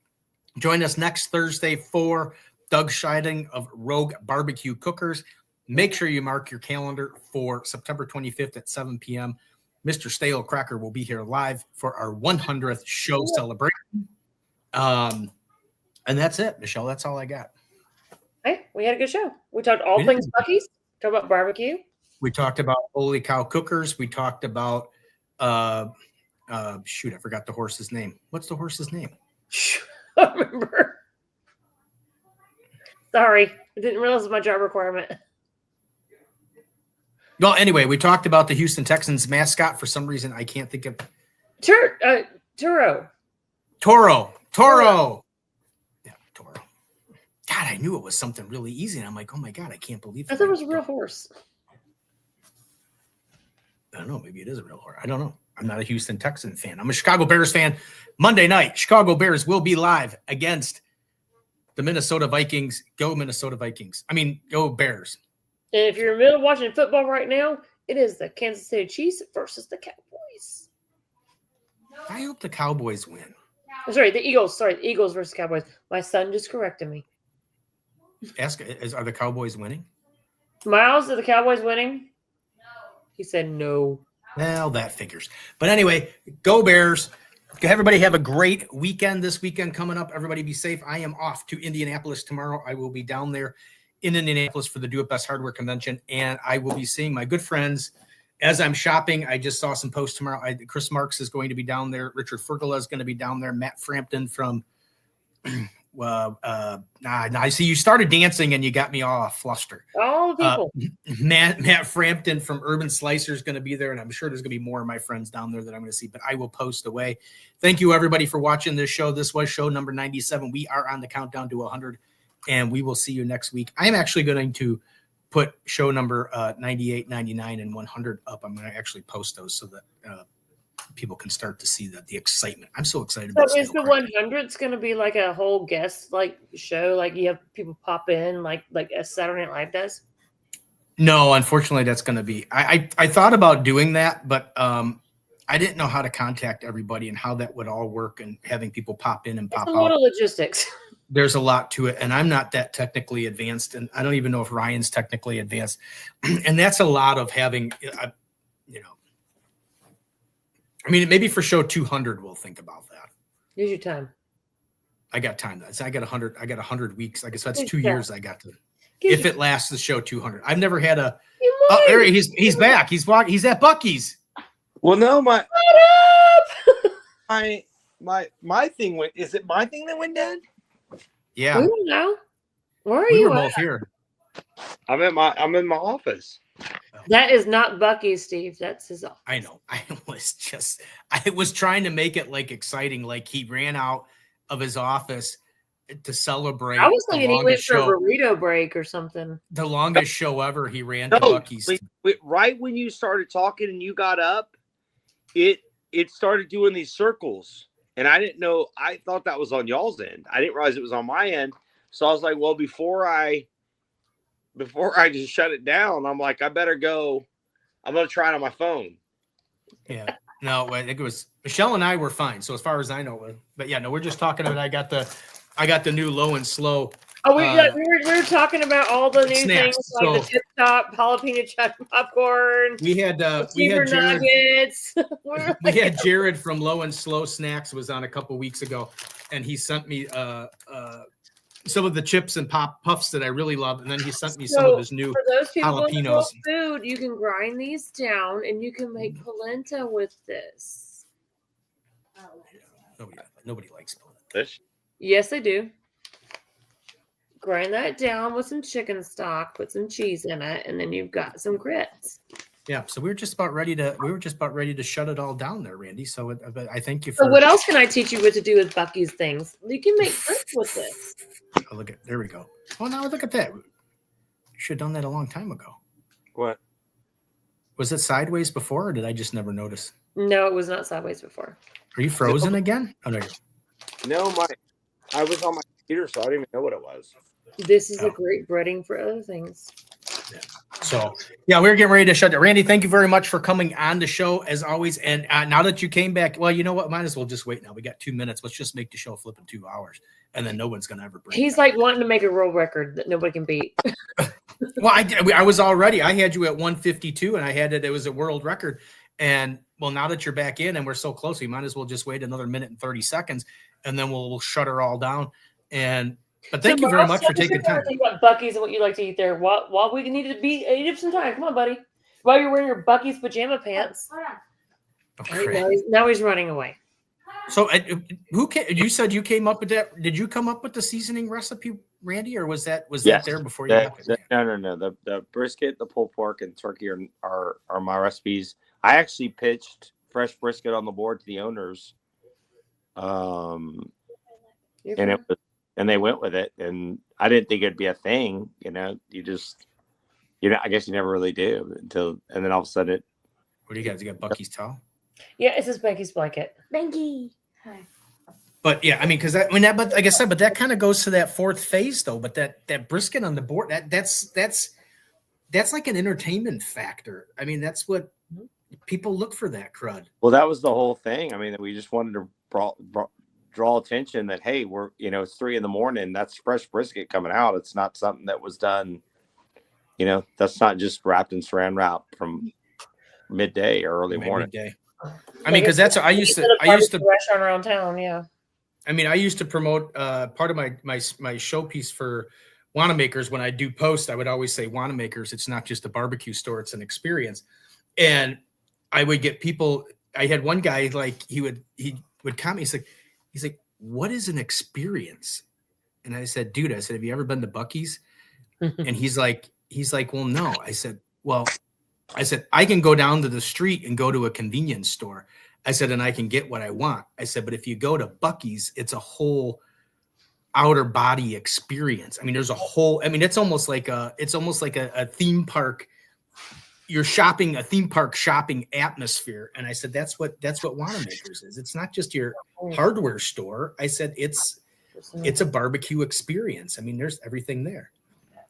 Join us next Thursday for Doug Scheiding of Rogue Barbecue Cookers. Make sure you mark your calendar for September 25th at 7 p.m. Mr. Stale Cracker will be here live for our 100th show celebration. And that's it, Michelle. That's all I got. Hey, we had a good show. We talked all things Buc-ee's. Talked about barbecue. We talked about Holy Cow Cookers. We talked about, I forgot the horse's name. What's the horse's name? I don't remember. Sorry, I didn't realize it was my job requirement. Well, anyway, we talked about the Houston Texans mascot. For some reason, I can't think of Turo. Toro. Yeah, Toro. God, I knew it was something really easy. And I'm like, oh my God, I can't believe I thought it was a real horse. I don't know. Maybe it is a real horse. I don't know. I'm not a Houston Texan fan. I'm a Chicago Bears fan. Monday night, Chicago Bears will be live against the Minnesota Vikings. Go Minnesota Vikings. I mean, go Bears. And if you're in the middle of watching football right now, it is the Kansas City Chiefs versus the Cowboys. I hope the Cowboys win. Sorry, the Eagles. Sorry, the Eagles versus Cowboys. My son just corrected me. Are the Cowboys winning? Miles, are the Cowboys winning? No. He said no. Well, that figures. But anyway, go Bears. Everybody have a great weekend this weekend coming up. Everybody be safe. I am off to Indianapolis tomorrow. I will be down there in Indianapolis for the Do It Best Hardware Convention, and I will be seeing my good friends as I'm shopping. I just saw some posts tomorrow. Chris Marks is going to be down there. Richard Fergala is going to be down there. Matt Frampton from I see you started dancing and you got me all flustered. All the people. Matt Frampton from Urban Slicer is going to be there, and I'm sure there's going to be more of my friends down there that I'm going to see, but I will post away. Thank you, everybody, for watching this show. This was show number 97. We are on the countdown to 100, and we will see you next week. I am actually going to put show number 98, 99, and 100 up. I'm going to actually post those so that people can start to see the excitement. I'm so excited about So is the 100's going to be like a whole guest like show? Like you have people pop in like as Saturday Night Live does? No, unfortunately, that's going to be. I thought about doing that, but I didn't know how to contact everybody and how that would all work and having people pop in and pop out. A lot of logistics. There's a lot to it, and I'm not that technically advanced, and I don't even know if Ryan's technically advanced. And that's a lot of having, I mean, maybe for show 200, we'll think about that. Use your time. I got time. I got 100. I got 100 weeks. I guess that's 2 years. I got to. If it lasts the show 200, I've never had a. Oh, there he's back. He's walking. He's at Buc-ee's. Well, no, my thing went. Is it my thing that went dead? Yeah. We don't know. Where are we you? Were both here. I'm in my office. That is not Buc-ee, Steve. That's his office. I know. I was trying to make it like exciting. Like he ran out of his office to celebrate. I was thinking he went for a burrito break or something. The longest show ever. He ran to Buc-ee's. Right when you started talking and you got up, it started doing these circles. And I didn't know. I thought that was on y'all's end. I didn't realize it was on my end. So I was like, well, before I just shut it down, I'm like, I better go. I'm going to try it on my phone. Yeah. No, I think it was Michelle and I were fine. So as far as I know, but yeah, no, we're just talking about, I got the new low and slow. Oh, we were talking about all the new snacks. things like the tip top, jalapeno cheddar popcorn. We had Jared, nuggets. we had Jared from Low and Slow Snacks was on a couple weeks ago, and he sent me some of the chips and puffs that I really love, and then he sent me some of his new for those people jalapenos. Food, you can grind these down and you can make polenta with this. Nobody likes polenta. Yes, they do. Grind that down with some chicken stock, put some cheese in it, and then you've got some grits. Yeah, so we were just about ready to shut it all down there, Randy. So I thank you for. So what else can I teach you what to do with Buc-ee's things? You can make grits with this. Oh, there we go. Oh, now look at that. You should have done that a long time ago. What? Was it sideways before, or did I just never notice? No, it was not sideways before. Are you frozen again? Oh no. No, I was on my computer, so I didn't even know what it was. This is a great breading for other things. Yeah. So, yeah, we're getting ready to shut down. Randy, thank you very much for coming on the show as always. And now that you came back, well, you know what? Might as well just wait now. We got 2 minutes. Let's just make the show flip in 2 hours, and then no one's going to ever break. He's like wanting to make a world record that nobody can beat. Well, I was already. I had you at 152, and I had it. It was a world record. And well, now that you're back in and we're so close, we might as well just wait another minute and 30 seconds, and then we'll shut her all down. But thank you very much for taking time. Think about Buc-ee's and what you like to eat there. While we need to eat up some time. Come on, buddy. While you're wearing your Buc-ee's pajama pants. Now he's running away. So you said you came up with that? Did you come up with the seasoning recipe, Randy, or was that there before you? No. The brisket, the pulled pork, and turkey are my recipes. I actually pitched fresh brisket on the board to the owners, and they went with it. And I didn't think it'd be a thing. I guess you never really do and then all of a sudden What do you got? You got Buc-ee's towel? Yeah, it says Becky's blanket. Becky. Hi. But yeah, I mean, but like I said, but that kind of goes to that fourth phase though. But that brisket on the board, that's like an entertainment factor. I mean, that's what people look for, that crud. Well, that was the whole thing. I mean, we just wanted to draw attention that, hey, we're, it's 3 a.m. That's fresh brisket coming out. It's not something that was done, that's not just wrapped in saran wrap from midday or early morning. Midday. I mean, because that's, I used to restaurant around town. Yeah. I mean, I used to promote part of my showpiece for Wanamaker's. When I do post, I would always say Wanamaker's, it's not just a barbecue store, it's an experience. And I would get people. I had one guy, like, he would comment. He's like, what is an experience? And I said, dude, have you ever been to Buc-ee's? And he's like, well, no. I said, I can go down to the street and go to a convenience store. I said, and I can get what I want. I said, but if you go to Buc-ee's, it's a whole outer body experience. I mean, it's almost like a theme park. You're shopping, a theme park shopping atmosphere. And I said, that's what Wanamaker's is. It's not just your hardware store. I said, it's a barbecue experience. I mean, there's everything there.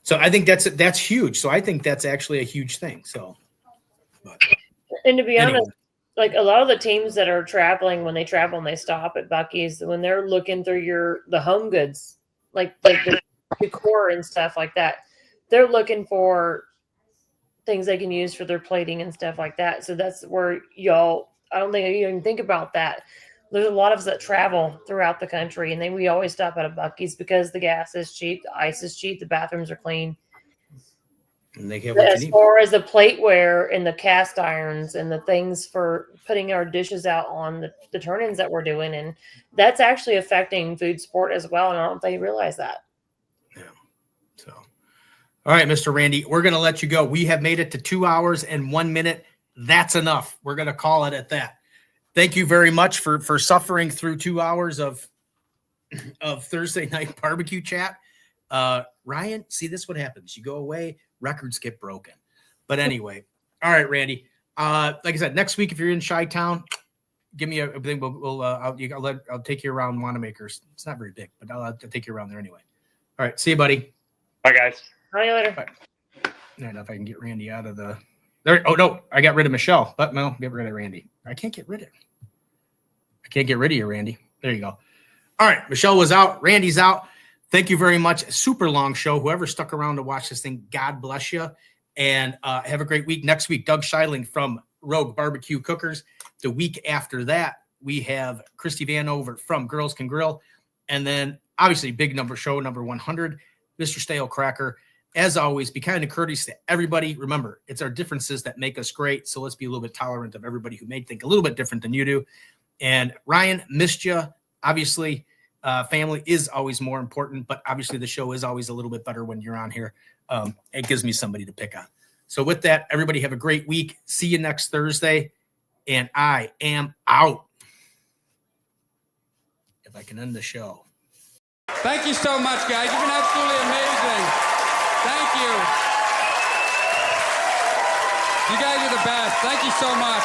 So I think that's huge. So I think that's actually a huge thing. So, and to be honest, like a lot of the teams that are traveling, when they travel and they stop at Buc-ee's, when they're looking through the home goods, like the decor and stuff like that, they're looking for things they can use for their plating and stuff like that. So that's where I don't think you even think about that. There's a lot of us that travel throughout the country, and then we always stop at a Buc-ee's because the gas is cheap, the ice is cheap, the bathrooms are clean. And they get what as far as the plateware and the cast irons and the things for putting our dishes out on the turn-ins that we're doing, and that's actually affecting food sport as well. And I don't think they realize that. Yeah. So, all right, Mr. Randy, we're going to let you go. We have made it to 2 hours and 1 minute. That's enough. We're going to call it at that. Thank you very much for suffering through 2 hours of Thursday night barbecue chat. Ryan, see, this is what happens. You go away, records get broken. But anyway, all right, Randy. Like I said, next week, if you're in Chi-Town, give me a thing. I'll take you around Wanamaker's. It's not very big, but I'll take you around there anyway. All right, see you, buddy. Bye, guys. See you later. Bye. I don't know if I can get Randy out of the there. Oh no, I got rid of Michelle, but no, get rid of Randy. I can't get rid of you, Randy. There you go. All right, Michelle was out. Randy's out. Thank you very much. Super long show. Whoever stuck around to watch this thing, God bless you. And have a great week. Next week, Doug Scheidling from Rogue Barbecue Cookers. The week after that, we have Christy Vanover from Girls Can Grill. And then, obviously, big number show, number 100, Mr. Stale Cracker. As always, be kind and courteous to everybody. Remember, it's our differences that make us great. So let's be a little bit tolerant of everybody who may think a little bit different than you do. And Ryan, missed you. Obviously, family is always more important, but obviously the show is always a little bit better when you're on here. It gives me somebody to pick on. So with that, everybody have a great week. See you next Thursday. And I am out. If I can end the show. Thank you so much, guys. You've been absolutely amazing. Thank you. You guys are the best. Thank you so much.